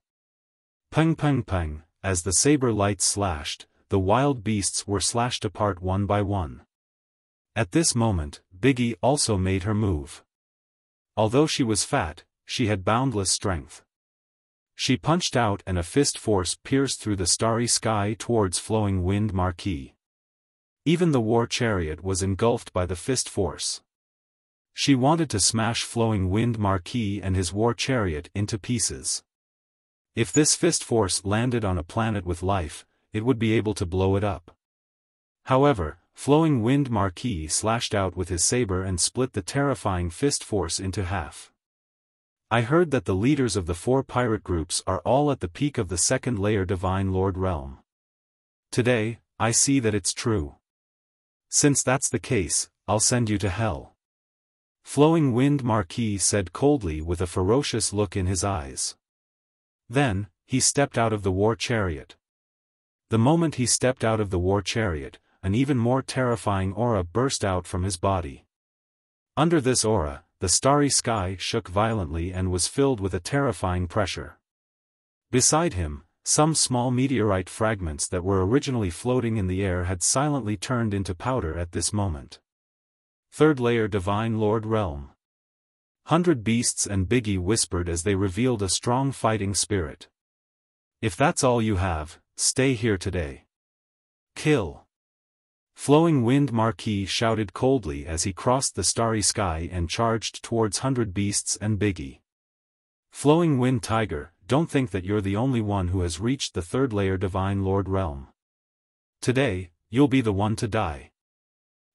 Speaker 1: Peng peng peng, as the saber lights slashed, the wild beasts were slashed apart one by one. At this moment, Biggie also made her move. Although she was fat, she had boundless strength. She punched out and a fist force pierced through the starry sky towards Flowing Wind Marquis. Even the war chariot was engulfed by the fist force. She wanted to smash Flowing Wind Marquis and his war chariot into pieces. If this fist force landed on a planet with life, it would be able to blow it up. However, Flowing Wind Marquis slashed out with his saber and split the terrifying fist force into half. I heard that the leaders of the 4 pirate groups are all at the peak of the second layer Divine Lord realm. Today, I see that it's true. Since that's the case, I'll send you to hell. Flowing Wind Marquis said coldly with a ferocious look in his eyes. Then, he stepped out of the war chariot. The moment he stepped out of the war chariot, an even more terrifying aura burst out from his body. Under this aura, the starry sky shook violently and was filled with a terrifying pressure. Beside him, some small meteorite fragments that were originally floating in the air had silently turned into powder at this moment. Third layer Divine Lord realm. 100 Beasts and Biggie whispered as they revealed a strong fighting spirit. If that's all you have, stay here today. Kill. Flowing Wind Marquis shouted coldly as he crossed the starry sky and charged towards 100 Beasts and Biggie. Flowing Wind Tiger, don't think that you're the only one who has reached the third layer Divine Lord realm. Today, you'll be the one to die.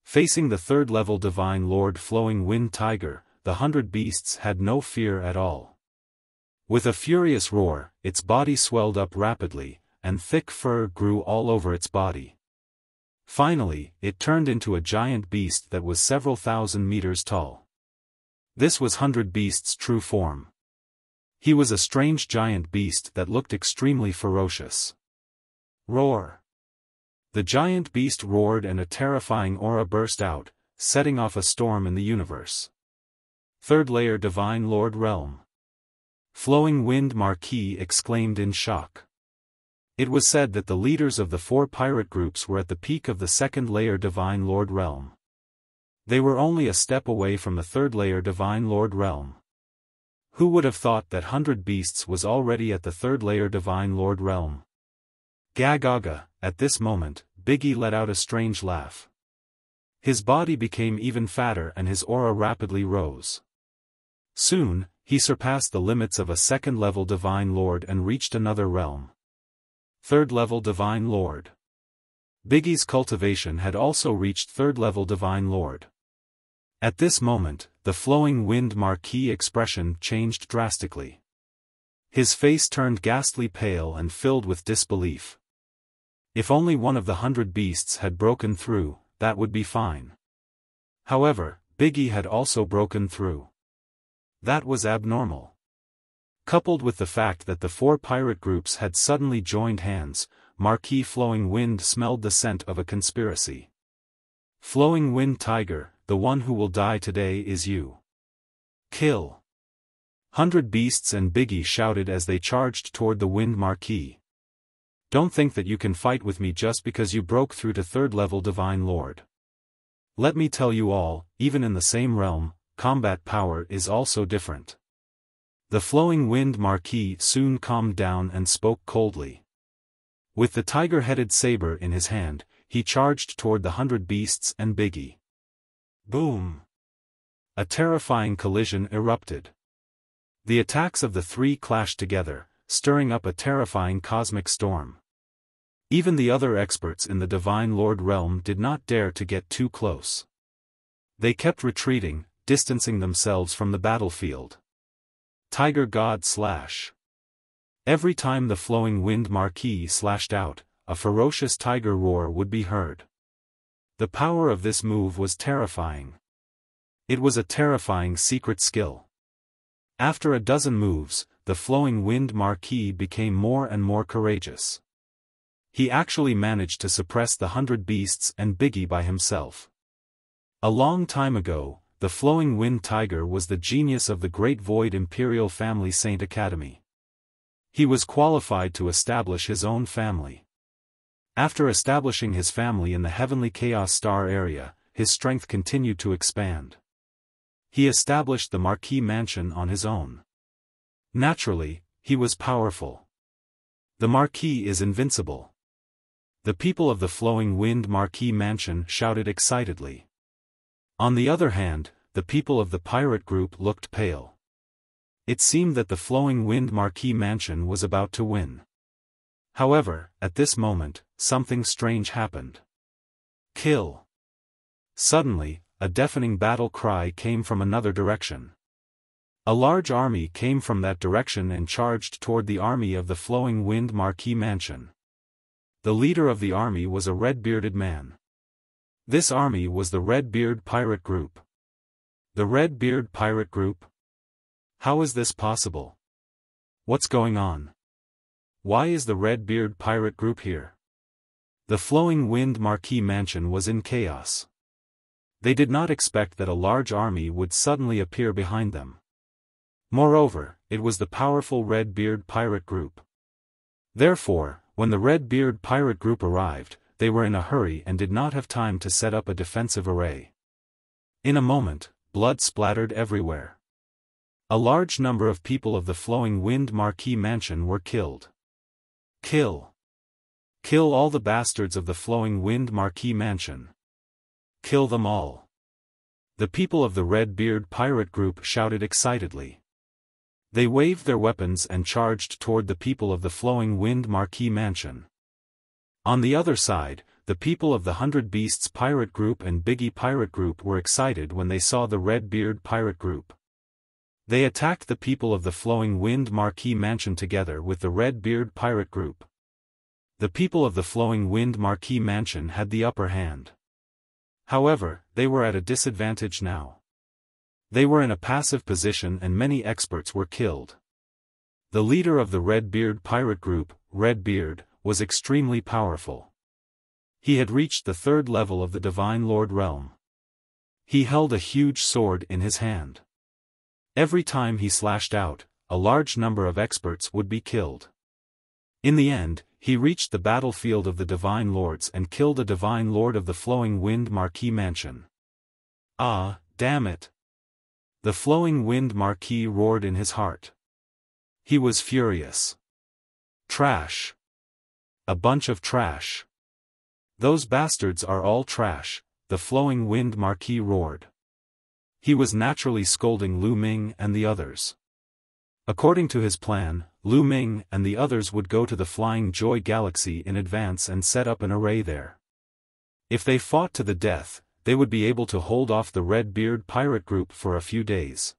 Speaker 1: Facing the third level Divine Lord Flowing Wind Tiger, the 100 Beasts had no fear at all. With a furious roar, its body swelled up rapidly, and thick fur grew all over its body. Finally, it turned into a giant beast that was several thousand meters tall. This was 100 Beast's true form. He was a strange giant beast that looked extremely ferocious. Roar! The giant beast roared and a terrifying aura burst out, setting off a storm in the universe. Third layer Divine Lord realm. Flowing Wind Marquis exclaimed in shock. It was said that the leaders of the 4 pirate groups were at the peak of the second layer Divine Lord realm. They were only a step away from the third layer Divine Lord realm. Who would have thought that 100 Beasts was already at the third layer Divine Lord realm? Gagaga, at this moment, Biggie let out a strange laugh. His body became even fatter and his aura rapidly rose. Soon, he surpassed the limits of a second-level Divine Lord and reached another realm. Third-level Divine Lord. Biggie's cultivation had also reached third-level Divine Lord. At this moment, the Flowing Wind Marquis expression changed drastically. His face turned ghastly pale and filled with disbelief. If only one of the 100 Beasts had broken through, that would be fine. However, Biggie had also broken through. That was abnormal. Coupled with the fact that the 4 pirate groups had suddenly joined hands, Marquis Flowing Wind smelled the scent of a conspiracy. Flowing Wind Tiger, the one who will die today is you. Kill. 100 Beasts and Biggie shouted as they charged toward the Wind Marquis. Don't think that you can fight with me just because you broke through to third level Divine Lord. Let me tell you all, even in the same realm, combat power is also different. The Flowing Wind Marquis soon calmed down and spoke coldly. With the tiger-headed saber in his hand, he charged toward the 100 Beasts and Biggie. Boom! A terrifying collision erupted. The attacks of the 3 clashed together, stirring up a terrifying cosmic storm. Even the other experts in the Divine Lord realm did not dare to get too close. They kept retreating, distancing themselves from the battlefield. Tiger God Slash. Every time the flowing wind marquis slashed out, a ferocious tiger roar would be heard. The power of this move was terrifying. It was a terrifying secret skill. After a dozen moves, the flowing wind marquis became more and more courageous. He actually managed to suppress the 100 beasts and Biggie by himself. A long time ago, the flowing wind tiger was the genius of the Great Void Imperial Family Saint Academy. He was qualified to establish his own family. After establishing his family in the Heavenly Chaos Star area, his strength continued to expand. He established the Marquis Mansion on his own. Naturally, he was powerful. The Marquis is invincible. The people of the Flowing Wind Marquis Mansion shouted excitedly. On the other hand, the people of the pirate group looked pale. It seemed that the Flowing Wind Marquis Mansion was about to win. However, at this moment, something strange happened. Kill! Suddenly, a deafening battle cry came from another direction. A large army came from that direction and charged toward the army of the Flowing Wind Marquis Mansion. The leader of the army was a red-bearded man. This army was the Red-Beard Pirate Group. The Red-Beard Pirate Group? How is this possible? What's going on? Why is the Red-Beard Pirate Group here? The Flowing Wind Marquis Mansion was in chaos. They did not expect that a large army would suddenly appear behind them. Moreover, it was the powerful Red-Beard Pirate Group. Therefore, when the Red-Beard Pirate Group arrived, they were in a hurry and did not have time to set up a defensive array. In a moment, blood splattered everywhere. A large number of people of the Flowing Wind Marquis Mansion were killed. Kill! Kill all the bastards of the Flowing Wind Marquis Mansion. Kill them all. The people of the Red-Beard Pirate Group shouted excitedly. They waved their weapons and charged toward the people of the Flowing Wind Marquis Mansion. On the other side, the people of the 100 Beasts Pirate Group and Biggie Pirate Group were excited when they saw the Red-Beard Pirate Group. They attacked the people of the Flowing Wind Marquis Mansion together with the Red-Beard Pirate Group. The people of the Flowing Wind Marquis Mansion had the upper hand. However, they were at a disadvantage now. They were in a passive position and many experts were killed. The leader of the Red-Beard Pirate Group, Red-Beard, was extremely powerful. He had reached the 3rd level of the Divine Lord realm. He held a huge sword in his hand. Every time he slashed out, a large number of experts would be killed. In the end, he reached the battlefield of the Divine Lords and killed a Divine Lord of the Flowing Wind Marquis Mansion. Ah, damn it! The Flowing Wind Marquis roared in his heart. He was furious. Trash. A bunch of trash. Those bastards are all trash, the Flowing Wind Marquis roared. He was naturally scolding Lu Ming and the others. According to his plan, Lu Ming and the others would go to the Flying Joy Galaxy in advance and set up an array there. If they fought to the death, they would be able to hold off the Red-Beard Pirate Group for a few days.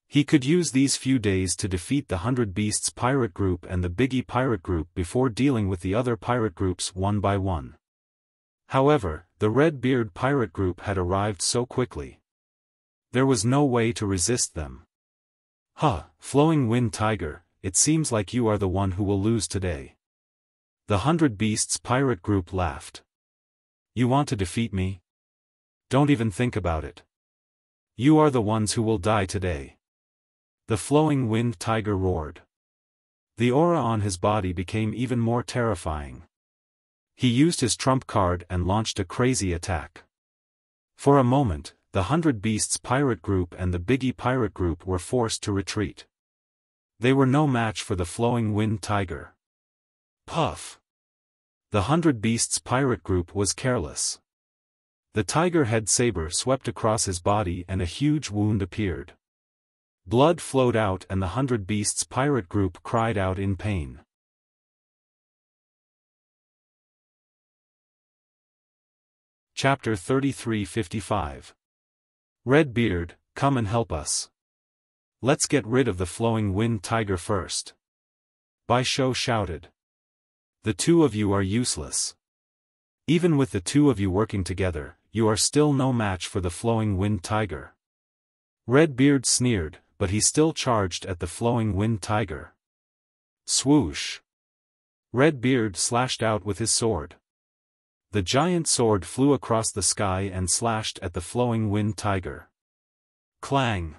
Speaker 1: He could use these few days to defeat the 100 Beasts Pirate Group and the Biggie Pirate Group before dealing with the other pirate groups one by one. However, the Red-Beard Pirate Group had arrived so quickly. There was no way to resist them. Huh, Flowing Wind Tiger, it seems like you are the one who will lose today. The 100 Beasts Pirate Group laughed. You want to defeat me? Don't even think about it. You are the ones who will die today. The Flowing Wind Tiger roared. The aura on his body became even more terrifying. He used his trump card and launched a crazy attack. For a moment, the 100 Beasts Pirate Group and the Biggie Pirate Group were forced to retreat. They were no match for the Flowing Wind Tiger. Puff! The 100 Beasts Pirate Group was careless. The tiger head saber swept across his body and a huge wound appeared. Blood flowed out and the 100 Beasts Pirate Group cried out in pain. Chapter 3355. Red-Beard, come and help us. Let's get rid of the Flowing Wind Tiger first. Bai Shou shouted. The two of you are useless. Even with the two of you working together, you are still no match for the flowing wind tiger. Redbeard sneered, but he still charged at the flowing wind tiger. Swoosh! Redbeard slashed out with his sword. The giant sword flew across the sky and slashed at the flowing wind tiger. Clang!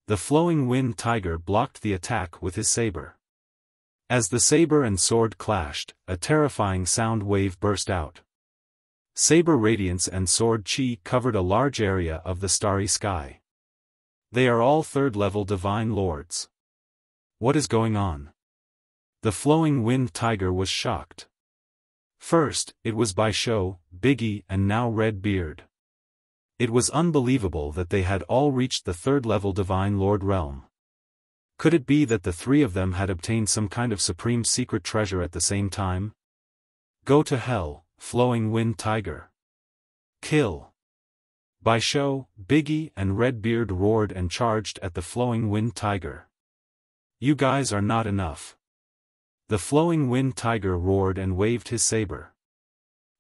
Speaker 1: The flowing wind tiger blocked the attack with his saber. As the saber and sword clashed, a terrifying sound wave burst out. Saber radiance and sword chi covered a large area of the starry sky. They are all third-level divine lords. What is going on? The flowing wind tiger was shocked. First, it was Bai Shou, Biggie, and now Redbeard. It was unbelievable that they had all reached the third-level divine lord realm. Could it be that the three of them had obtained some kind of supreme secret treasure at the same time? Go to hell, flowing wind tiger. Kill! Bai Shou, Biggie, and Redbeard roared and charged at the flowing wind tiger. You guys are not enough. The flowing wind tiger roared and waved his saber.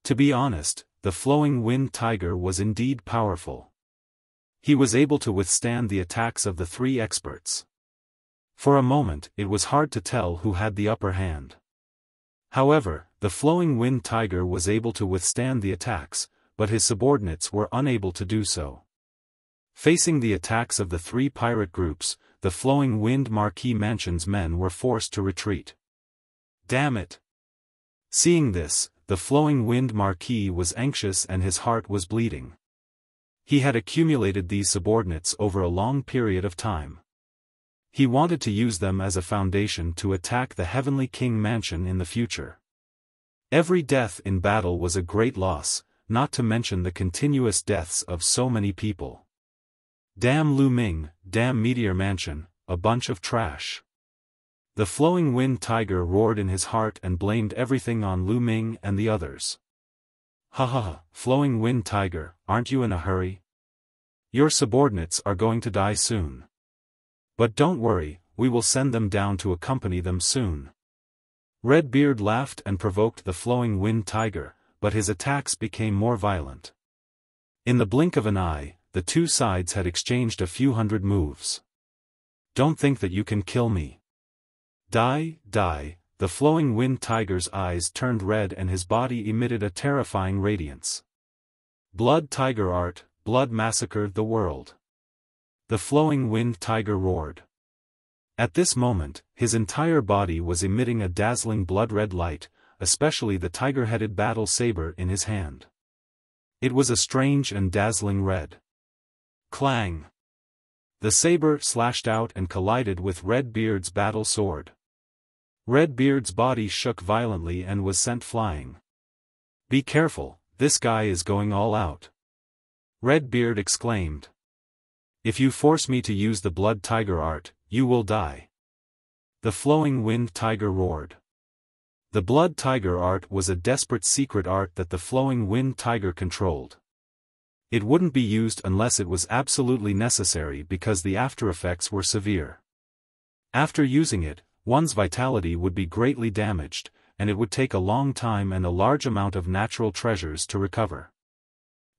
Speaker 1: To be honest, the flowing wind tiger was indeed powerful. He was able to withstand the attacks of the three experts. For a moment, it was hard to tell who had the upper hand. However, the flowing wind tiger was able to withstand the attacks, but his subordinates were unable to do so. Facing the attacks of the three pirate groups, the flowing wind Marquis Mansion's men were forced to retreat. Damn it! Seeing this, the flowing wind Marquis was anxious and his heart was bleeding. He had accumulated these subordinates over a long period of time. He wanted to use them as a foundation to attack the Heavenly King Mansion in the future. Every death in battle was a great loss, not to mention the continuous deaths of so many people. Damn Lu Ming, damn Meteor Mansion, a bunch of trash. The flowing wind tiger roared in his heart and blamed everything on Lu Ming and the others. Ha ha ha, flowing wind tiger, aren't you in a hurry? Your subordinates are going to die soon. But don't worry, we will send them down to accompany them soon. Redbeard laughed and provoked the flowing wind tiger, but his attacks became more violent. In the blink of an eye, the two sides had exchanged a few hundred moves. Don't think that you can kill me. Die, die, the flowing wind tiger's eyes turned red and his body emitted a terrifying radiance. Blood tiger art, blood massacred the world. The flowing wind tiger roared. At this moment, his entire body was emitting a dazzling blood-red light, especially the tiger-headed battle saber in his hand. It was a strange and dazzling red. Clang! The saber slashed out and collided with Redbeard's battle sword. Redbeard's body shook violently and was sent flying. Be careful, this guy is going all out. Redbeard exclaimed. If you force me to use the blood tiger art, you will die. The flowing wind tiger roared. The blood tiger art was a desperate secret art that the flowing wind tiger controlled. It wouldn't be used unless it was absolutely necessary because the aftereffects were severe. After using it, one's vitality would be greatly damaged, and it would take a long time and a large amount of natural treasures to recover.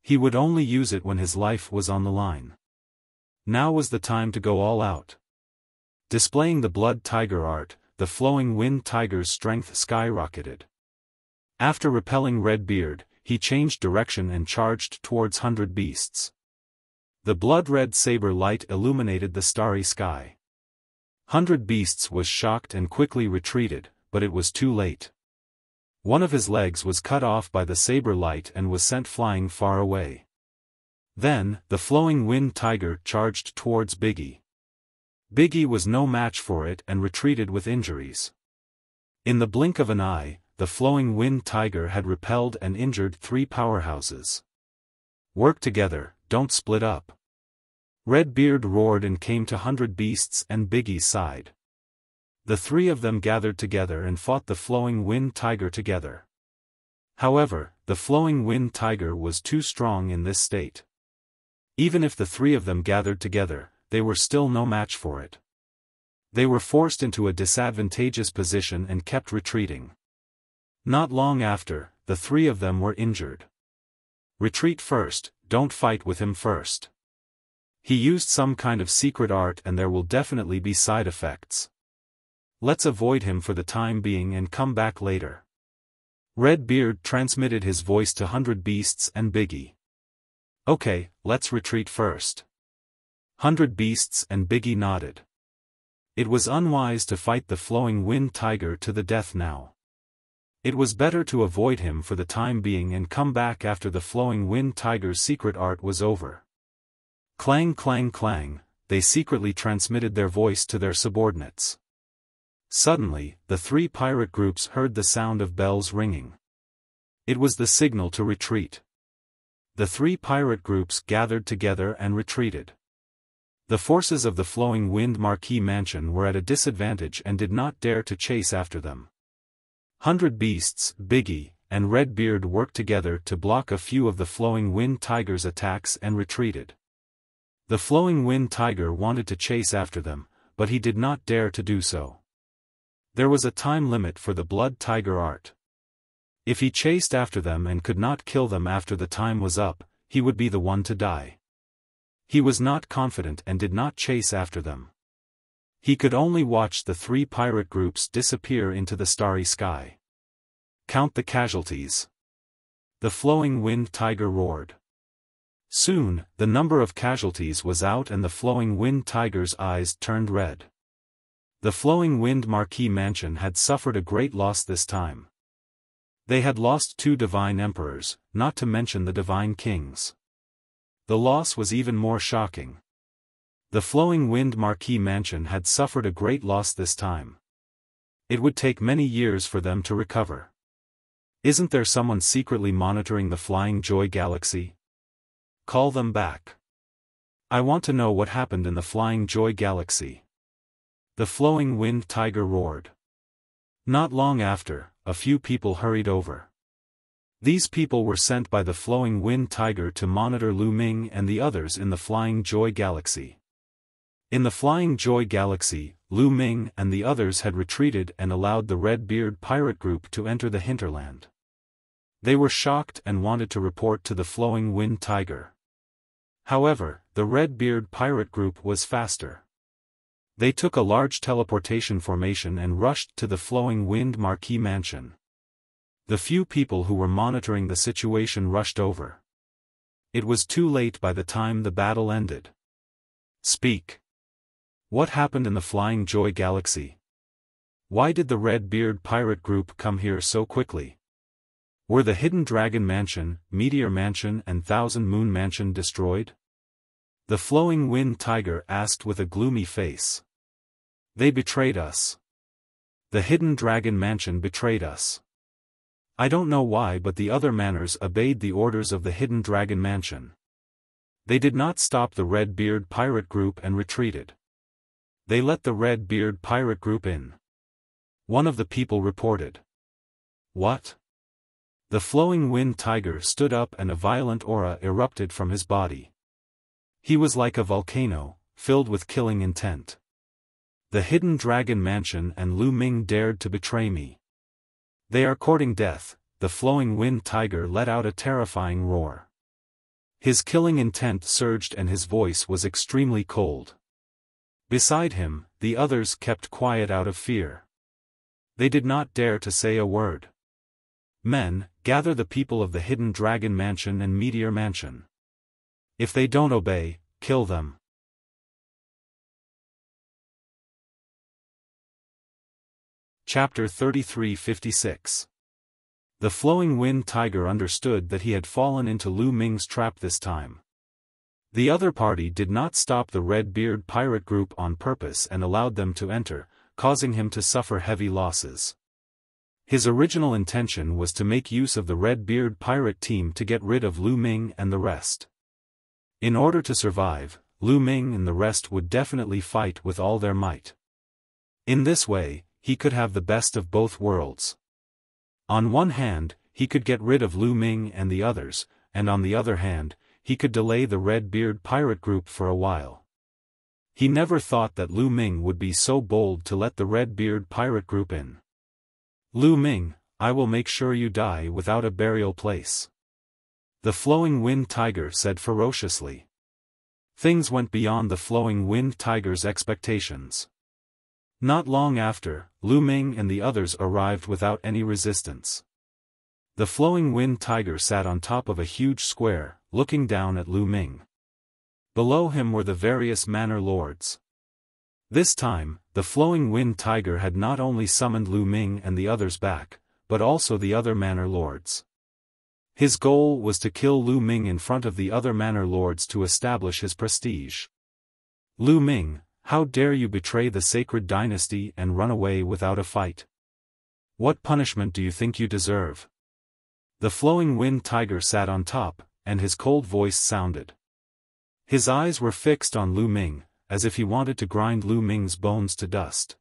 Speaker 1: He would only use it when his life was on the line. Now was the time to go all out. Displaying the blood tiger art, the flowing wind tiger's strength skyrocketed. After repelling Redbeard, he changed direction and charged towards 100 beasts. The blood-red saber light illuminated the starry sky. 100 beasts was shocked and quickly retreated, but it was too late. One of his legs was cut off by the saber light and was sent flying far away. Then, the flowing wind tiger charged towards Biggie. Biggie was no match for it and retreated with injuries. In the blink of an eye, the flowing wind tiger had repelled and injured 3 powerhouses. Work together, don't split up. Redbeard roared and came to 100 beasts and Biggie's side. The 3 of them gathered together and fought the flowing wind tiger together. However, the flowing wind tiger was too strong in this state. Even if the 3 of them gathered together, they were still no match for it. They were forced into a disadvantageous position and kept retreating. Not long after, the three of them were injured. Retreat first, don't fight with him first. He used some kind of secret art and there will definitely be side effects. Let's avoid him for the time being and come back later. Redbeard transmitted his voice to 100 Beasts and Biggie. Okay, let's retreat first. 100 Beasts and Biggie nodded. It was unwise to fight the Flowing Wind Tiger to the death now. It was better to avoid him for the time being and come back after the Flowing Wind Tiger's secret art was over. Clang clang clang, they secretly transmitted their voice to their subordinates. Suddenly, the three pirate groups heard the sound of bells ringing. It was the signal to retreat. The three pirate groups gathered together and retreated. The forces of the Flowing Wind Marquis Mansion were at a disadvantage and did not dare to chase after them. 100 Beasts, Biggie, and Redbeard worked together to block a few of the Flowing Wind Tiger's attacks and retreated. The Flowing Wind Tiger wanted to chase after them, but he did not dare to do so. There was a time limit for the Blood Tiger art. If he chased after them and could not kill them after the time was up, he would be the one to die. He was not confident and did not chase after them. He could only watch the three pirate groups disappear into the starry sky. Count the casualties. The Flowing Wind Tiger roared. Soon, the number of casualties was out and the Flowing Wind Tiger's eyes turned red. The Flowing Wind Marquis Mansion had suffered a great loss this time. They had lost 2 divine emperors, not to mention the divine kings. The loss was even more shocking. The Flowing Wind Marquis Mansion had suffered a great loss this time. It would take many years for them to recover. Isn't there someone secretly monitoring the Flying Joy Galaxy? Call them back. I want to know what happened in the Flying Joy Galaxy. The Flowing Wind Tiger roared. Not long after, a few people hurried over. These people were sent by the Flowing Wind Tiger to monitor Lu Ming and the others in the Flying Joy Galaxy. In the Flying Joy Galaxy, Lu Ming and the others had retreated and allowed the Redbeard pirate group to enter the hinterland. They were shocked and wanted to report to the Flowing Wind Tiger. However, the Redbeard pirate group was faster. They took a large teleportation formation and rushed to the Flowing Wind Marquis Mansion. The few people who were monitoring the situation rushed over. It was too late by the time the battle ended. Speak. What happened in the Flying Joy Galaxy? Why did the Redbeard pirate group come here so quickly? Were the Hidden Dragon Mansion, Meteor Mansion and Thousand Moon Mansion destroyed? The Flowing Wind Tiger asked with a gloomy face. They betrayed us. The Hidden Dragon Mansion betrayed us. I don't know why, but the other manners obeyed the orders of the Hidden Dragon Mansion. They did not stop the Redbeard pirate group and retreated. They let the Redbeard pirate group in. One of the people reported. What? The Flowing Wind Tiger stood up and a violent aura erupted from his body. He was like a volcano, filled with killing intent. The Hidden Dragon Mansion and Lu Ming dared to betray me. They are courting death. The Flowing Wind Tiger let out a terrifying roar. His killing intent surged and his voice was extremely cold. Beside him, the others kept quiet out of fear. They did not dare to say a word. Men, gather the people of the Hidden Dragon Mansion and Meteor Mansion. If they don't obey, kill them. Chapter 3356. The Flowing Wind Tiger understood that he had fallen into Lu Ming's trap this time. The other party did not stop the Redbeard pirate group on purpose and allowed them to enter, causing him to suffer heavy losses. His original intention was to make use of the Redbeard pirate team to get rid of Lu Ming and the rest. In order to survive, Lu Ming and the rest would definitely fight with all their might. In this way, he could have the best of both worlds. On one hand, he could get rid of Lu Ming and the others, and on the other hand, he could delay the Redbeard pirate group for a while. He never thought that Lu Ming would be so bold to let the Red-Beard pirate group in. Lu Ming, I will make sure you die without a burial place. The Flowing Wind Tiger said ferociously. Things went beyond the Flowing Wind Tiger's expectations. Not long after, Lu Ming and the others arrived without any resistance. The Flowing Wind Tiger sat on top of a huge square, looking down at Lu Ming. Below him were the various manor lords. This time, the Flowing Wind Tiger had not only summoned Lu Ming and the others back, but also the other manor lords. His goal was to kill Lu Ming in front of the other manor lords to establish his prestige. Lu Ming, how dare you betray the sacred dynasty and run away without a fight? What punishment do you think you deserve? The Flowing Wind Tiger sat on top, and his cold voice sounded. His eyes were fixed on Lu Ming, as if he wanted to grind Lu Ming's bones to dust.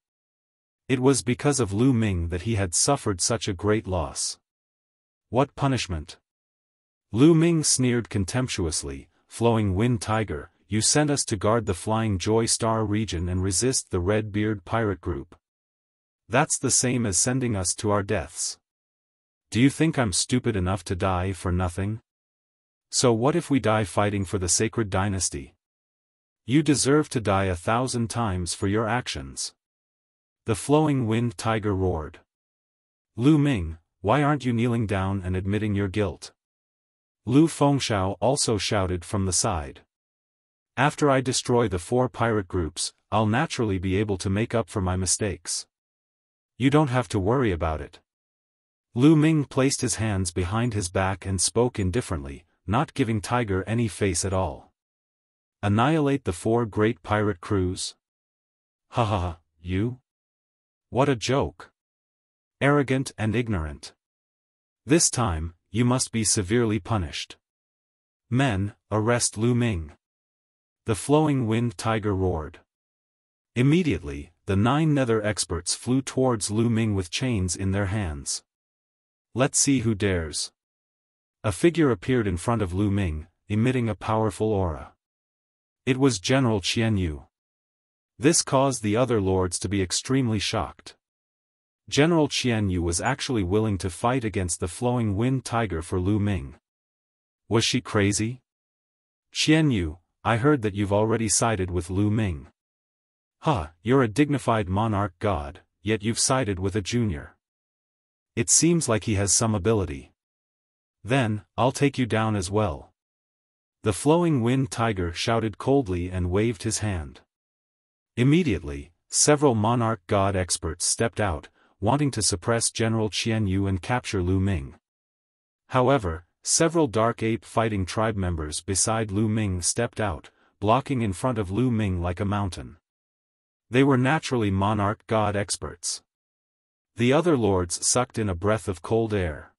Speaker 1: It was because of Lu Ming that he had suffered such a great loss. What punishment? Lu Ming sneered contemptuously. Flowing Wind Tiger, you sent us to guard the Flying Joy Star region and resist the Red-Beard pirate group. That's the same as sending us to our deaths. Do you think I'm stupid enough to die for nothing? So what if we die fighting for the sacred dynasty? You deserve to die 1,000 times for your actions. The Flowing Wind Tiger roared. Lu Ming, why aren't you kneeling down and admitting your guilt? Lu Fengxiao also shouted from the side. After I destroy the 4 pirate groups, I'll naturally be able to make up for my mistakes. You don't have to worry about it. Lu Ming placed his hands behind his back and spoke indifferently, not giving Tiger any face at all. Annihilate the 4 great pirate crews? Ha ha ha, you? What a joke. Arrogant and ignorant. This time, you must be severely punished. Men, arrest Lu Ming. The Flowing Wind Tiger roared. Immediately, the 9 nether experts flew towards Lu Ming with chains in their hands. Let's see who dares. A figure appeared in front of Lu Ming, emitting a powerful aura. It was General Qian Yu. This caused the other lords to be extremely shocked. General Qian Yu was actually willing to fight against the Flowing Wind Tiger for Lu Ming. Was she crazy? Qian Yu, I heard that you've already sided with Lu Ming. Ha, you're a dignified monarch god, yet you've sided with a junior. It seems like he has some ability. Then, I'll take you down as well. The Flowing Wind Tiger shouted coldly and waved his hand. Immediately, several monarch god experts stepped out, wanting to suppress General Qian Yu and capture Lu Ming. However, several Dark Ape fighting tribe members beside Lu Ming stepped out, blocking in front of Lu Ming like a mountain. They were naturally monarch god experts. The other lords sucked in a breath of cold air.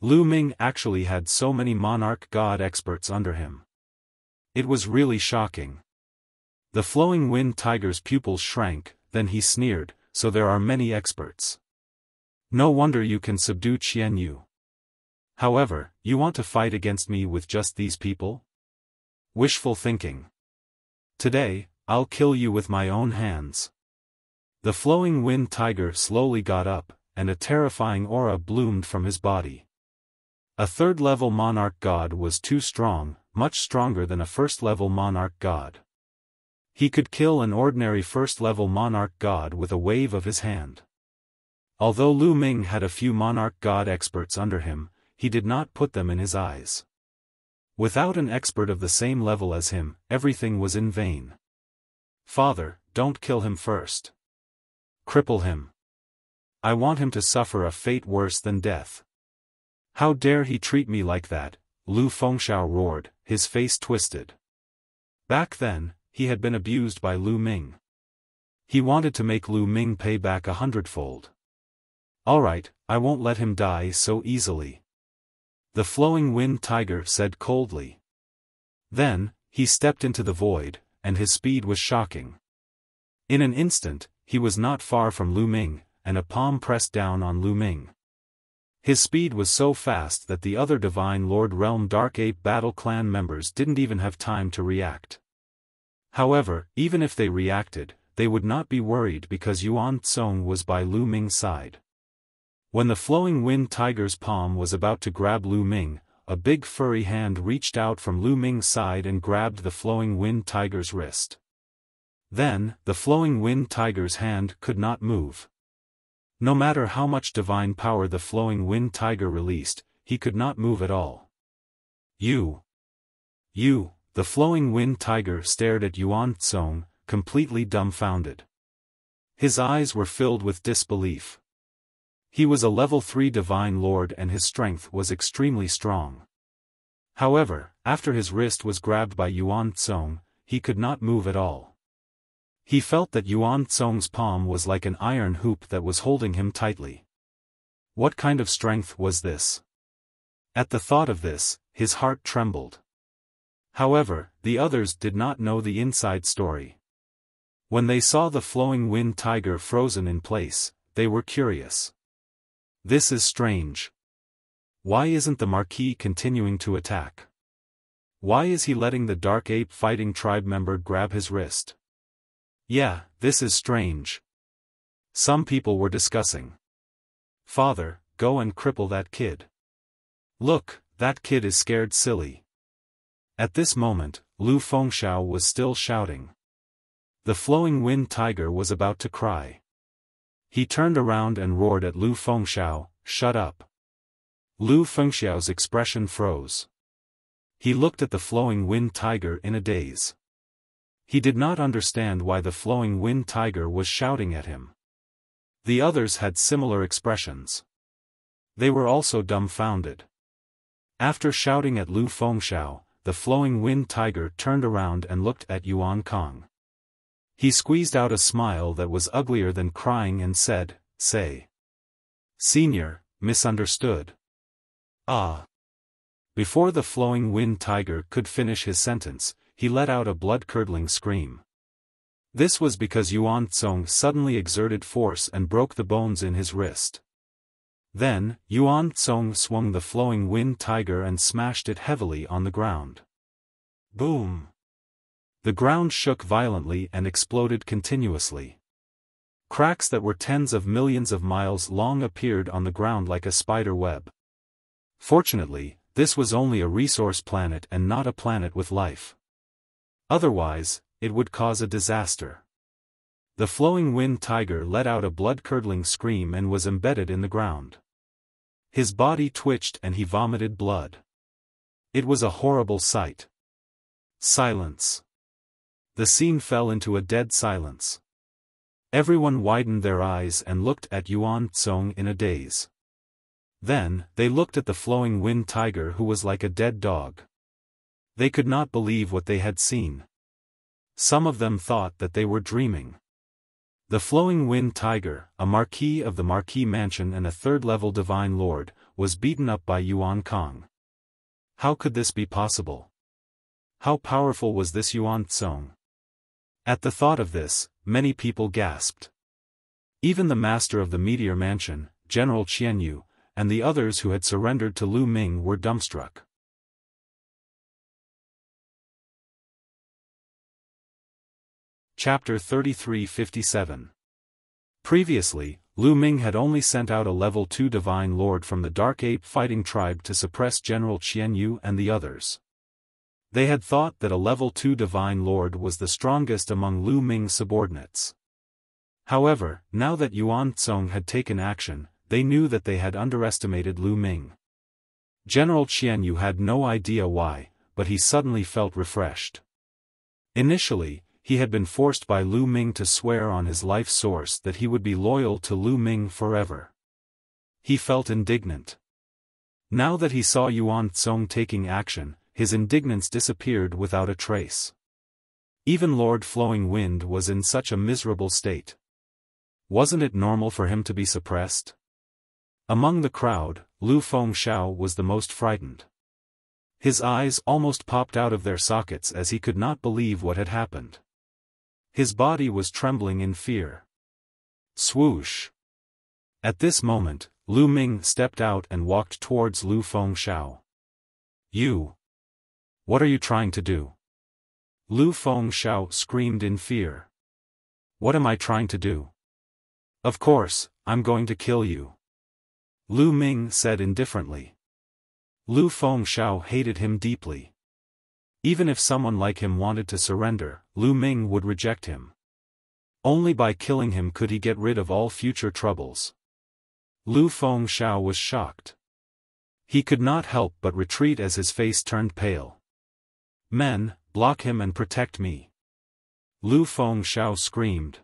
Speaker 1: Lu Ming actually had so many monarch god experts under him. It was really shocking. The Flowing Wind Tiger's pupils shrank, then he sneered, so there are many experts. No wonder you can subdue Qian Yu. However, you want to fight against me with just these people? Wishful thinking. Today, I'll kill you with my own hands. The Flowing Wind Tiger slowly got up, and a terrifying aura bloomed from his body. A 3rd-level monarch god was too strong, much stronger than a 1st-level monarch god. He could kill an ordinary 1st-level monarch god with a wave of his hand. Although Lu Ming had a few monarch god experts under him, he did not put them in his eyes. Without an expert of the same level as him, everything was in vain. Father, don't kill him first. Cripple him. I want him to suffer a fate worse than death. How dare he treat me like that? Lu Fengxiao roared, his face twisted. Back then, he had been abused by Lu Ming. He wanted to make Lu Ming pay back 100-fold. Alright, I won't let him die so easily. The Flowing Wind Tiger said coldly. Then, he stepped into the void, and his speed was shocking. In an instant, he was not far from Lu Ming, and a palm pressed down on Lu Ming. His speed was so fast that the other Divine Lord Realm Dark Ape Battle Clan members didn't even have time to react. However, even if they reacted, they would not be worried because Yuan Tsong was by Lu Ming's side. When the flowing wind tiger's palm was about to grab Lu Ming, a big furry hand reached out from Lu Ming's side and grabbed the flowing wind tiger's wrist. Then, the flowing wind tiger's hand could not move. No matter how much divine power the flowing wind tiger released, he could not move at all. You, the flowing wind tiger stared at Yuan Tsong, completely dumbfounded. His eyes were filled with disbelief. He was a level 3 divine lord and his strength was extremely strong. However, after his wrist was grabbed by Yuan Tsong, he could not move at all. He felt that Yuan Tsong's palm was like an iron hoop that was holding him tightly. What kind of strength was this? At the thought of this, his heart trembled. However, the others did not know the inside story. When they saw the flowing wind tiger frozen in place, they were curious. This is strange. Why isn't the Marquis continuing to attack? Why is he letting the Dark Ape Fighting Tribe member grab his wrist? Yeah, this is strange. Some people were discussing. Father, go and cripple that kid. Look, that kid is scared silly. At this moment, Lu Fengxiao was still shouting. The flowing wind tiger was about to cry. He turned around and roared at Lu Fengxiao, "Shut up." Lu Fengxiao's expression froze. He looked at the flowing wind tiger in a daze. He did not understand why the flowing wind tiger was shouting at him. The others had similar expressions. They were also dumbfounded. After shouting at Lu Fengxiao, the flowing wind tiger turned around and looked at Yuan Kong. He squeezed out a smile that was uglier than crying and said, "Say. Senior, misunderstood." Ah. Before the flowing wind tiger could finish his sentence, he let out a blood-curdling scream. This was because Yuan Tsong suddenly exerted force and broke the bones in his wrist. Then, Yuan Tsong swung the flowing wind tiger and smashed it heavily on the ground. Boom! The ground shook violently and exploded continuously. Cracks that were tens of millions of miles long appeared on the ground like a spider web. Fortunately, this was only a resource planet and not a planet with life. Otherwise, it would cause a disaster. The flowing wind tiger let out a blood-curdling scream and was embedded in the ground. His body twitched and he vomited blood. It was a horrible sight. Silence. The scene fell into a dead silence. Everyone widened their eyes and looked at Yuan Tsong in a daze. Then, they looked at the flowing wind tiger who was like a dead dog. They could not believe what they had seen. Some of them thought that they were dreaming. The flowing wind tiger, a Marquis of the Marquis Mansion and a third-level divine lord, was beaten up by Yuan Kong. How could this be possible? How powerful was this Yuan Tsong? At the thought of this, many people gasped. Even the master of the Meteor Mansion, General Qianyu, and the others who had surrendered to Lu Ming were dumbstruck. Chapter 3357. Previously, Lu Ming had only sent out a level 2 divine lord from the Dark Ape Fighting Tribe to suppress General Qianyu and the others. They had thought that a level 2 divine lord was the strongest among Lu Ming's subordinates. However, now that Yuan Tsong had taken action, they knew that they had underestimated Lu Ming. General Qianyu had no idea why, but he suddenly felt refreshed. Initially, he had been forced by Lu Ming to swear on his life source that he would be loyal to Lu Ming forever. He felt indignant. Now that he saw Yuan Tsong taking action, his indignance disappeared without a trace. Even Lord Flowing Wind was in such a miserable state. Wasn't it normal for him to be suppressed? Among the crowd, Lu Fengxiao was the most frightened. His eyes almost popped out of their sockets as he could not believe what had happened. His body was trembling in fear. Swoosh! At this moment, Lu Ming stepped out and walked towards Lu Fengxiao. "You! What are you trying to do?" Lu Fengxiao screamed in fear. What am I trying to do? Of course, I'm going to kill you. Lu Ming said indifferently. Lu Fengxiao hated him deeply. Even if someone like him wanted to surrender, Lu Ming would reject him. Only by killing him could he get rid of all future troubles. Lu Fengxiao was shocked. He could not help but retreat as his face turned pale. Men, block him and protect me. Lu Fengxiao screamed.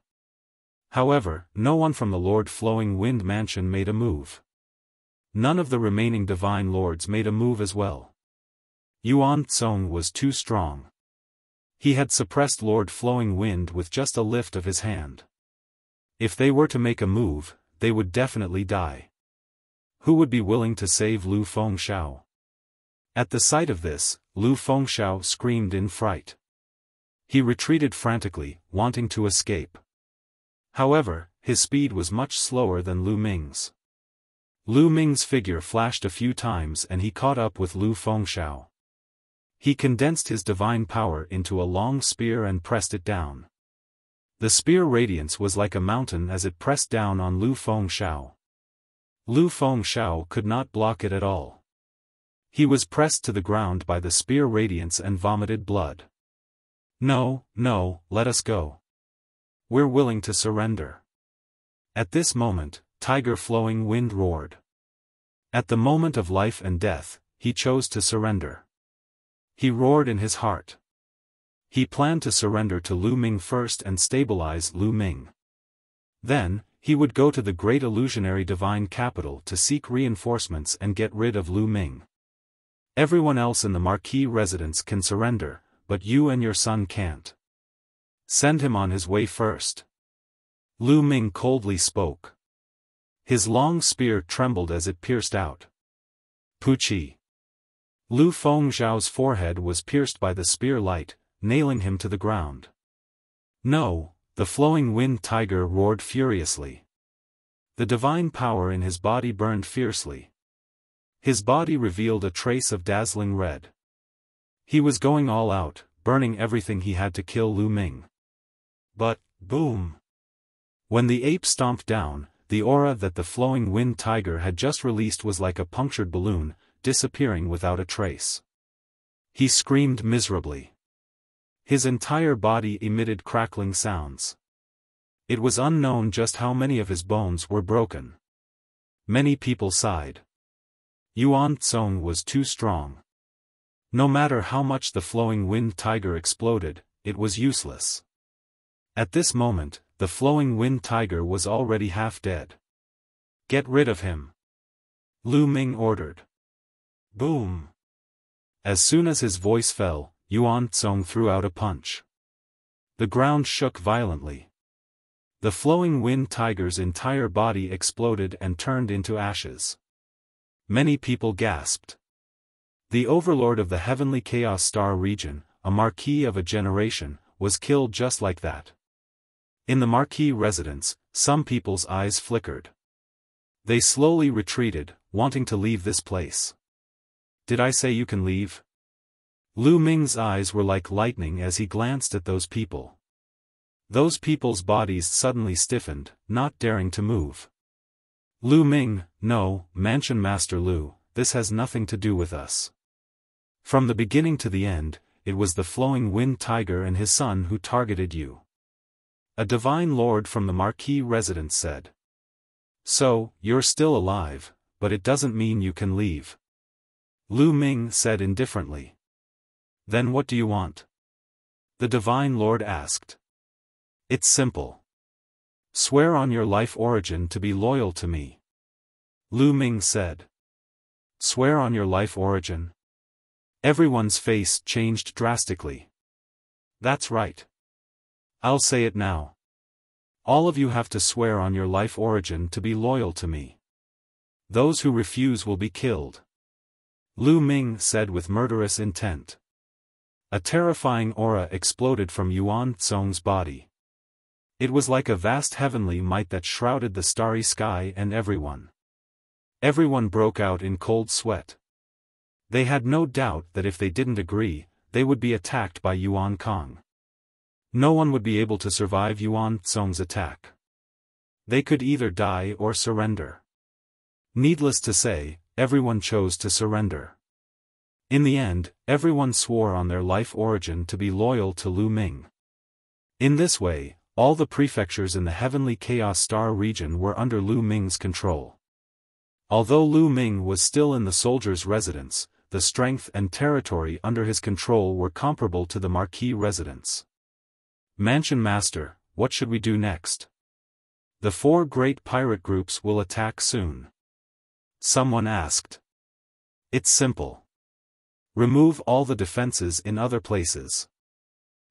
Speaker 1: However, no one from the Lord Flowing Wind Mansion made a move. None of the remaining divine lords made a move as well. Yuan Tsong was too strong. He had suppressed Lord Flowing Wind with just a lift of his hand. If they were to make a move, they would definitely die. Who would be willing to save Lu Fengxiao? At the sight of this, Lu Fengxiao screamed in fright. He retreated frantically, wanting to escape. However, his speed was much slower than Lu Ming's. Lu Ming's figure flashed a few times and he caught up with Lu Fengxiao. He condensed his divine power into a long spear and pressed it down. The spear radiance was like a mountain as it pressed down on Lu Fengxiao. Lu Fengxiao could not block it at all. He was pressed to the ground by the spear radiance and vomited blood. No, no, let us go. We're willing to surrender. At this moment, Tiger Flowing Wind roared. At the moment of life and death, he chose to surrender. He roared in his heart. He planned to surrender to Lu Ming first and stabilize Lu Ming. Then, he would go to the great illusionary divine capital to seek reinforcements and get rid of Lu Ming. Everyone else in the Marquis residence can surrender, but you and your son can't. Send him on his way first. Lu Ming coldly spoke. His long spear trembled as it pierced out. Puchi. Lu Fengxiao's forehead was pierced by the spear light, nailing him to the ground. No, the Flowing Wind Tiger roared furiously. The divine power in his body burned fiercely. His body revealed a trace of dazzling red. He was going all out, burning everything he had to kill Lu Ming. But, boom! When the ape stomped down, the aura that the Flowing Wind Tiger had just released was like a punctured balloon, disappearing without a trace. He screamed miserably. His entire body emitted crackling sounds. It was unknown just how many of his bones were broken. Many people sighed. Yuan Tsong was too strong. No matter how much the Flowing Wind Tiger exploded, it was useless. At this moment, the Flowing Wind Tiger was already half dead. Get rid of him. Lu Ming ordered. Boom! As soon as his voice fell, Yuan Tsong threw out a punch. The ground shook violently. The Flowing Wind Tiger's entire body exploded and turned into ashes. Many people gasped. The overlord of the heavenly Chaos Star region, a Marquis of a generation, was killed just like that. In the Marquis residence, some people's eyes flickered. They slowly retreated, wanting to leave this place. Did I say you can leave? Lu Ming's eyes were like lightning as he glanced at those people. Those people's bodies suddenly stiffened, not daring to move. Lu Ming, no, Mansion Master Lu, this has nothing to do with us. From the beginning to the end, it was the Flowing Wind Tiger and his son who targeted you. A divine lord from the Marquis residence said. So, you're still alive, but it doesn't mean you can leave. Lu Ming said indifferently. Then what do you want? The divine lord asked. It's simple. Swear on your life origin to be loyal to me. Lu Ming said. Swear on your life origin? Everyone's face changed drastically. That's right. I'll say it now. All of you have to swear on your life origin to be loyal to me. Those who refuse will be killed. Lu Ming said with murderous intent. A terrifying aura exploded from Yuan Tsong's body. It was like a vast heavenly might that shrouded the starry sky and everyone. Everyone broke out in cold sweat. They had no doubt that if they didn't agree, they would be attacked by Yuan Kong. No one would be able to survive Yuan Tsong's attack. They could either die or surrender. Needless to say, everyone chose to surrender. In the end, everyone swore on their life origin to be loyal to Lu Ming. In this way, all the prefectures in the Heavenly Chaos Star region were under Lu Ming's control. Although Lu Ming was still in the soldier's residence, the strength and territory under his control were comparable to the Marquis residence. Mansion Master, what should we do next? The 4 great pirate groups will attack soon. Someone asked. It's simple. Remove all the defenses in other places.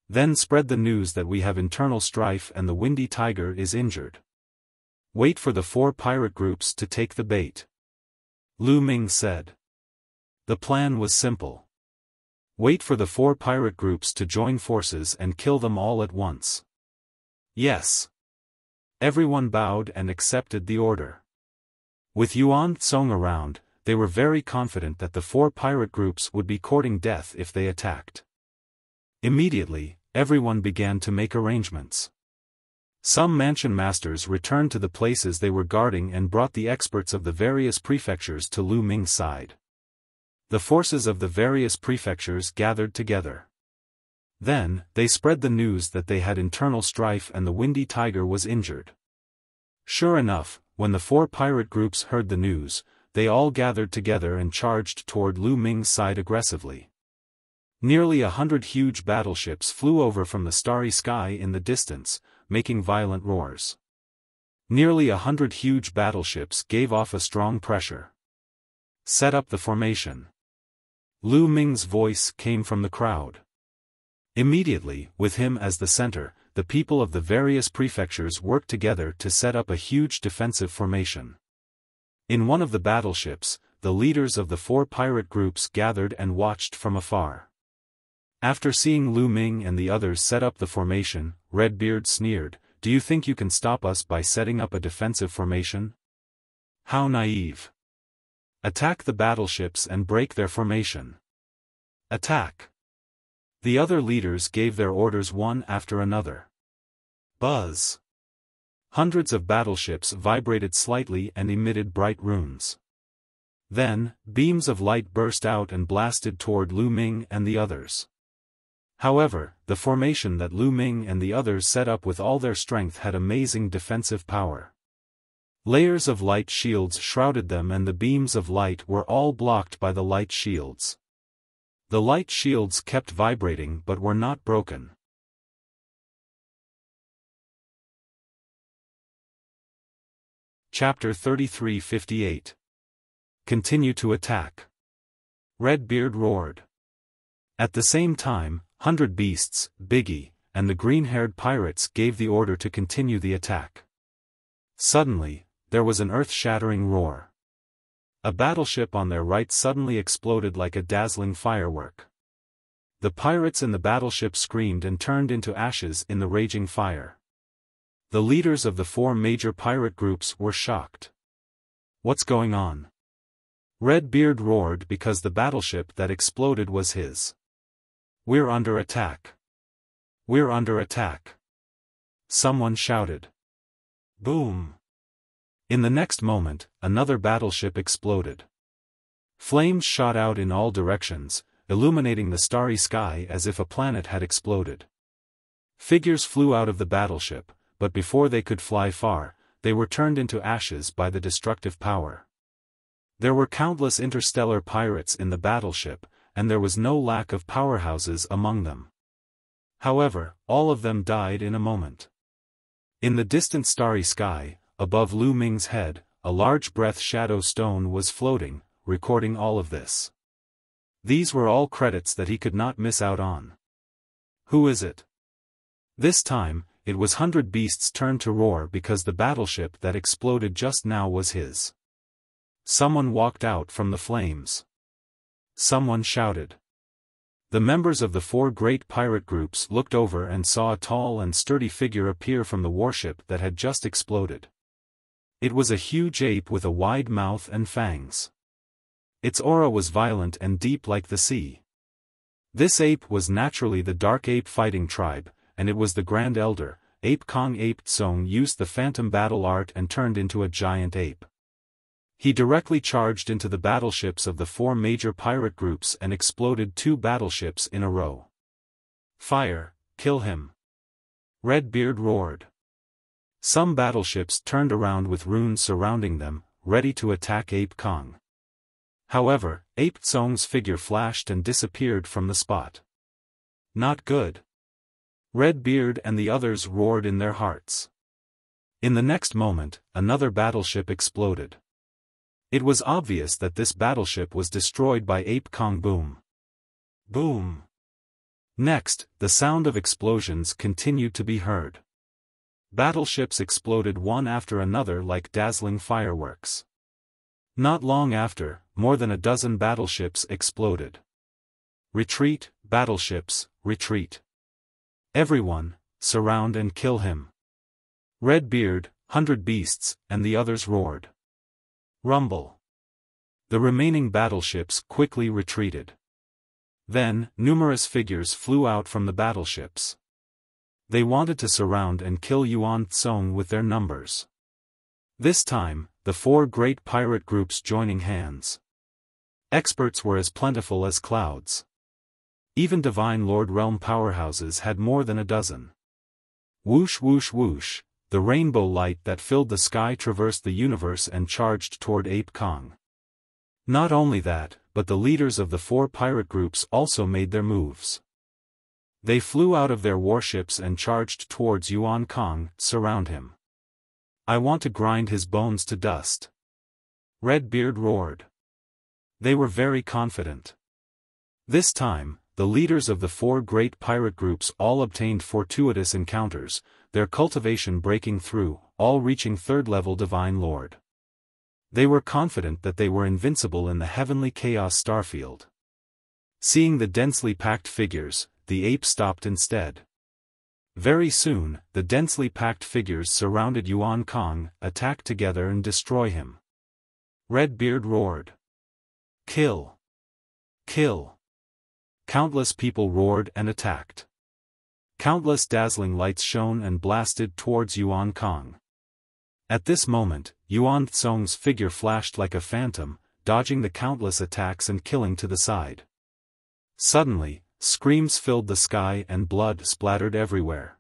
Speaker 1: Then spread the news that we have internal strife and the Windy Tiger is injured. Wait for the 4 pirate groups to take the bait. Lu Ming said. The plan was simple. Wait for the 4 pirate groups to join forces and kill them all at once. Yes. Everyone bowed and accepted the order. With Yuan Tsong around, they were very confident that the 4 pirate groups would be courting death if they attacked. Immediately, everyone began to make arrangements. Some mansion masters returned to the places they were guarding and brought the experts of the various prefectures to Lu Ming's side. The forces of the various prefectures gathered together. Then, they spread the news that they had internal strife and the Windy Tiger was injured. Sure enough, when the 4 pirate groups heard the news, they all gathered together and charged toward Lu Ming's side aggressively. Nearly 100 huge battleships flew over from the starry sky in the distance, making violent roars. Nearly 100 huge battleships gave off a strong pressure. Set up the formation. Lu Ming's voice came from the crowd. Immediately, with him as the center, the people of the various prefectures worked together to set up a huge defensive formation. In one of the battleships, the leaders of the 4 pirate groups gathered and watched from afar. After seeing Lu Ming and the others set up the formation, Redbeard sneered, "Do you think you can stop us by setting up a defensive formation? How naive! Attack the battleships and break their formation. Attack!" The other leaders gave their orders one after another. Buzz! Hundreds of battleships vibrated slightly and emitted bright runes. Then, beams of light burst out and blasted toward Lu Ming and the others. However, the formation that Lu Ming and the others set up with all their strength had amazing defensive power. Layers of light shields shrouded them and the beams of light were all blocked by the light shields. The light shields kept vibrating but were not broken. Chapter 3358. Continue to attack. Redbeard roared. At the same time, 100 Beasts, Biggie, and the green-haired pirates gave the order to continue the attack. Suddenly, there was an earth-shattering roar. A battleship on their right suddenly exploded like a dazzling firework. The pirates in the battleship screamed and turned into ashes in the raging fire. The leaders of the 4 major pirate groups were shocked. What's going on? Redbeard roared because the battleship that exploded was his. We're under attack. We're under attack. Someone shouted. Boom! In the next moment, another battleship exploded. Flames shot out in all directions, illuminating the starry sky as if a planet had exploded. Figures flew out of the battleship, but before they could fly far, they were turned into ashes by the destructive power. There were countless interstellar pirates in the battleship, and there was no lack of powerhouses among them. However, all of them died in a moment. In the distant starry sky, above Lu Ming's head, a large breath shadow stone was floating, recording all of this. These were all credits that he could not miss out on. Who is it? This time, it was 100 Beasts' turn to roar because the battleship that exploded just now was his. Someone walked out from the flames. Someone shouted. The members of the 4 great pirate groups looked over and saw a tall and sturdy figure appear from the warship that had just exploded. It was a huge ape with a wide mouth and fangs. Its aura was violent and deep like the sea. This ape was naturally the Dark Ape Fighting Tribe, and it was the Grand Elder, Ape Kong. Ape Tsong used the phantom battle art and turned into a giant ape. He directly charged into the battleships of the 4 major pirate groups and exploded 2 battleships in a row. "Fire, kill him!" Redbeard roared. Some battleships turned around with runes surrounding them, ready to attack Ape Kong. However, Ape Tsong's figure flashed and disappeared from the spot. "Not good!" Redbeard and the others roared in their hearts. In the next moment, another battleship exploded. It was obvious that this battleship was destroyed by Ape Kong. Boom! Boom! Next, the sound of explosions continued to be heard. Battleships exploded one after another like dazzling fireworks. Not long after, more than a dozen battleships exploded. "Retreat, battleships, retreat! Everyone, surround and kill him!" Redbeard, 100 Beasts, and the others roared. Rumble. The remaining battleships quickly retreated. Then, numerous figures flew out from the battleships. They wanted to surround and kill Yuan Tsong with their numbers. This time, the 4 great pirate groups joining hands. Experts were as plentiful as clouds. Even Divine Lord Realm powerhouses had more than a dozen. Whoosh whoosh whoosh, the rainbow light that filled the sky traversed the universe and charged toward Ape Kong. Not only that, but the leaders of the 4 pirate groups also made their moves. They flew out of their warships and charged towards Yuan Kong. "Surround him. I want to grind his bones to dust." Redbeard roared. They were very confident. This time, the leaders of the 4 great pirate groups all obtained fortuitous encounters, their cultivation breaking through, all reaching 3rd-level Divine Lord. They were confident that they were invincible in the heavenly chaos starfield. Seeing the densely packed figures, the ape stopped instead. Very soon, the densely packed figures surrounded Yuan Kong, attacked together and destroy him. Redbeard roared. "Kill! Kill!" Countless people roared and attacked. Countless dazzling lights shone and blasted towards Yuan Kong. At this moment, Yuan Tsong's figure flashed like a phantom, dodging the countless attacks and killing to the side. Suddenly, screams filled the sky and blood splattered everywhere.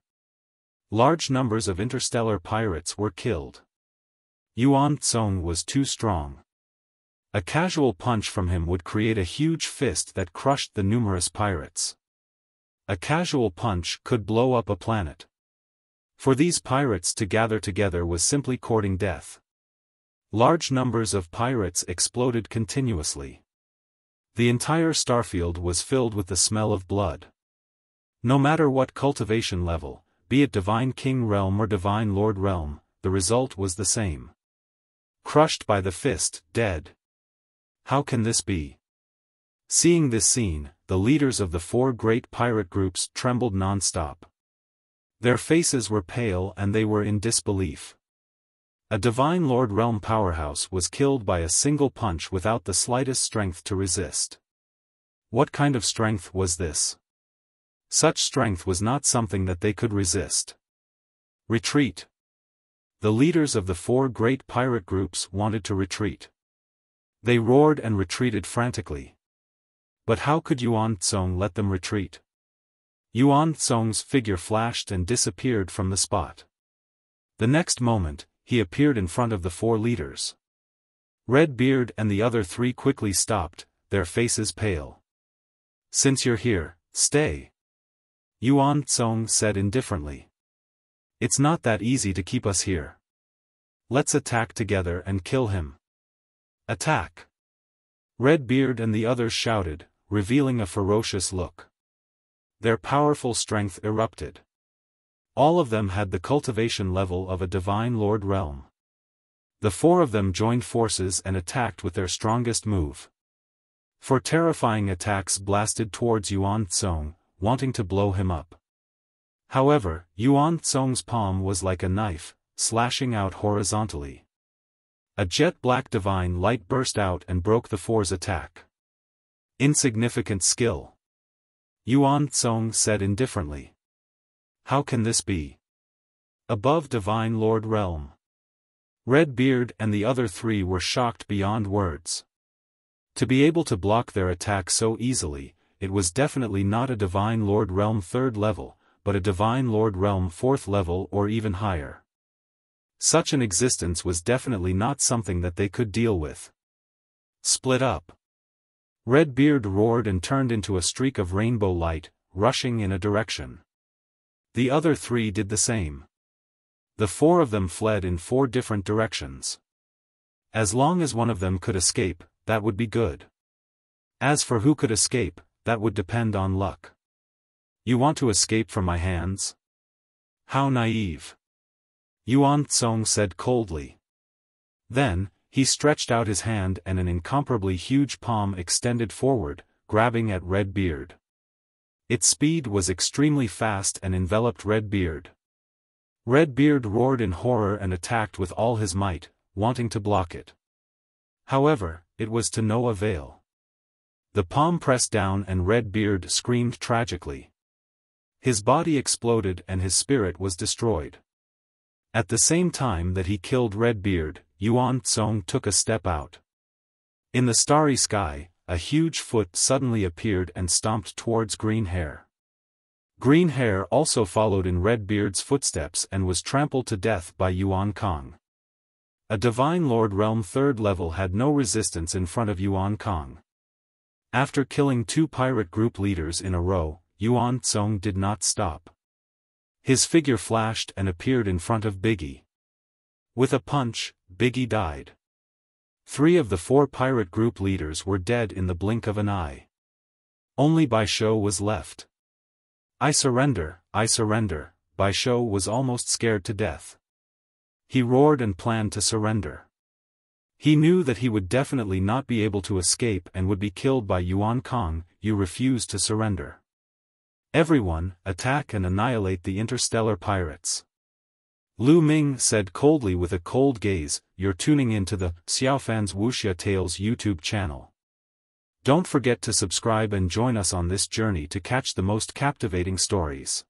Speaker 1: Large numbers of interstellar pirates were killed. Yuan Tsong was too strong. A casual punch from him would create a huge fist that crushed the numerous pirates. A casual punch could blow up a planet. For these pirates to gather together was simply courting death. Large numbers of pirates exploded continuously. The entire starfield was filled with the smell of blood. No matter what cultivation level, be it Divine King Realm or Divine Lord Realm, the result was the same. Crushed by the fist, dead. How can this be? Seeing this scene, the leaders of the 4 great pirate groups trembled non-stop. Their faces were pale and they were in disbelief. A Divine Lord Realm powerhouse was killed by a single punch without the slightest strength to resist. What kind of strength was this? Such strength was not something that they could resist. Retreat. The leaders of the 4 great pirate groups wanted to retreat. They roared and retreated frantically. But how could Yuan Tsong let them retreat? Yuan Tsong's figure flashed and disappeared from the spot. The next moment, he appeared in front of the 4 leaders. Redbeard and the other 3 quickly stopped, their faces pale. "Since you're here, stay," Yuan Tsong said indifferently. "It's not that easy to keep us here. Let's attack together and kill him." "Attack!" Redbeard and the others shouted, revealing a ferocious look. Their powerful strength erupted. All of them had the cultivation level of a Divine Lord Realm. The 4 of them joined forces and attacked with their strongest move. 4 terrifying attacks blasted towards Yuan Tsong, wanting to blow him up. However, Yuan Tsong's palm was like a knife, slashing out horizontally. A jet-black divine light burst out and broke the 4's attack. Insignificant skill. Yuan Tsong said indifferently. How can this be? Above Divine Lord Realm. Redbeard and the other three were shocked beyond words. To be able to block their attack so easily, it was definitely not a Divine Lord Realm 3rd level, but a Divine Lord Realm 4th level or even higher. Such an existence was definitely not something that they could deal with. Split up. Redbeard roared and turned into a streak of rainbow light, rushing in a direction. The other three did the same. The 4 of them fled in 4 different directions. As long as one of them could escape, that would be good. As for who could escape, that would depend on luck. You want to escape from my hands? How naive. Yuan Tsong said coldly. Then, he stretched out his hand and an incomparably huge palm extended forward, grabbing at Redbeard. Its speed was extremely fast and enveloped Redbeard. Redbeard roared in horror and attacked with all his might, wanting to block it. However, it was to no avail. The palm pressed down and Redbeard screamed tragically. His body exploded and his spirit was destroyed. At the same time that he killed Redbeard, Yuan Tsong took a step out. In the starry sky, a huge foot suddenly appeared and stomped towards Green Hair. Green Hair also followed in Redbeard's footsteps and was trampled to death by Yuan Kong. A Divine Lord Realm 3rd level had no resistance in front of Yuan Kong. After killing 2 pirate group leaders in a row, Yuan Tsong did not stop. His figure flashed and appeared in front of Biggie. With a punch, Biggie died. 3 of the 4 pirate group leaders were dead in the blink of an eye. Only Bai Shou was left. I surrender, Bai Shou was almost scared to death. He roared and planned to surrender. He knew that he would definitely not be able to escape and would be killed by Yuan Kong. You refuse to surrender. Everyone, attack and annihilate the interstellar pirates. Lu Ming said coldly with a cold gaze. You're tuning into the Xiaofan's Wuxia Tales YouTube channel. Don't forget to subscribe and join us on this journey to catch the most captivating stories.